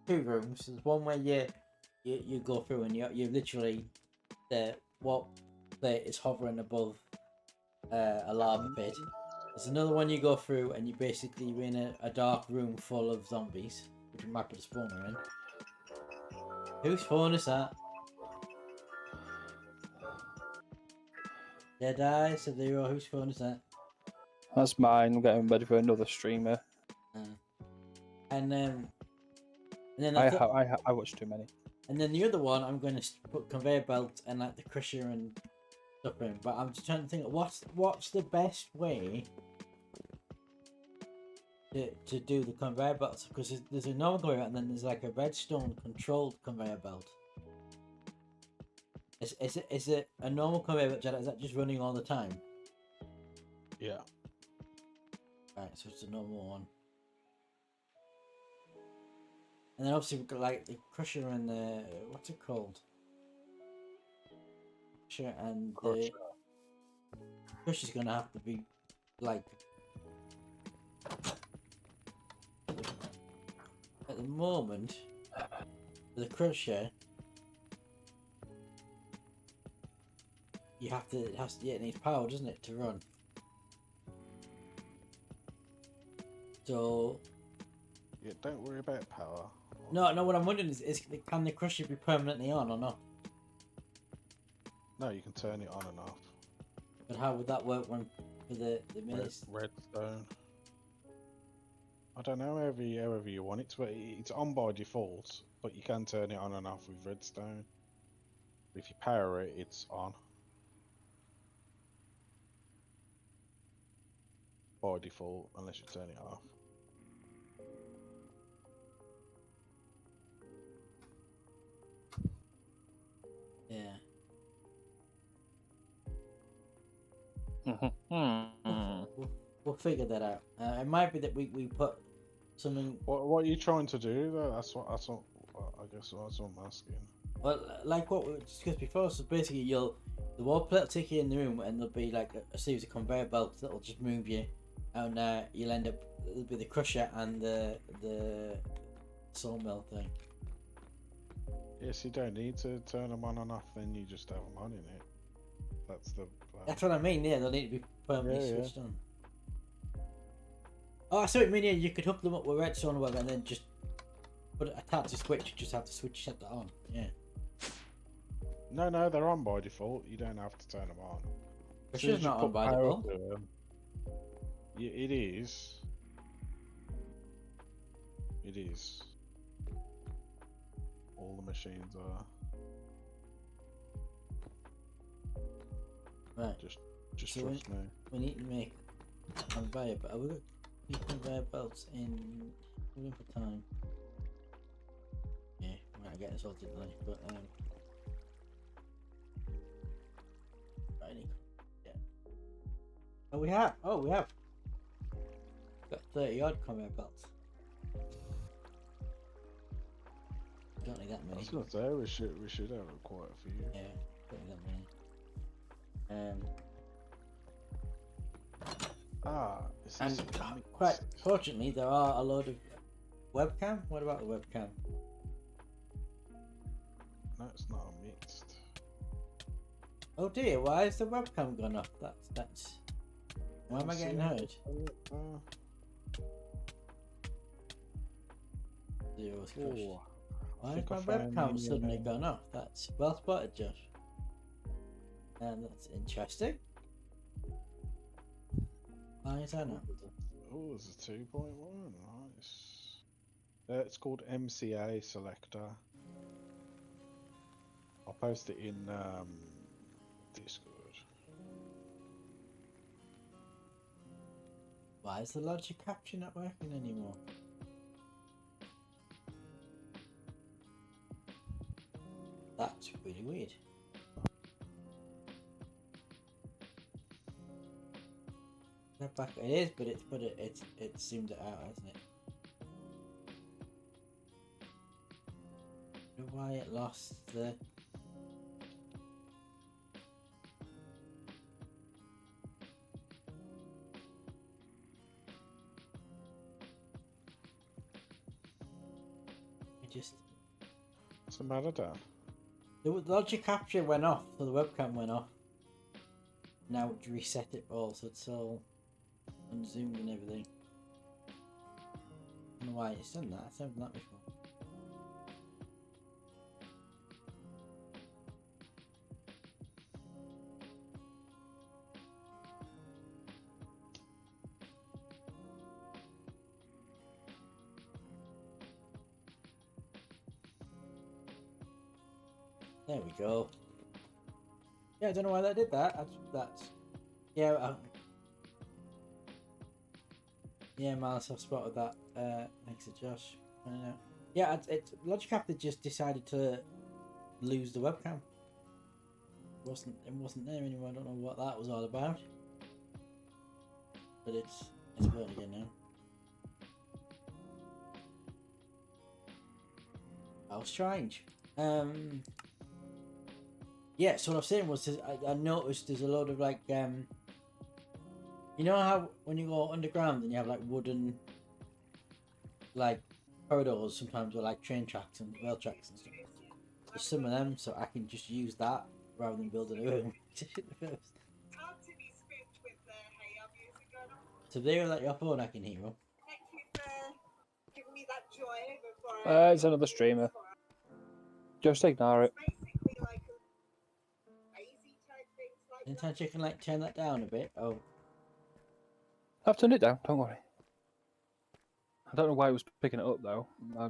2 rooms. There's one where you go through and you literally what plate is hovering above a lava pit. There's another one you go through and you're in a dark room full of zombies, which you might put a spawner in. Whose phone is that? Deadeye, Sub-Zero, whose phone is that? That's mine. I'm getting ready for another streamer. And then I watch too many. And then the other one, I'm going to put conveyor belt and like the crusher and stuff in. But I'm just trying to think, what's the best way to do the conveyor belts? Because there's a normal conveyor belt and then there's like a redstone controlled conveyor belt. Is it a normal conveyor belt? Is that just running all the time? Yeah. Right, so it's a normal one. And then obviously we've got like the crusher and the what's it called? Crusher and the crusher's gonna have to be like at the moment the crusher it needs power, doesn't it, to run? So Yeah, don't worry about power. no, what I'm wondering is can the crusher be permanently on or not? No, you can turn it on and off. But how would that work when for the maze? Redstone. I don't know, however you want it to. It's on by default, but you can turn it on and off with redstone. If you power it, it's on. By default, unless you turn it off. We'll figure that out. It might be that we put something. What are you trying to do though? That's what I guess that's what I'm asking. Well, like what we discussed before. So basically, the wall plate will take you in the room, and there'll be like a series of conveyor belts that'll just move you, and you'll end up. It'll be the crusher and the sawmill thing. Yes, you don't need to turn them on and off. Then you just have them on in it. That's the plan. That's what I mean. Yeah, they'll need to be permanently Yeah, switched on. Oh, I see what you mean. Yeah, you could hook them up with redstone or whatever, and then just attach the switch. You just have to switch set that on. Yeah. No, they're on by default. You don't have to turn them on. It's As soon just as you not put on by power default. to 'em- Yeah, it is. It is. All the machines are. Right. Just So trust me. We need to make conveyor belt. We've got these conveyor belts in. We're in for time. Yeah, we're gonna get this all tonight, but right. Yeah. Oh, we have. Got 30 odd conveyor belts. Don't need that I many. was gonna say we should have quite a few. Yeah, don't need that many. Is And this a mix? quite fortunately, there are a load of webcam. What about the webcam? No, it's not a mixed. Oh dear, why is the webcam gone off? That's. Why am I getting heard? Zero's crushed. Oh, Why has think I my found webcam the, suddenly gone off? That's well spotted, Josh. And that's interesting. Why is that not? oh, there's a 2.1. Nice. It's called MCA Selector. I'll post it in Discord. Why is the logic capture not working anymore? That's really weird. That back it is, but it zoomed it out, hasn't it? I don't know why it lost the. It just. What's the matter, Dan? The logic capture went off, so the webcam went off. Now it's reset it all, so it's all unzoomed and everything. I don't know why it's done that. I've done that before. There we go. Yeah, I don't know why that did that. That's yeah. Yeah, Malice, I've spotted that. Thanks to Josh. Yeah, it's Logic Capture just decided to lose the webcam. It wasn't there anymore. I don't know what that was all about. But it's going again now. How strange. Yeah, so what I was saying was I noticed there's a lot of like you know how when you go underground and you have like wooden like corridors sometimes with like train tracks and rail tracks and stuff. There's some of them, so I can just use that rather than building a room. So they're like your phone I can hear them. It's another streamer. Just ignore it. Anytime you can like turn that down a bit. Oh, I've turned it down, don't worry. I don't know why it was picking it up though. I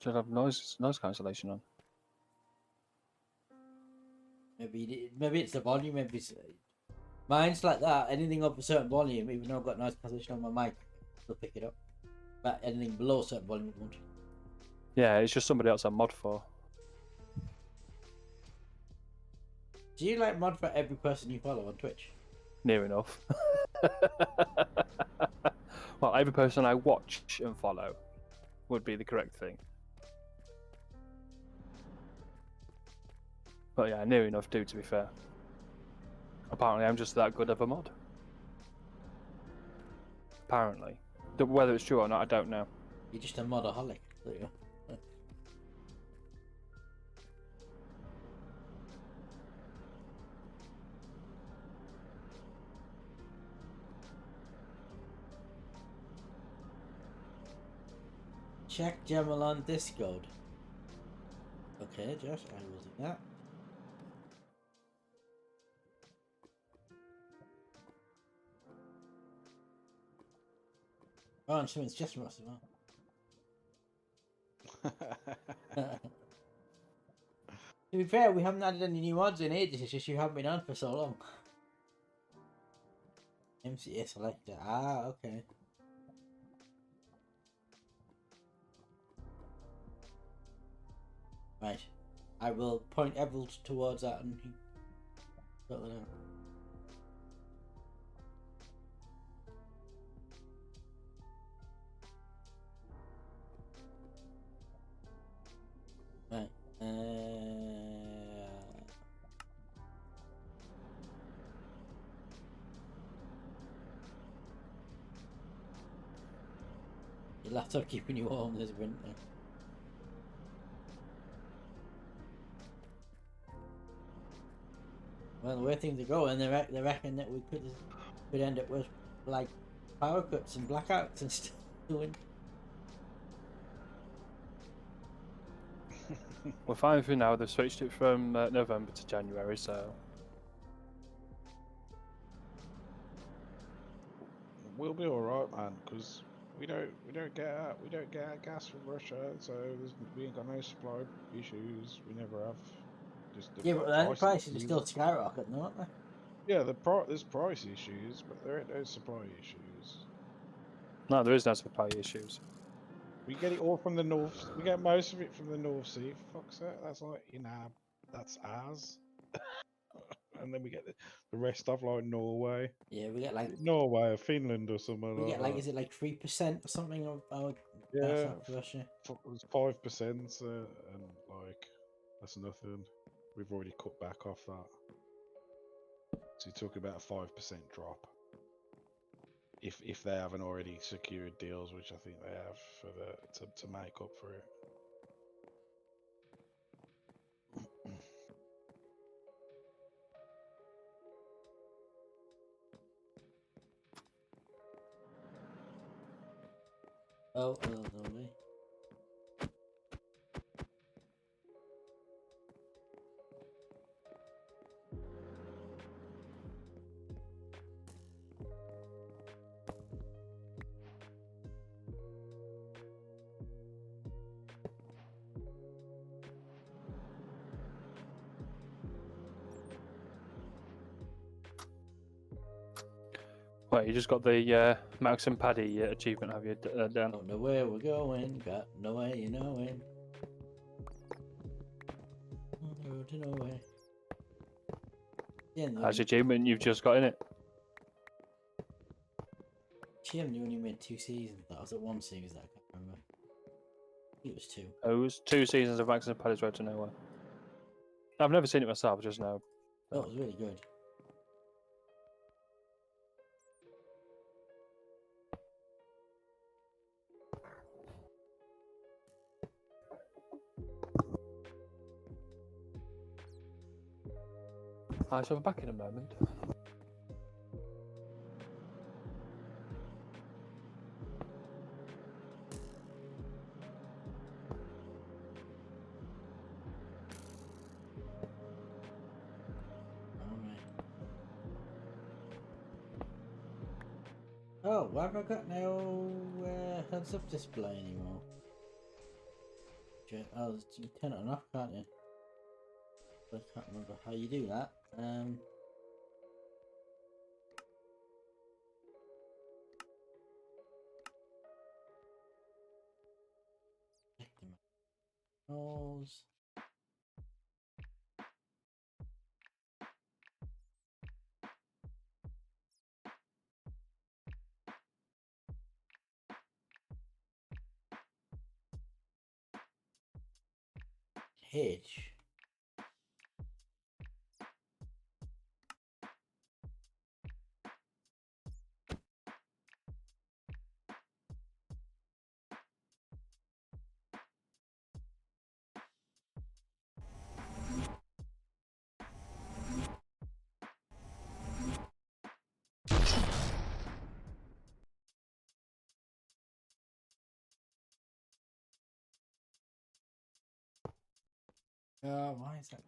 should have noise cancellation on. maybe it's the volume. Maybe mine's like that. Anything up a certain volume, even though I've got noise cancellation on my mic, will pick it up. But anything below a certain volume, it won't. Yeah, it's just somebody else I mod for. Do you like mod for every person you follow on Twitch? near enough. Well, every person I watch and follow would be the correct thing. But yeah, near enough too, to be fair. Apparently, I'm just that good of a mod. Apparently. Whether it's true or not, I don't know. You're just a modaholic. There you go. Check Jamal on Discord. Okay, Josh, I will do that. Oh, and someone's just Ross as well. To be fair, we haven't added any new mods in ages, it's just you haven't been on for so long. MCA selector. Ah, okay. Right. I will point Everald towards that and he sort that out. Right. Your laptop keeping you warm this winter. Well, the way things are going, they reckon that we could end up with like power cuts and blackouts and stuff. We're fine for now. They've switched it from November to January, so We'll be all right, man, because we don't get our gas from Russia, so we ain't got no supply issues. We never have. Just the Yeah, but then the price prices are issues. still skyrocketing, aren't they? Yeah, there's price issues, but there ain't no supply issues. no, there is no supply issues. We get it all from the north. We get most of it from the North Sea. Fuck's sake, that's like that's ours. And then we get the rest of like Norway. Yeah, we get like Norway or Finland or something we like get like that. is it like 3% or something of our gas Yeah, out of Russia? it was 5%, and like that's nothing. We've already cut back off that. So you're talking about a 5% drop. If they haven't already secured deals, which I think they have for to make up for it. Oh, lovely. Wait, you just got the Max and Paddy achievement, have you, Dan? Don't know where we're going, got no way you knowing. Road to nowhere. Yeah, How's your achievement you've just got in it? Jim only made 2 seasons. That was at 1 series that I can't remember. I think it was 2. Oh, it was 2 seasons of Max and Paddy's Road to Nowhere. I've never seen it myself, just know. Oh, it was really good. Alright, so I'm back in a moment. Alright. Oh, why have I got no heads up display anymore? Oh, you can turn it on off, can't you? I can't remember how you do that. Check the manuals. H. Why is that?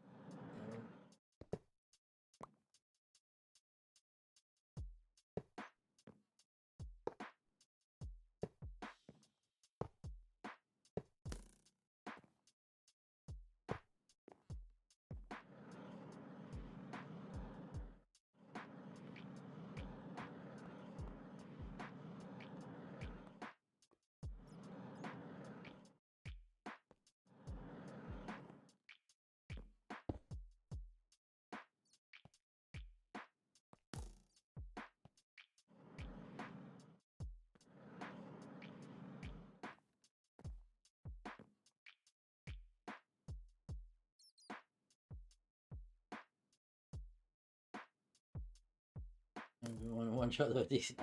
One shot though, decent.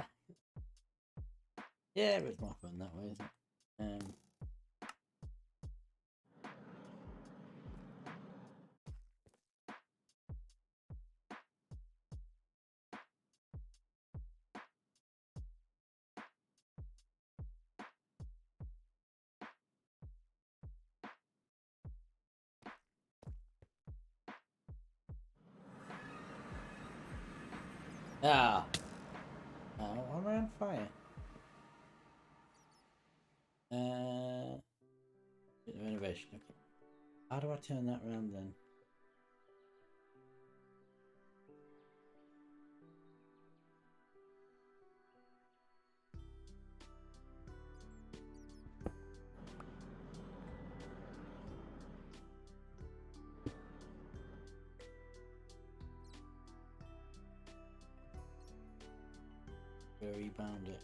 Yeah, but it's more fun that way, isn't it? Ah. Oh, I'm on fire. Bit of innovation. Okay. How do I turn that around then? Rebound it.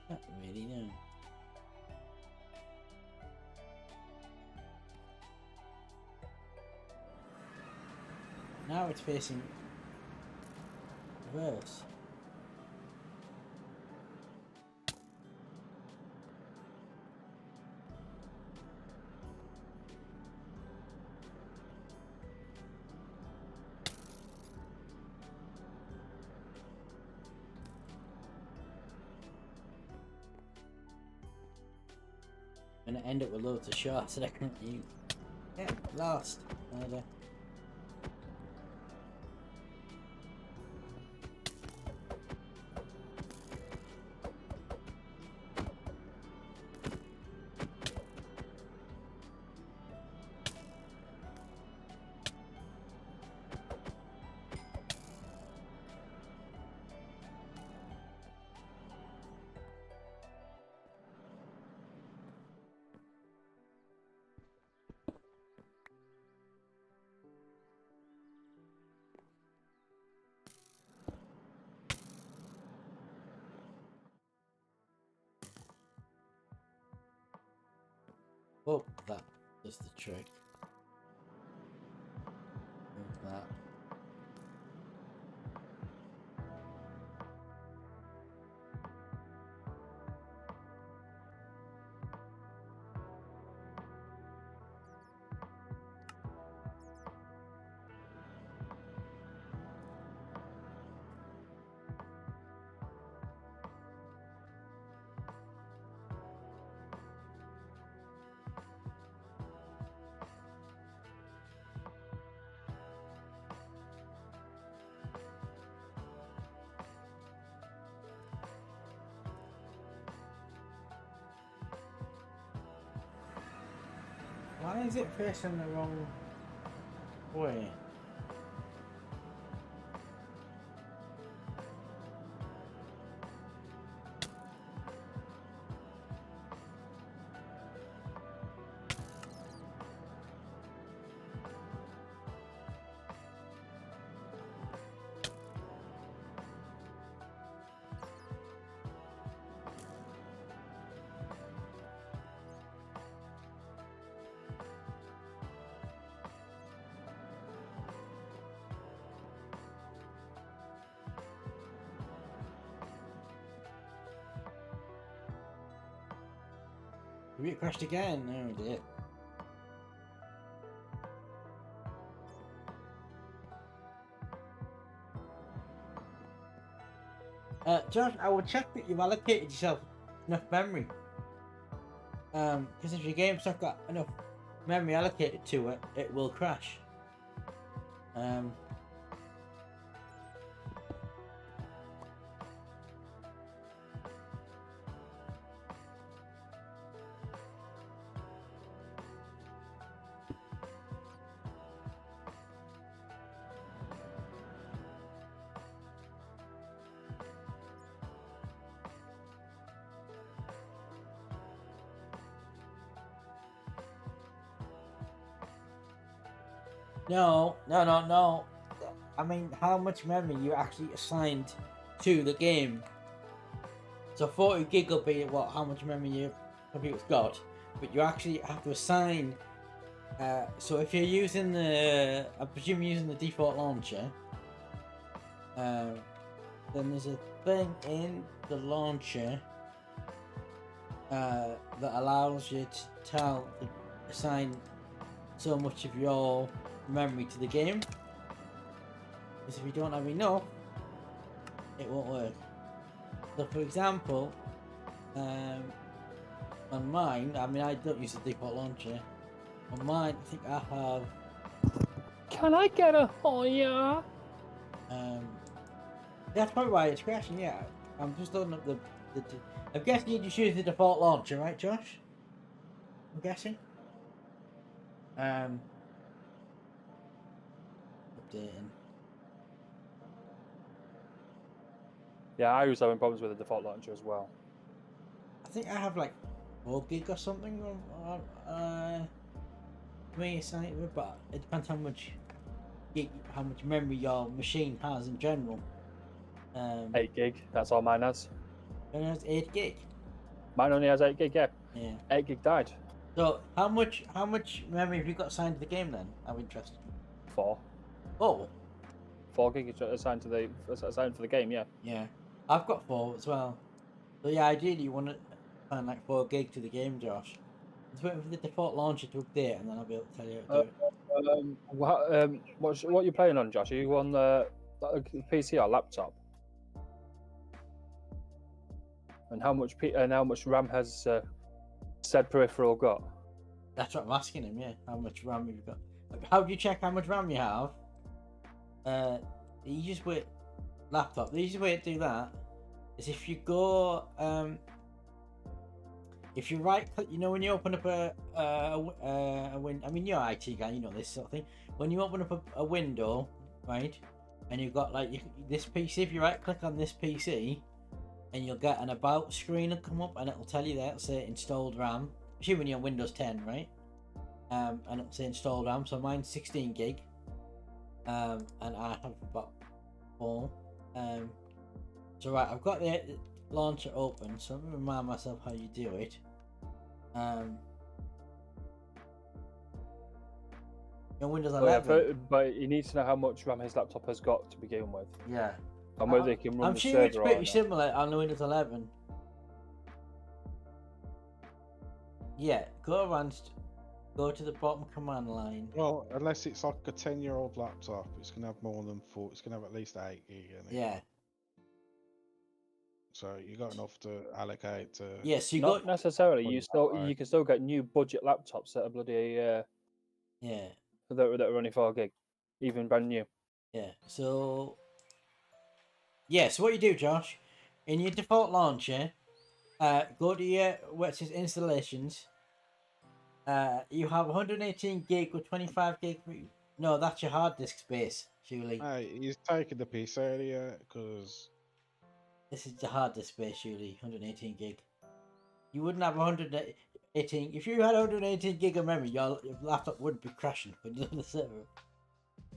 Not really, no. Now it's facing reverse. Gonna end up with loads of shots that I can't use. Yeah, lost. Oh, that does the trick. Move that. Why is it facing the wrong way? Computer crashed again. Oh dear. Josh, I will check that you've allocated yourself enough memory. Because if your game's not got enough memory allocated to it, it will crash. No. I mean, how much memory you actually assigned to the game. So 40 gig will be what? How much memory your computer's got, but you actually have to assign. So if you're using I presume you're using the default launcher. Then there's a thing in the launcher that allows you to assign so much of your memory to the game. Because if you don't have enough, it won't work. So for example, on mine, I mean I don't use the default launcher. On mine, I think I have. Can I get a Hoya? That's probably why it's crashing. Yeah, I'm just loading up the. I'm guessing you just use the default launcher, right, Josh? I'm guessing. Updating. Yeah, I was having problems with the default launcher as well. I think I have like 4 gig or something. Me assigned, but it depends how much memory your machine has in general. 8 gig. That's all mine has. And it has 8 gig. Mine only has 8 gig. Yeah. Yeah. 8 gig died. So how much memory have you got assigned to the game then? I'm interested. 4. Oh. 4 gig is assigned for the game. Yeah. Yeah. I've got 4 as well. So yeah, ideally you want to assign like 4 gig to the game, Josh. Just waiting for the default launcher to update, and then I'll be able to tell you how to do it. What are you playing on, Josh? Are you on the PC or laptop? And how much RAM has said peripheral got? That's what I'm asking him. Yeah, how much RAM have you got? How do you check how much RAM you have? You just wait. Laptop. The easiest way to do that is if you go. If you right click, you know when you open up a window. I mean, you're an IT guy, you know this sort of thing. When you open up a window, right, and you've got like this PC. If you right click on this PC, and you'll get an about screen will come up, and it'll tell you there, it'll say installed RAM. Assuming you're on Windows 10, right? And it'll say installed RAM. So mine's 16 gig, and I have about 4. So right, I've got the launcher open, so let me remind myself how you do it. Your Windows 11. But you need to know how much RAM his laptop has got to begin with. Yeah. And whether they can run I'm the sure server it's pretty or not. similar on the Windows 11. Yeah, go to the bottom command line. Well, unless it's like a 10-year-old laptop, it's gonna have more than 4. It's gonna have at least 8 gig in it. Yeah. So you got enough to allocate to. Yes, you Not got. necessarily. Put You it that can still get new budget laptops that are bloody Yeah. that are only 4 gig, even brand new. Yeah. So. Yeah. So what you do, Josh, in your default launcher, go to your where it says installations. You have 118 gig with 25 gig. No, that's your hard disk space, surely. Hey, he's taking the piece earlier because. This is the hard disk space, surely. 118 gig. You wouldn't have 118. If you had 118 gig of memory, your laptop would be crashing when you're on the server.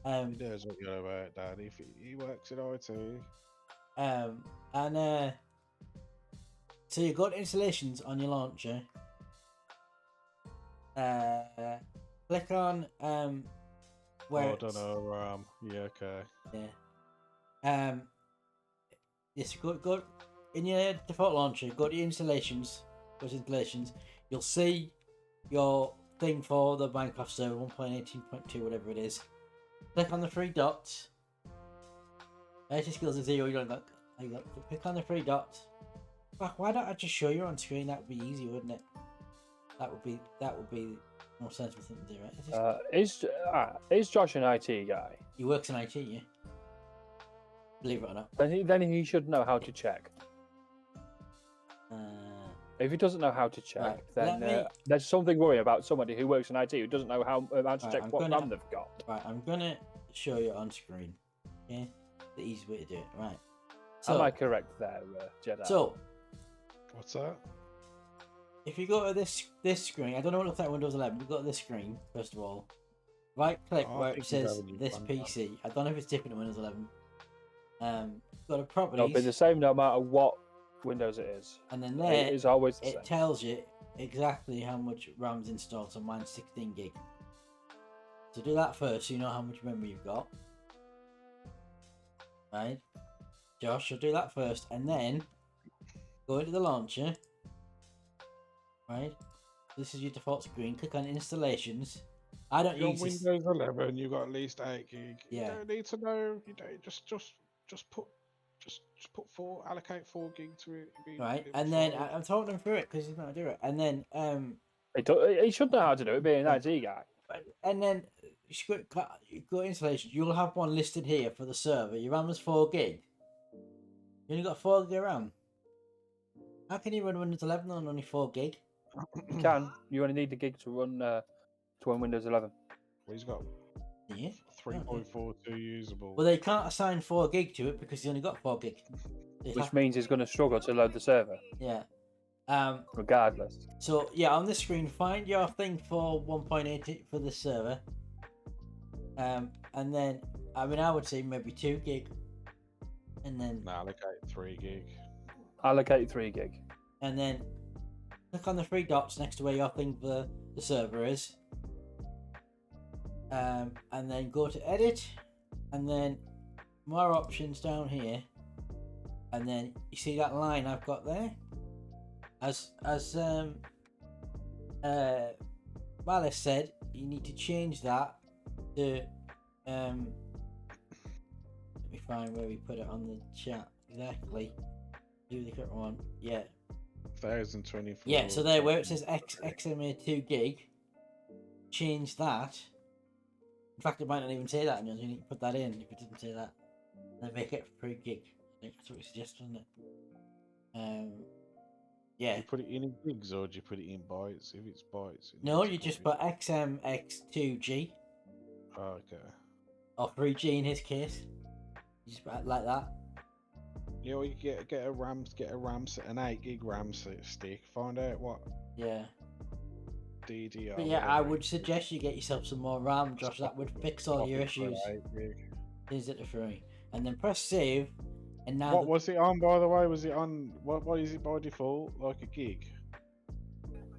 He knows what you're about, Dad. He works in IT. So you got installations on your launcher. Click on where. I don't know. Yeah, okay. Yeah. Yes, go in your default launcher. Go to your installations. Go to installations. you'll see your thing for the Minecraft server 1.18.2, whatever it is. Click on the three dots. Energy skills are 0. You don't got. Click on the three dots. Fuck, why don't I just show you on screen? That would be easy, wouldn't it? That would be the more sensible thing to do, right? Is Josh an IT guy? He works in IT, yeah. Believe it or not. Then he should know how to check. If he doesn't know how to check, Right, then there's something worrying about somebody who works in IT who doesn't know how to Right, check what RAM they've got. Right, I'm gonna show you on screen. Okay, the easy way to do it. Right. So, Am I correct there, Jedi? So, What's that? if you go to this screen, I don't know what it looks like on Windows 11. You go to this screen first of all. Right click Oh, I where it think says you've this done that. PC. I don't know if it's different in Windows 11. Go to It'll properties. be the same no matter what Windows it is. And then It there, is always the same. it tells you exactly how much RAM's installed. So mine's 16 gig. So do that first so you know how much memory you've got. Right? Josh, you'll do that first. And then go into the launcher. Right? This is your default screen. Click on installations. I don't You're on use this. Windows 11. You got at least 8 gig. Yeah. You don't need to know. You don't just put 4. Allocate 4 gig to it. Right? it'll be And then fine. I'm talking him through it because he's not gonna do it. And then He should know how to do it, being an IT guy. you go installation. You'll have one listed here for the server. Your RAM is 4 gig. You only got 4 gig of RAM. How can you run Windows 11 on only 4 gig? You can. You only need the gig to run Windows 11. Well, he's got Yeah. 3.42 usable. Well, they can't assign 4 gig to it because you only got 4 gig. They Which have- means he's going to struggle to load the server, yeah. regardless. So yeah, on this screen, find your thing for 1.8 for this server. And then I would say maybe 2 gig. And then Nah, allocate 3 gig. Allocate 3 gig. and then click on the 3 dots next to where your thing for the server is. And then go to edit, and then more options down here, and then you see that line I've got there. As Malice said, you need to change that to let me find where we put it on the chat exactly. Do the correct one, yeah. 1024. Yeah, so there where it says XMA 2 gig, change that. In fact, it might not even say that, and you need to put that in if it doesn't say that. Then make it 3 gig. I think that's what we suggest, isn't it? Do Yeah. you put it in gigs or do you put it in bytes? If it's bytes. No, you just put XMX2G, Oh, okay. or 3G in his case. You just put it like that. You know, you get a RAM, an 8 gig RAM stick. Find out what Yeah. DDR. But yeah, I whatever would it suggest you get yourself some more RAM, Josh. That would fix all Pop your it for an issues. 8 gig. Is it the 3? And then press save, and now What was it on, by the way? Was it on what is it by default? Like a gig?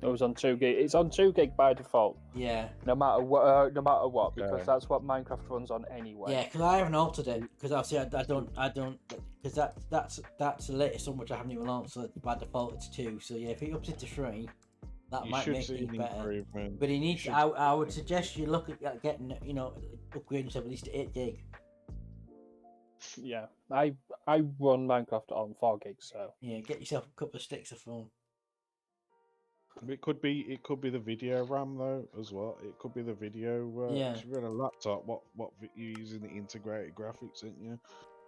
It was on 2 gig. It's on 2 gig by default, yeah. no matter what. Okay. Because that's what Minecraft runs on anyway. Yeah, because I haven't altered it because obviously I don't because that's the latest one which I haven't even launched. So by default it's 2. So yeah, if he ups it to 3, that You might should make see things an better. improvement. But he needs. should- I would suggest you look at getting upgrading to at least 8 gig. Yeah. I run Minecraft on 4 gigs, so Yeah, get yourself a couple of sticks of foam. It could be the video RAM though as well. It could be the video. Yeah. If you're on a laptop, you're using the integrated graphics, aren't you?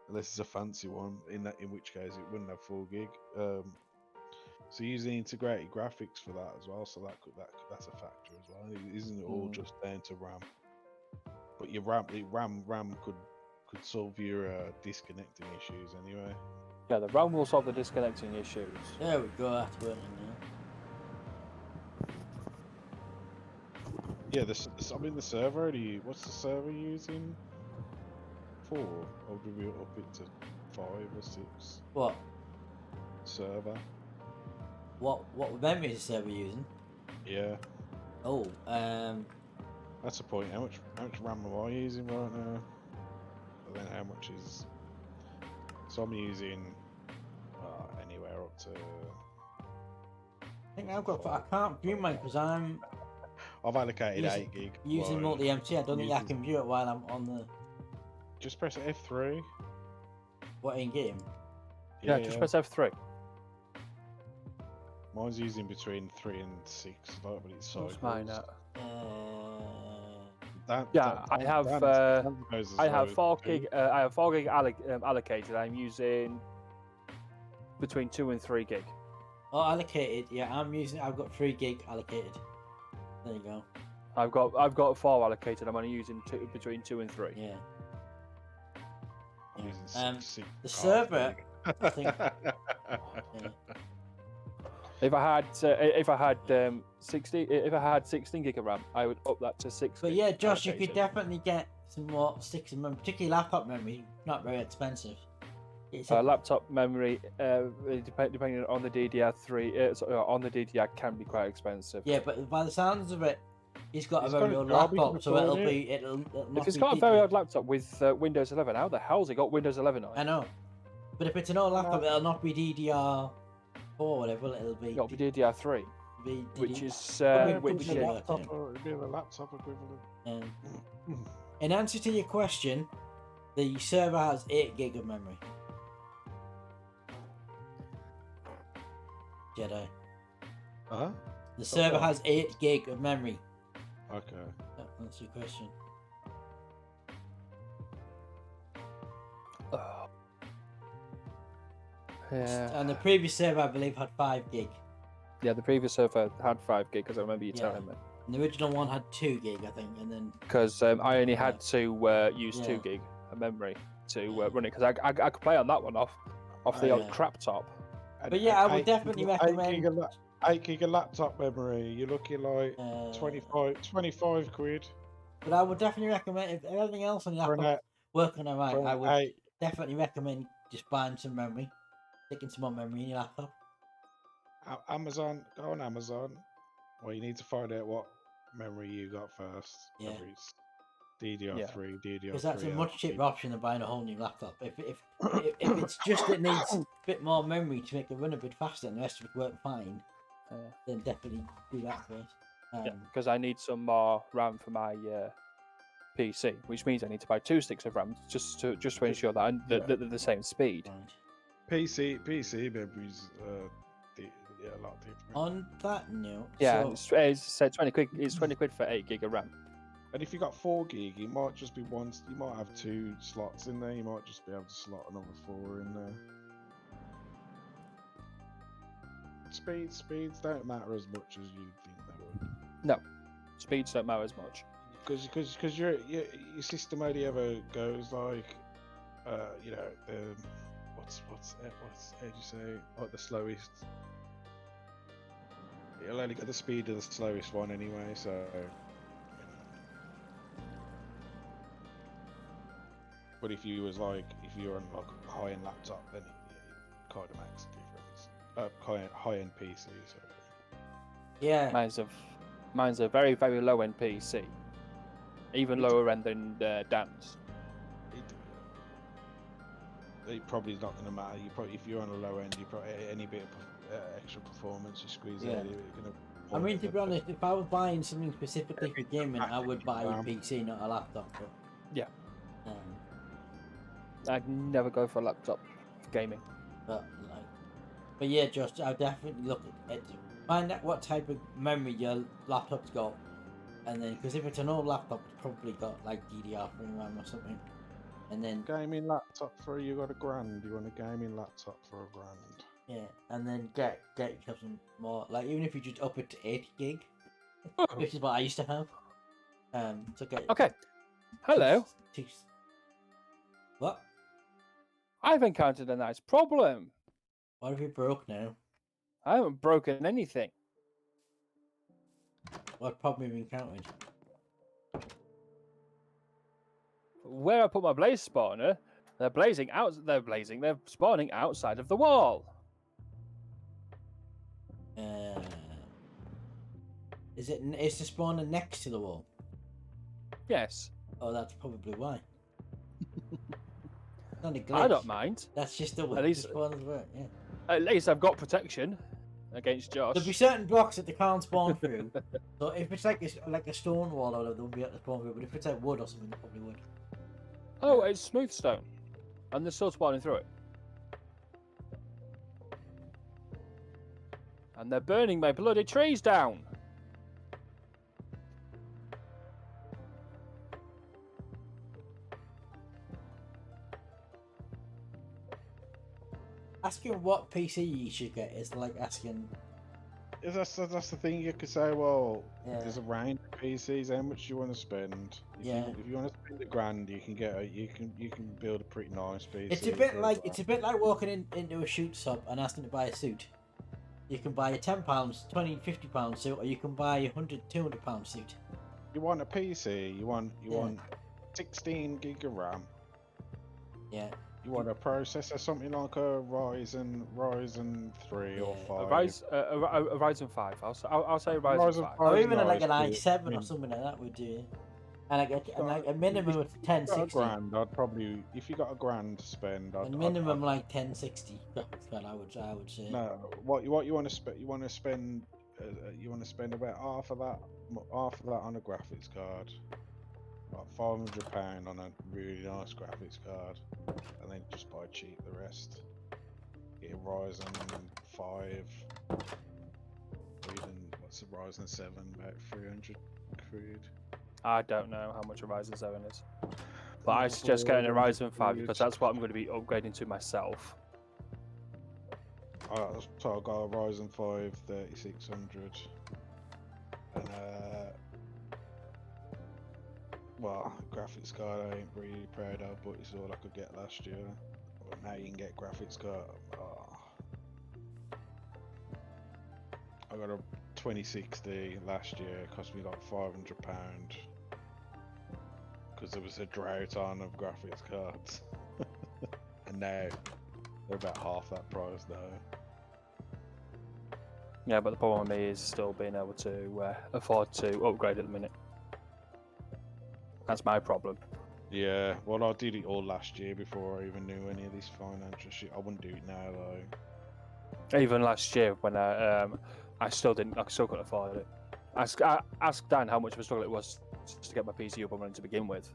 Unless it's a fancy one. In which case it wouldn't have 4 gig. So using integrated graphics for that as well. So that's a factor as well. It isn't all just down to RAM. But your RAM could solve your disconnecting issues anyway. yeah, the RAM will solve the disconnecting issues. There we go. That's working now. Yeah, I'm in the server. What's the server using? 4, or do we up it to 5 or 6? What? Server. What memory is the server using? Yeah, Oh, that's the point. How much RAM am I using right now? And then how much is? So I'm using anywhere up to think I can't view mine because I'm I've allocated using, 8 gig. using like, multi-MT. I don't think I using- can view it while I'm on the Just press F3. in game. Yeah, just press F3. Mine's using between 3 and 6, like, but it's What's cycles. mine at? I have 4 gig. I have 4 gig allocated. I'm using between 2 and 3 gig. Oh, allocated. Yeah, I've got 3 gig allocated. There you go. I've got 4 allocated. I'm only using between 2 and 3. Yeah. I'm using Um, 6 the server, I think. Yeah. If I had 16 gig of RAM, I would up that to 6. But yeah, Josh, you could definitely get some more sticks of memory, particularly laptop memory. Not very expensive. It's Laptop memory, depending on the DDR3, on the DDR, can be quite expensive. yeah, but by the sounds of it, he's got He's a got very a old job, he can laptop, so afford it'll not If it's be got a deep- very old laptop with Windows 11, how the hell's it got Windows 11 on it? I know, but if it's an old laptop, it'll not be DDR4 or whatever. It'll be It'll be DDR3, which is which Yeah. It'd be the laptop equivalent. In answer to your question, the server has 8 gig of memory. Jedi. Uh-huh. The server what? has 8 gig of memory. Okay. That's your question. yeah. And the previous server, I believe, had 5 gig. Yeah, the previous server had 5 gig because I remember you Yeah. telling me. And the original one had 2 gig, I think, and then Because I only had to use Yeah. 2 gig of memory to run it because I could play on that one off the Oh, old yeah. crap top. But yeah, I would definitely recommend. 8 gig of laptop memory, you're looking like uh, 25 quid. But I would definitely recommend if everything else on your For an laptop working alright. for an I would 8. definitely recommend just buying some memory, sticking some more memory in your laptop. Amazon, go on Amazon. Well, you need to find out what memory you got first. Yeah. Whether it's DDR3, DDR3. Because that's a much cheaper LP. option than buying a whole new laptop. If it's just it needs a bit more memory to make it run a bit faster and the rest of it work fine, then definitely do that first. Because I need some more RAM for my PC, which means I need to buy 2 sticks of RAM just to ensure that they're the same speed. Right. PC memories a lot different. On that note, Yeah, so, it's said 20 quid. It's 20 quid for 8 gig of RAM. And if you got 4 gig, it might just be one. You might have 2 slots in there. You might just be able to slot another 4 in there. Speeds don't matter as much as you think they would. No, speeds don't matter as much. Because your system only ever goes like, you know, what's how do you say, like the slowest. It'll only get the speed of the slowest one anyway, so. You know. But if you was like, if you're on like a high-end laptop, then it kind of makes a difference. High-end PC, so. yeah, Mine's a very, very low end PC, even lower end than Dan's. It probably not going to matter. You probably, if you're on a low end, you probably any bit of extra performance you squeeze Yeah. out, you're going to. I mean, to be honest, if I was buying something specifically for gaming, I would buy a RAM. PC, not a laptop. But, Yeah. Um, I'd never go for a laptop for gaming. but yeah, Josh, I'll definitely look at it. Find out what type of memory your laptop's got, and then because if it's an old laptop, it's probably got like DDR3 RAM or something, and then Gaming laptop for you got $1,000. You want a gaming laptop for $1,000. yeah, and then get yourself some more. Like even if you just up it to 80 gig, which is what I used to have. So get Okay. Hello. What? I've encountered a nice problem. What have you broke now? I haven't broken anything. What problem have you encountered? Where I put my blaze spawner, they're spawning outside of the wall. Is the spawner next to the wall? Yes. Oh, that's probably why. Not a glitch. I don't mind. That's just the way At least- the spawners work. Yeah. At least I've got protection against Josh. There'll be certain blocks that they can't spawn through. So if it's like a stone wall or whatever, they'll be able to spawn through. But if it's like wood or something, they probably would. Oh, it's smooth stone, and they're still spawning through it. And they're burning my bloody trees down. Asking what PC you should get is like asking. That's the thing. You could say, well, Yeah. there's a range of PCs. How much do you want to spend? If you want to spend $1,000, you can get you can build a pretty nice PC. It's a bit like walking into a shoot shop and asking to buy a suit. You can buy a £10, £20, £50 suit, or you can buy a £100, £200 suit. You want a PC. You want 16 gig of RAM. Yeah. You want a processor, something like a Ryzen 3 or 5. A Ryzen 5. I'll say Ryzen 5. Or even nice, like an but, i7 or something like that would do. And like a minimum of 1060. $1,000, I'd probably, if you got $1,000 to spend, A minimum like 1060 graphics card, I would say. No, what you want to spend? You want to spend about half of that on a graphics card, like £500 on a really nice graphics card, and then just buy cheap the rest. Get a Ryzen 5, or even what's the Ryzen 7, about 300 quid. I don't know how much a Ryzen 7 is. But I suggest getting a Ryzen 5 because that's what I'm going to be upgrading to myself. So I got a Ryzen 5 3600, and well, graphics card I ain't really proud of, but it's all I could get last year. But now you can get graphics card. I got a 2060 last year. It cost me like £500 because there was a drought on of graphics cards, and now they're about half that price though. Yeah, but the problem with me is still being able to afford to upgrade at the minute. That's my problem. Yeah, well, I did it all last year before I even knew any of this financial shit. I wouldn't do it now though. Even last year when I still couldn't afford it. Ask Dan how much of a struggle it was just to get my PC up and running to begin with.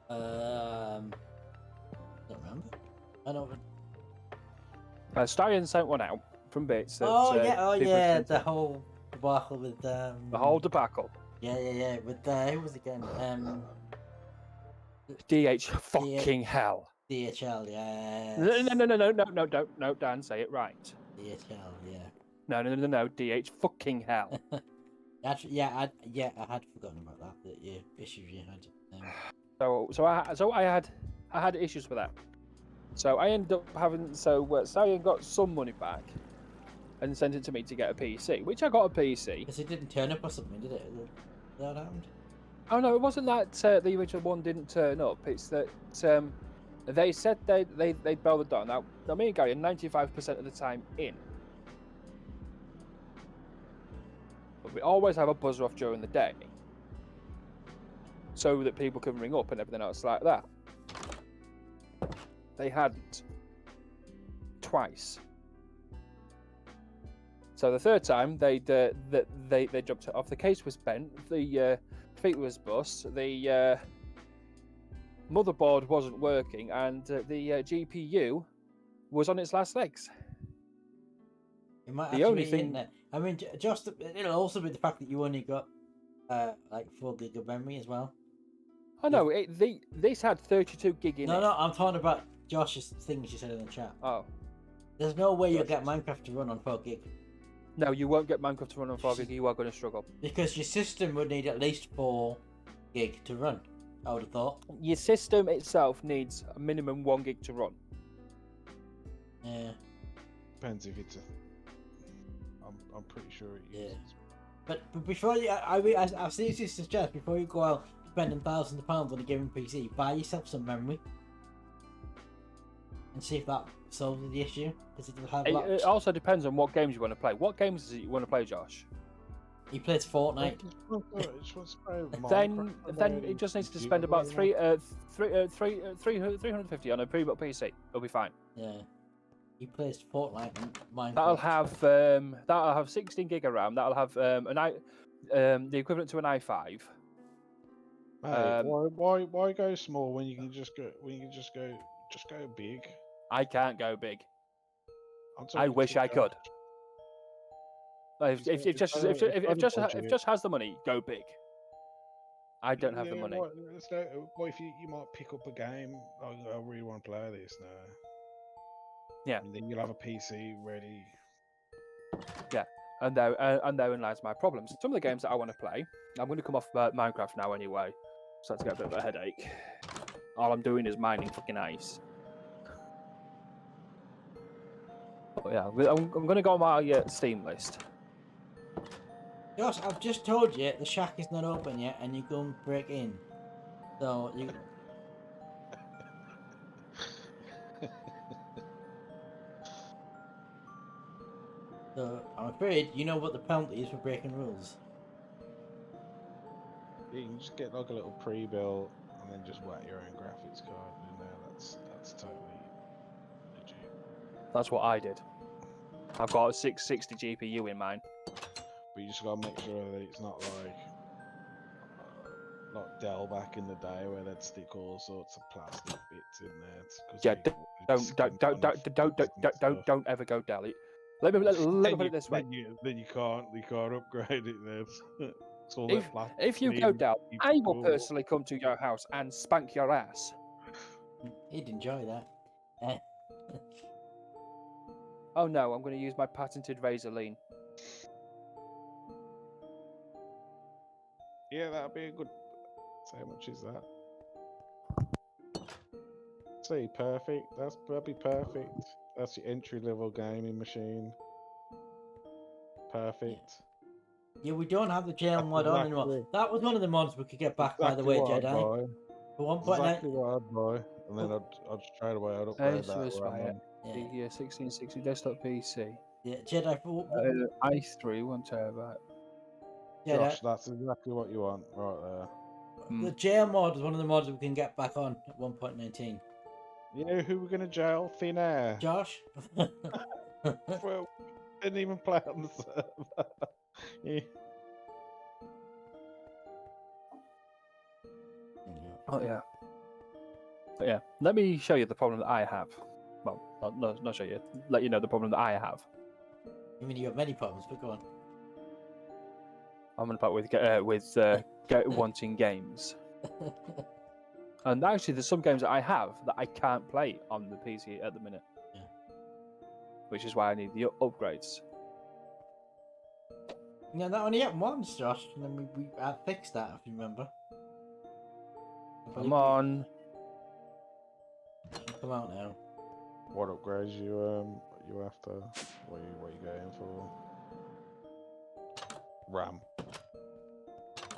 Don't remember. I don't. Stallion sent one out from Bits. That, yeah, the whole debacle with the whole debacle. Yeah, with who was it again? DH fucking hell. DHL, yeah. No, Dan, say it right. DHL, yeah. No, DH fucking hell. Actually, I had forgotten about that. The issues you had. So I had issues with that. So I ended up having Stallion got some money back, and sent it to me to get a PC, which I got a PC. Because it didn't turn up or something, did it? That happened. Oh no, it wasn't that the original one didn't turn up. It's that they said they'd bailed it down. Now me and Gary are 95% of the time in. But we always have a buzzer off during the day, so that people can ring up and everything else like that. They hadn't. Twice. So the third time they dropped it off. The case was bent. The feet was bust. The motherboard wasn't working, and the GPU was on its last legs. It might The only thing. Internet. I mean, just it'll also be the fact that you only got like 4 gig of memory as well. Oh no, this had 32 gig in it. No, I'm talking about Josh's things you said in the chat. Oh. There's no way you'll get Minecraft to run on 4 gig. No, you won't get Minecraft to run on 4 gig. You are going to struggle. Because your system would need at least 4 gig to run, I would have thought. Your system itself needs a minimum 1 gig to run. Yeah. Depends if it's a. I'm pretty sure it uses. But before you, I've seen this suggest before you go out spending thousands of pounds on a gaming PC, buy yourself some memory and see if that solves the issue. Does it have It also depends on what games you want to play. What games is it you want to play, Josh? He plays Fortnite. Then it just needs to spend about 350 on a pre-built PC. It'll be fine. Yeah. He plays Fortnite and Minecraft. That'll have 16 gig of RAM. That'll have the equivalent to an i5. Mate, Um, why go small when you can just go big? I can't go big. I'm I talking wish to I Josh. could. If It's just got a budget. has the money, go big. I don't have the money. What if you might pick up a game? I really want to play this now. Yeah. And then you'll have a PC ready. And therein lies my problems. Some of the games that I want to play, I'm going to come off Minecraft now anyway. Starting to get a bit of a headache. All I'm doing is mining fucking ice. But yeah, I'm going to go on my Steam list. Josh, I've just told you the shack is not open yet, and you go and break in. So you. So I'm afraid you know what the penalty is for breaking rules. You can just get like a little pre-built and then just whack your own graphics card in there. That's totally legit. That's what I did. I've got a 660 GPU in mine. But you just gotta make sure that it's not like Dell back in the day where they'd stick all sorts of plastic bits in there. Yeah, don't ever go Dell. Let me put it this way. Then you can't upgrade it. Then it's all If that plastic. if you go Dell, I will personally come to your house and spank your ass. He'd enjoy that. Oh no, I'm going to use my patented razor lean. Yeah, that'd be a good. So how much is that? See, perfect. That'd be perfect. That's your entry level gaming machine. Perfect. Yeah, we don't have the jail That's mod on exactly- anymore. That was one of the mods we could get back, by the way, what I'd Jedi. buy. For 1.9. Exactly what I'd buy, and then I'd straight away I'd upgrade that. Yeah. The 1660 desktop PC. Yeah, Jedi. For i3 1 terabyte. Jedi. Josh, that's exactly what you want right there. The jail mod is one of the mods we can get back on at 1.19. You know who we're gonna jail? Thin Air. Josh. Well, didn't even play on the server. Yeah. Oh yeah. But yeah, let me show you the problem that I have. Well, not show you. Let you know the problem that I have. I mean, you have many problems, but go on. I'm gonna start with wanting games. And actually, there's some games that I have that I can't play on the PC at the minute. Yeah. Which is why I need the upgrades. Yeah, that only happened once, Josh, and then we fixed that, if you remember. Come on. Come out now. What upgrades you after? What you going for? RAM.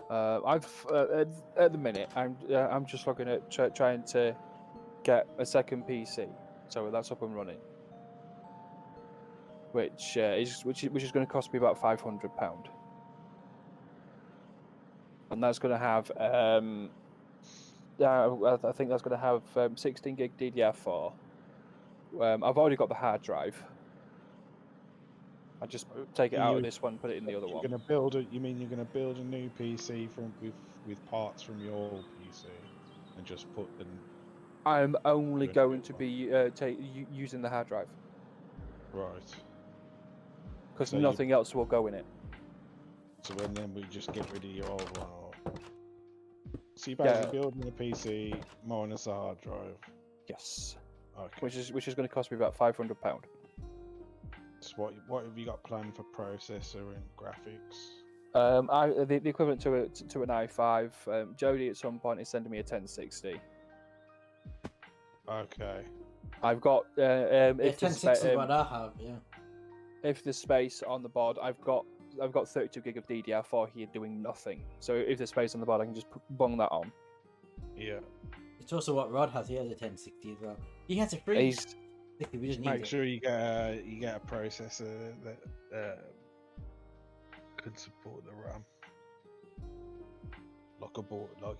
At the minute I'm just looking at trying to get a second PC, so that's up and running. Which is going to cost me about £500, and that's going to have I think that's going to have 16 gig DDR4. I've already got the hard drive. I just take it out of this one, put it in the other one. You mean you're gonna build a new PC with parts from your PC and just put them? I'm only going to be using the hard drive. Right. Because So nothing else will go in it. So then we just get rid of your old one. So you're basically building a PC minus a hard drive. Yes. Okay. Which is going to cost me about £500. So what have you got planned for processor and graphics? The equivalent to an i5. Jody at some point is sending me a 1060. Okay. I've got if 1060 what I have, yeah. If there's space on the board, I've got 32 gig of DDR4 here doing nothing. So if there's space on the board, I can just bung that on. Yeah. It's also what Rod has. He has a 1060 as well. He has a free. We just make sure you get a processor that can support the RAM. Like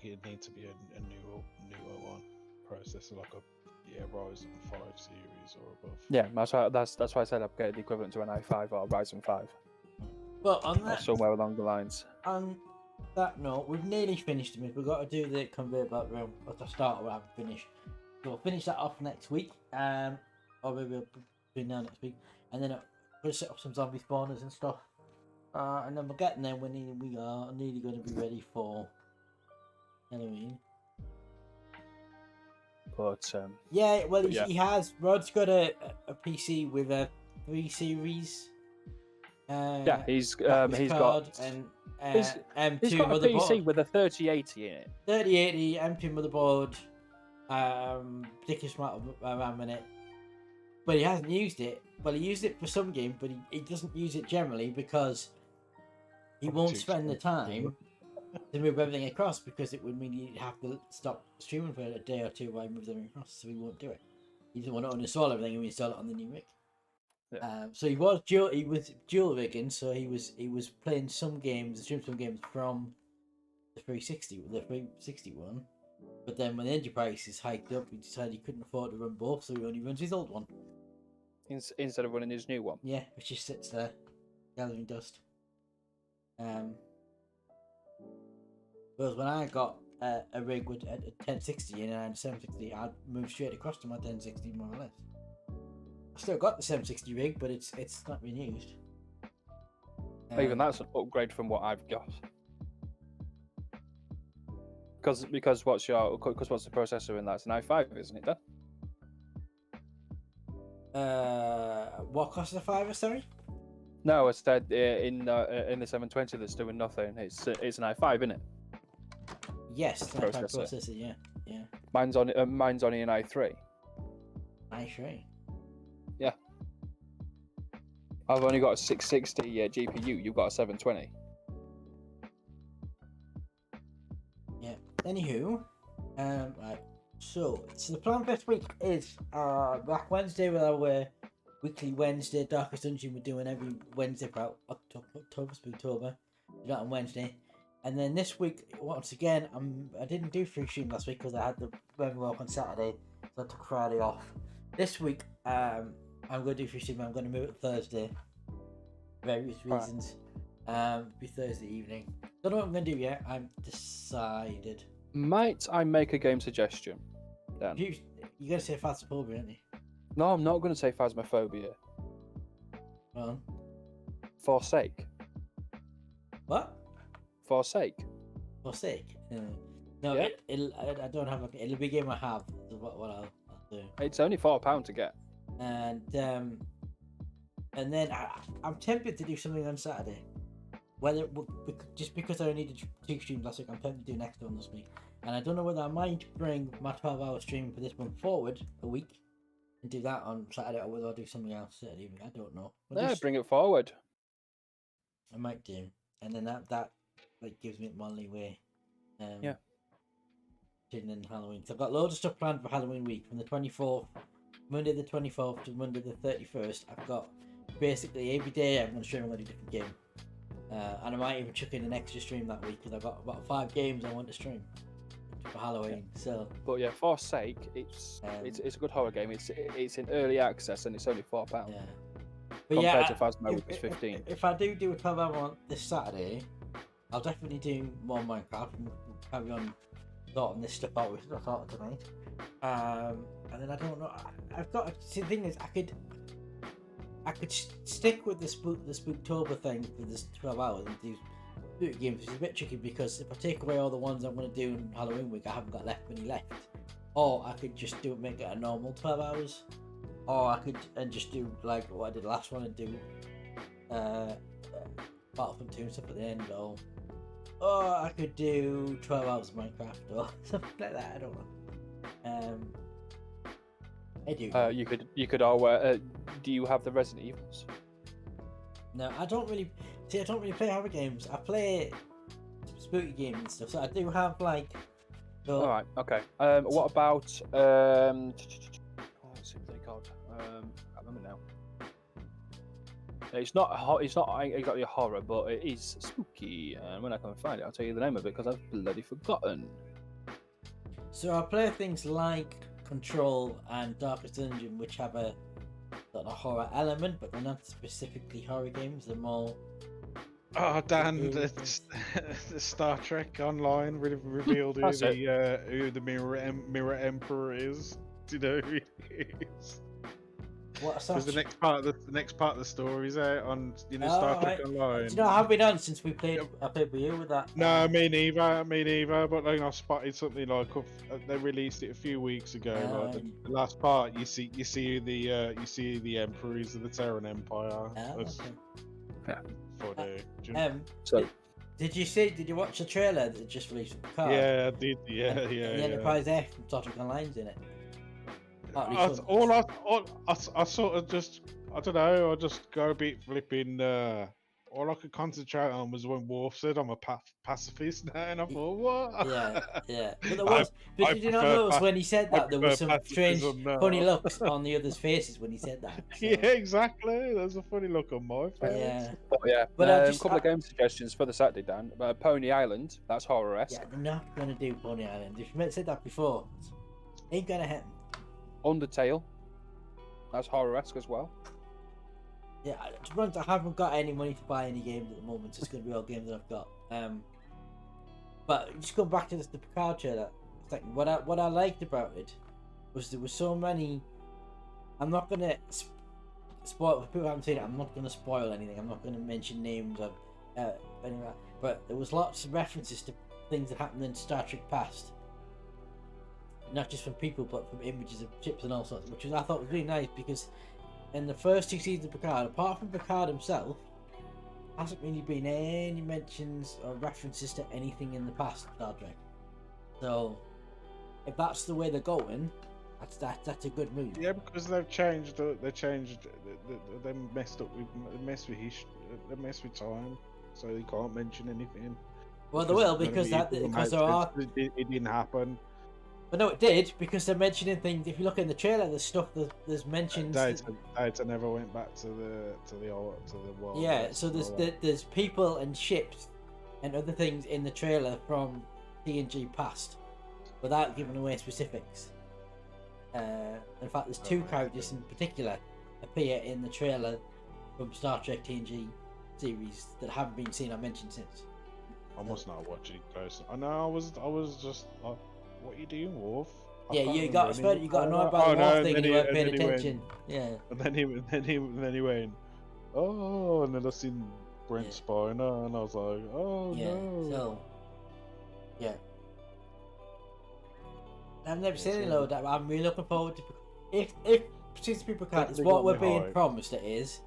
it needs to be a newer one processor, like a Yeah, Ryzen 5 series or above. Yeah, that's why I said upgrade the equivalent to an i5 or Ryzen 5 Well, or somewhere along the lines. on that note, we've nearly finished them. We've got to do the conveyor belt room at the start, we haven't finished. So we'll finish that off next week. Or maybe we'll do now next week, and then we'll set up some zombie spawners and stuff. And then we're getting there. We are nearly going to be ready for Halloween. But Yeah, well, yeah. he has. Rod's got a PC with a 3 series. Yeah, he's graphics got card and M2 he's got a motherboard. PC with a 3080 in it. 3080 M2 motherboard, ridiculous amount of RAM in it. But he hasn't used it. Well, he used it for some games, but he doesn't use it generally because he won't spend the time to move everything across, because it would mean he'd have to stop streaming for a day or two while he moves everything across, so he won't do it. He doesn't want to uninstall everything and reinstall it on the new rig. Yeah. So he was dual rigging, so he was playing some games, streamed some games from the 360 one. But then when the engine prices hiked up, he decided he couldn't afford to run both, so he only runs his old one. Instead of running his new one. Yeah, which just sits there, gathering dust. Whereas when I got a rig with a 1060 and a 760, I'd move straight across to my 1060 more or less. I still got the 760 rig, but it's not being used. Even that's an upgrade from what I've got. Because what's the processor in that? It's an i5, isn't it? Then? What cost the fiver? Sorry. No, instead in the 720 that's doing nothing. It's an i5, isn't it? Yes, the i5 Processor. processor. Yeah. Mine's only an i3. i3. Yeah. I've only got a 660 GPU. You've got a 720. Yeah. Anywho, right. So the plan for this week is Black Wednesday with our weekly Wednesday Darkest Dungeon. We're doing every Wednesday for October, Spooktober. Do that on Wednesday. And then this week, once again, I didn't do free stream last week because I had the Burning Walk on Saturday, so I took Friday off. This week, I'm going to do free stream. I'm going to move it to Thursday, for various reasons. Be Thursday evening. Don't know what I'm going to do yet. I'm decided. Might I make a game suggestion? Then You're going to say Phasmophobia, aren't you? no, I'm not going to say Phasmophobia. Well, Forsake. what? Forsake. Forsake? No, Yeah. I don't have. It'll be a game I have. Is what I'll do. It's only £4 to get. And then I'm tempted to do something on Saturday. Just because I only did 2 streams last week, I'm tempted to do next one this week. And I don't know whether I might bring my 12-hour stream for this one forward a week and do that on Saturday, or whether I'll do something else Saturday evening. I don't know. Bring it forward. I might do, and then that like gives me more leeway. Yeah. In Halloween, so I've got loads of stuff planned for Halloween week from the 24th, Monday the 24th to Monday the 31st. I've got basically every day I'm going to stream a different game, and I might even chuck in an extra stream that week because I've got about 5 games I want to stream for Halloween. Yeah. So, but yeah, Forsake, it's a good horror game. It's in early access and it's only £4. Yeah. But compared to Phasmo, which is 15. If I do a 12-hour one this Saturday, I'll definitely do more Minecraft and carry on sorting this stuff out, which I thought tonight. And then I don't know. I've got. See, the thing is, I could stick with the Spooktober thing for this 12 hours and do spooky games, which is a bit tricky because if I take away all the ones I'm going to do in Halloween week, I haven't got many left. Or I could just make it a normal 12 hours. Or I could just do like what I did last one and do Battlefront 2 and stuff at the end, or I could do 12 hours of Minecraft or something like that. I don't know. I do. You could all. Do you have the Resident Evils? No, I don't really play horror games. I play spooky games and stuff. So I do have like. All right. Okay. What about what's it called? I can't remember now. It's not exactly a horror, but it is spooky. And when I can find it, I'll tell you the name of it because I've bloody forgotten. So I play things like Control and Darkest Dungeon, which have a sort of horror element, but they're not specifically horror games. They're more. Oh, Dan, Ooh, the Star Trek Online revealed who That's the Mirror Emperor is. Do you know who he is? What's Because that? the next part of the story is out on Oh, Star Trek right. Online. Do you know, I have been on since we played. I played with you with that. No, me neither. But like I spotted something like they released it a few weeks ago. Like the last part, you see the emperors of the Terran Empire. That's Okay. funny. So Did you watch the trailer that just released from Picard? Yeah, I did. Yeah, And yeah. the Enterprise F from Star Trek Online's in it. I sort of just, I don't know, I just go a bit flipping. All I could concentrate on was when Worf said I'm a pacifist now, and I thought, what? Yeah. But there was. But did you not notice when he said that there was some strange, funny looks on the others' faces when he said that? So. Yeah, exactly. There's a funny look on my face. Yeah. yeah, But a couple of game suggestions for the Saturday, Dan. Pony Island, that's horror-esque. Yeah, they're not gonna do Pony Island. You've said that before. Ain't gonna happen. Undertale, that's horror-esque as well. Yeah, to be honest, I haven't got any money to buy any games at the moment. It's going to be all games that I've got. But just going back to the Picard trailer, it's like what I liked about it was there were so many. I'm not going to spoil. For people who haven't seen it, I'm not going to spoil anything. I'm not going to mention names of anything. But there was lots of references to things that happened in Star Trek past. Not just from people, but from images of ships and all sorts, which I thought was really nice because. In the first 2 seasons of Picard, apart from Picard himself, hasn't really been any mentions or references to anything in the past of Star Trek. So, if that's the way they're going, that's a good move. Yeah, because they've changed. They messed up with they messed with time, so they can't mention anything. Well, they will because there are. It didn't happen. But no, it did because they're mentioning things. If you look in the trailer, there's stuff there's mentions. Data never went back to the world. Yeah, so there's people and ships and other things in the trailer from TNG past, without giving away specifics. In fact, there's 2 characters in particular appear in the trailer from Star Trek TNG series that haven't been seen or mentioned since. I must not watch it close. I know. I was just. What are you doing, Worf? Yeah, you got to know about the Worf thing and you weren't paying attention. Yeah. And then he went, oh, and then I seen Brent Spiner, and I was like, oh no. So, yeah. I've never seen any load that. I'm really looking forward to. If since people can't, it's what we're being promised. It is,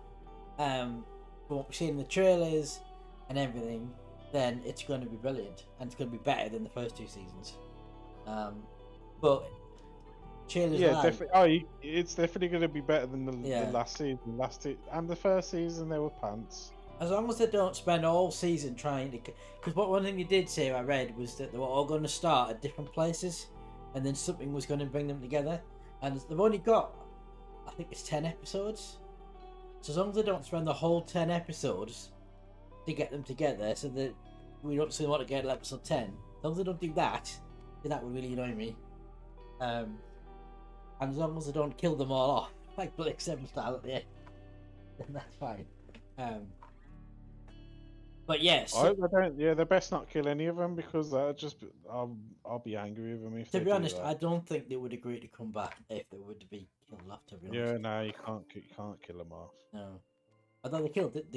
from what we've seen in the trailers and everything, then it's going to be brilliant and it's going to be better than the first 2 seasons. But trailers, definitely. Oh, it's definitely going to be better than the last season. And the first season, they were pants. As long as they don't spend all season trying to, because one thing you did say I read was that they were all going to start at different places, and then something was going to bring them together. And they've only got, I think it's 10 episodes. So as long as they don't spend the whole 10 episodes to get them together, so that we don't see what to get at episode 10. As long as they don't do that. That would really annoy me. And as long as I don't kill them all off, like Blake 7 style at the end, then that's fine. But yes. They best not kill any of them because I'll be angry with them if. To be honest, I don't think they would agree to come back if they were to be killed off. To be honest. Yeah, no, you can't kill them off. No. Although they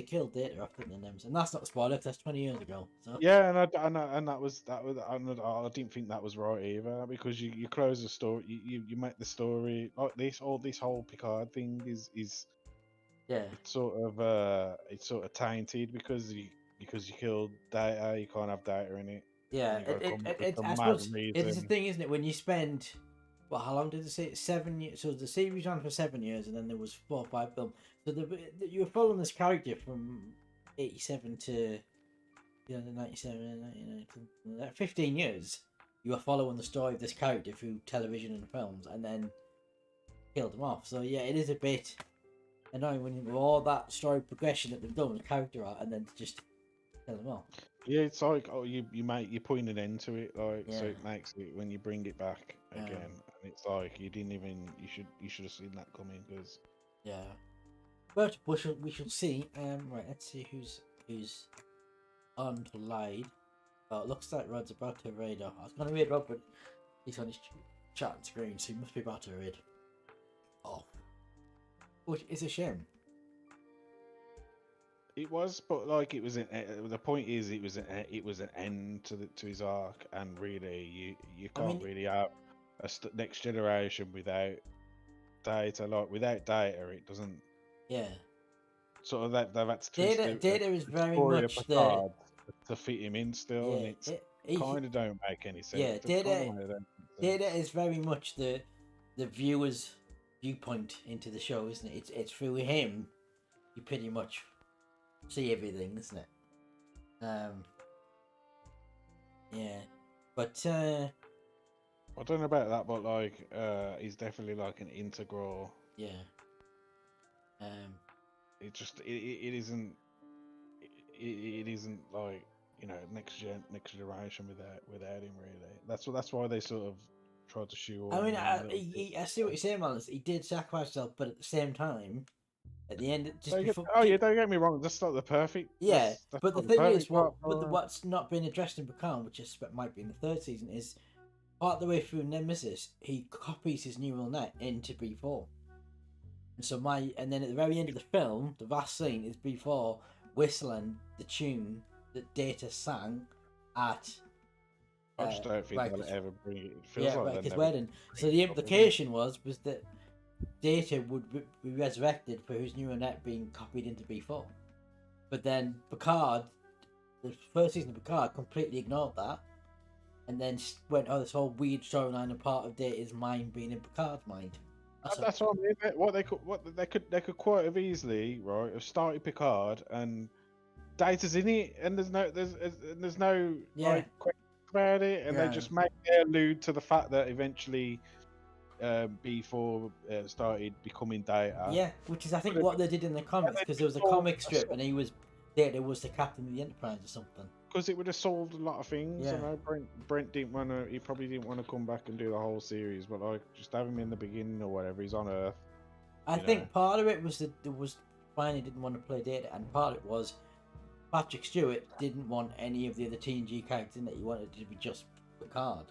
killed Data off, didn't they? And that's not a spoiler, 'cause that's 20 years ago. So. Yeah, and that was I didn't think that was right either because you close the story, you make the story like this. All this whole Picard thing is yeah. It's sort of tainted because you killed Data, you can't have Data in it. Yeah, I suppose it is a thing, isn't it? When you spend. Well, how long did they say? 7 years. So the series ran for 7 years, and then there was 4 or 5 films. So you were following this character from 87 to 97, 99, 15 years. You were following the story of this character through television and films, and then killed him off. So yeah, it is a bit annoying when you all that story progression that they've done with character art, and then just kill them off. Yeah, it's like you're putting an end to it, like so Yeah. it makes it when you bring it back Yeah. again, and it's like you didn't even you should have seen that coming because Yeah. But we shall see. Right, let's see who's on the line. Oh, it looks like Rod's about to raid. I was gonna raid Rod, but he's on his chat screen, so he must be about to raid. Oh, which is a shame. it was, but like it was the point is it was an end to his arc, and really you I can't mean- really have a next generation without data. Like without data, it doesn't Yeah. sort of that they've had to twist Data is the very story of much the Picard to fit him in still, and yeah. it's kind of don't make any sense. Yeah, It kinda data don't make sense. data is very much the viewer's viewpoint into the show, isn't it? It's through him you pretty much see everything, isn't it? Yeah, but I don't know about that, but like, he's definitely like an integral. yeah, It just it isn't it isn't like next generation without him really. That's why they sort of tried to shoehorn. I mean, him in a little bit. I see what you're saying, Wallace. He did sacrifice himself, but at the same time, at the end, just Don't before. yeah, don't get me wrong. That's not the perfect. Yeah, that's but the not thing perfect is, part for him. what's not been addressed in Picard, which I suspect might be in the third season, is part of the way through Nemesis, he copies his neural net into B4. And so and then at the very end of the film, the last scene is B4 whistling the tune that Data sang at. I just don't think Riker's- they'll ever bring it. It feels like Riker's they're wedding. So the implication was that Data would be resurrected for his neural net being copied into B4. But then Picard, the first season of Picard, completely ignored that, and then went, "Oh, this whole weird storyline and part of Data's mind being in Picard's mind." That's what I mean. What they could quite have easily have started Picard and Data's in it, and there's no Yeah. like question about it, and Yeah. they just they allude to the fact that eventually B4 started becoming Data. Yeah, which is I think But what they did in the comics, because there was a comic strip and Data was the captain of the Enterprise or something. Because it would have solved a lot of things. Yeah. I know Brent didn't want to. He probably didn't want to come back and do the whole series, but like just have him in the beginning or whatever. He's on Earth. I You think know. part of it was that there was finally didn't want to play Data, and part of it was Patrick Stewart didn't want any of the other TNG characters in it. He wanted it to be just Picard.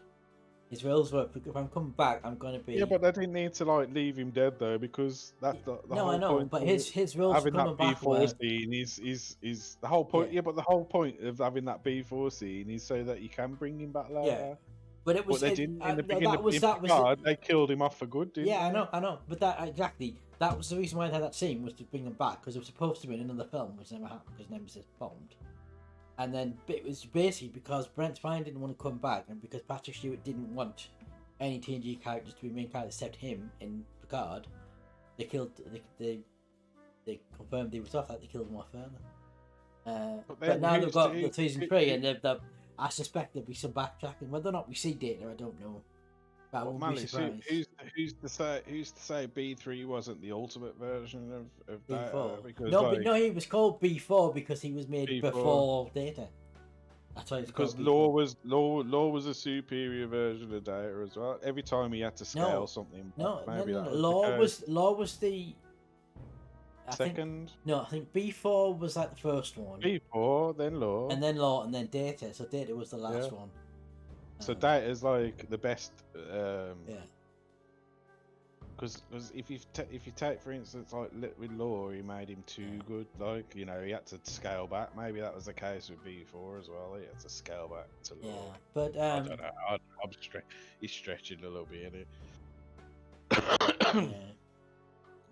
His roles were, if I'm coming back, I'm going to be. Yeah, but they didn't need to like leave him dead though, because that's the no, whole I know, point. but of his roles having coming that back B4 were. scene is the whole point. Yeah. Yeah. But the whole point of having that B4 scene is so that you can bring him back later. Yeah. But it was. But they didn't in the no, beginning. that was Picard, they killed him off for good, didn't Yeah, they? I know. But that exactly. That was the reason why they had that scene, was to bring him back, because it was supposed to be in another film, which never happened because Nemesis bombed. And then it was basically because Brent Spine didn't want to come back, and because Patrick Stewart didn't want any TNG characters to be main characters except him in Picard. They killed. They confirmed he was off. That they killed him off further. But now they've got the season 3, and I suspect there'll be some backtracking. Whether or not we see Data, I don't know. But I Well, won't be Malice, surprised. who's to say B3 wasn't the ultimate version of Data? B4. Because No, like, but no, he was called B4 because he was made B4. before Data. That's why it's because called B4. Law was a superior version of Data as well. Every time he had to scale something, No. maybe that Law was was the. I think, second. I think B4 was like the first one, B4, then Law. and then Law, and then Data. So Data was the last Yeah. one. So Data's like the best. Yeah. Because if you take for instance like with Law, he made him too good. Like he had to scale back. Maybe that was the case with B4 as well. He had to scale back to Law. Yeah, but I don't know. He's stretching a little bit, yeah.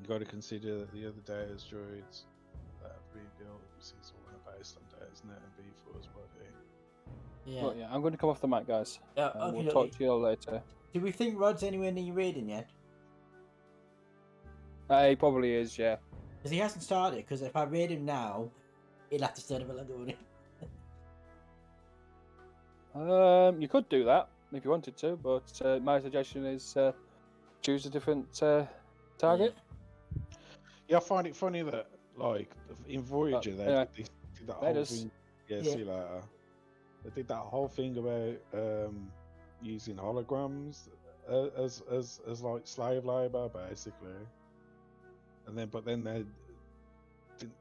You got to consider that the other Data's droids that have been built season 1 are based on Data's net and B4's body. Yeah. Well, yeah, I'm going to come off the mic, guys. Yeah, And okay, we'll talk to you all later. Do we think Rod's anywhere near raiding yet? He probably is, yeah. Because he hasn't started. Because if I raid him now, he'll have to start a bit longer, wouldn't he? You could do that if you wanted to, but my suggestion is choose a different target. Yeah, I find it funny that like in Voyager they anyway, did that let whole us- thing. Yeah, Yeah. see you later. they did that whole thing about using holograms as like slave labor, basically. And then, but then they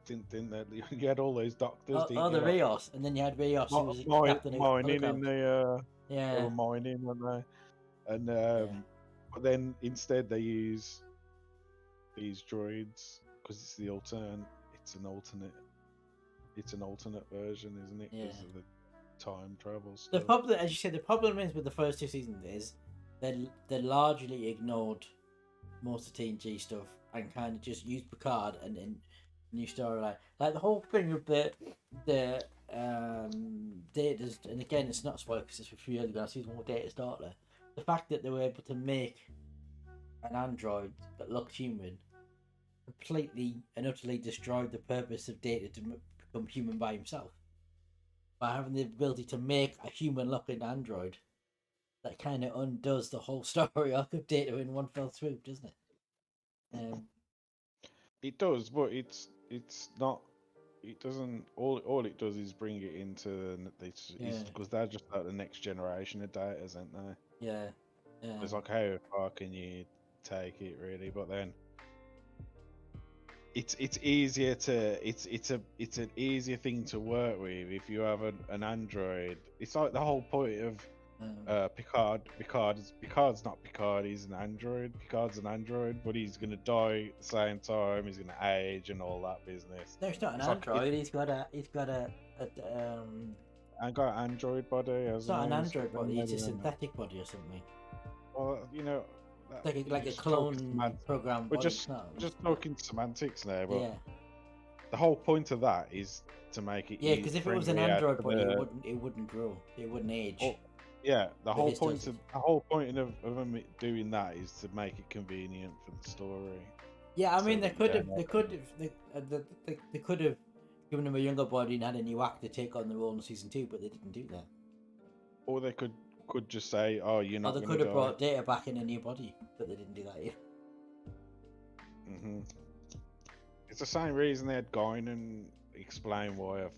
didn't they, you had all those doctors, didn't Oh, you? the Like, Rios, and then you had Rios who was a captain of mining in holograms. the they Yeah, were mining, weren't they? And yeah, but then instead they use these droids because it's the alternate. It's an alternate version, isn't it? yeah. Because of the time travel The stuff. problem, as you said, the problem is with the first 2 seasons is they largely ignored most of TNG stuff and kind of just used Picard and new storyline. Like the whole thing with the Data's, and again, it's not spoiled because it's a few years ago. Season 1 Data's daughter. The fact that they were able to make an android that looked human completely and utterly destroyed the purpose of Data to become human by himself. By having the ability to make a human-looking android, that kind of undoes the whole story arc of Data in one fell swoop, doesn't it? It does, but it's not. It doesn't. All it does is bring it into this. Yeah. Because they're just like the next generation of Data, aren't they? Yeah, yeah, It's like how far can you take it, really? But then it's easier to it's an easier thing to work with if you have an android. It's like the whole point of Picard. Picard's not Picard. He's an android. Picard's an android, but he's gonna die at the same time. He's gonna age and all that business. No, it's not an It's like android. He's got a I got an android body. It's not an android body. It's a synthetic body or something. Well, you know, Like a just clone talking program. We're body. just It's not. just talking semantics now, but Yeah, the whole point of that is to make it. yeah. Because if it was an friendly out android to body, the- it wouldn't grow. It wouldn't age. Oh, yeah, the But whole his point does of it. the whole point of them doing that is to make it convenient for the story. Yeah, I so mean they that you could don't have, they could have given him a younger body and had a new actor take on the role in season 2, but they didn't do that. Or they could just say, "Oh, you're Or not they going could to have die." brought Data back in a new body, but they didn't do that either. It's the same reason they had Guinan explain why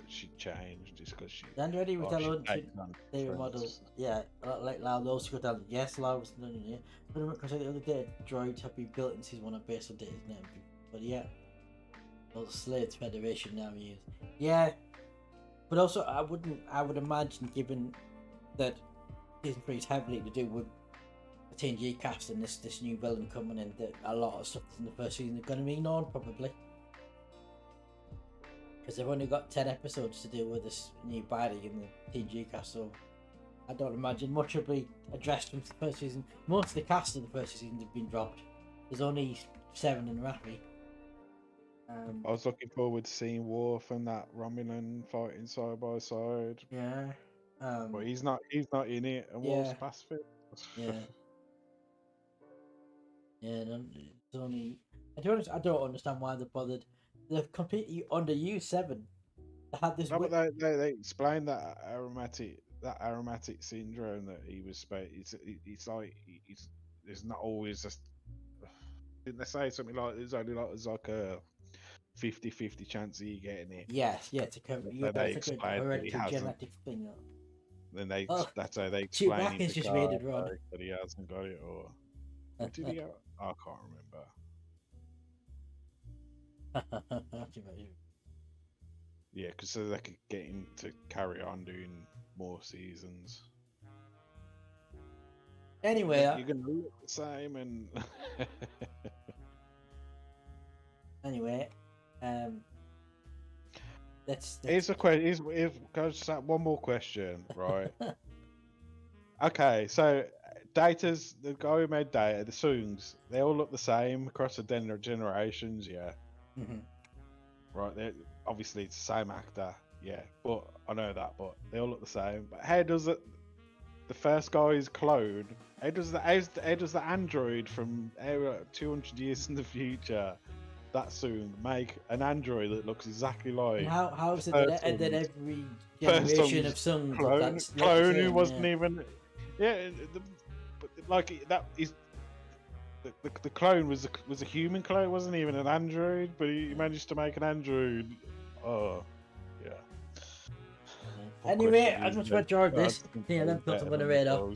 she changed. It's because she. The android he was she's telling taken on they were friends. models, yeah, like Lau those could tell, yes, Lau was done it, but because the other day droids have been built in season 1 based on Data's name, but yeah, well, Slade's Federation now he is, yeah, but also I would imagine, given that season 3 is heavily to do with the TNG cast and this new villain coming in, that a lot of stuff in the first season is going to be known probably. Because they've only got 10 episodes to deal with this new baddie in the TNG cast, so I don't imagine much will be addressed from the first season. Most of the cast of the first season have been dropped. There's only 7 in Raffi. I was looking forward to seeing Worf and that Romulan fighting side by side. Yeah. But he's not in it, and Worf's Yeah. pacifist. Yeah. Yeah, no, it's only. I don't understand why they bothered. They've completely underused 7. They had this. No, but they explained that aromatic syndrome that he was it's like there's not always just. Didn't they say something like there's like a 50-50 chance of you getting it? Yes, yeah, it's a hereditary genetic thing. Then that's how they explain it. Chewbacca's just made it run. That he hasn't got it, or did he? I can't remember. Yeah, because so they could get him to carry on doing more seasons. Anyway, you're gonna look the same, and anyway, here's a question. Just one more question, right? Okay, so Data's the guy who made Data, the Soongs, they all look the same across the generations, yeah. Mm-hmm. Right, obviously it's the same actor, yeah. But I know that, but they all look the same. But how does it? The first guy's clone. How does the android from 200 years in the future, that soon, make an android that looks exactly like? And how is it that every First generation of Sons clone who wasn't even, like that is. The clone was a human clone, wasn't even an android, but he managed to make an android. Oh, yeah. Anyway, as much as I enjoyed this, yeah, then put up on the radar.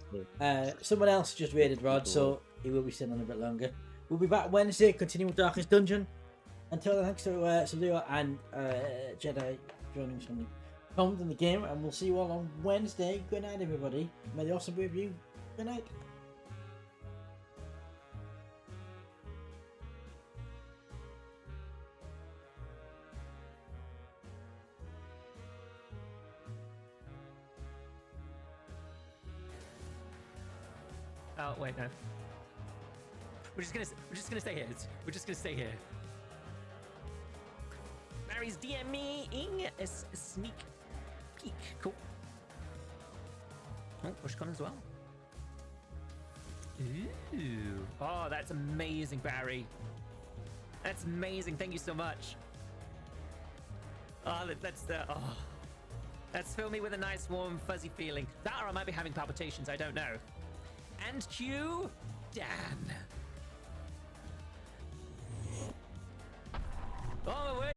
Someone else just raided Rod, so he will be sitting on a bit longer. We'll be back Wednesday, continuing with Darkest Dungeon. Until then, thanks to Sabio and Jedi joining some comments in the game, and we'll see you all on Wednesday. Good night, everybody. May the awesome be with you. Good night. Oh wait, no. We're just gonna stay here. We're just gonna stay here. Mary's DMing a sneak peek. Cool. Oh, Bushcon as well. Ooh. Oh, that's amazing, Barry. That's amazing. Thank you so much. Oh, let's fill me with a nice, warm, fuzzy feeling. That or I might be having palpitations. I don't know. And cue Dan. Oh, wait.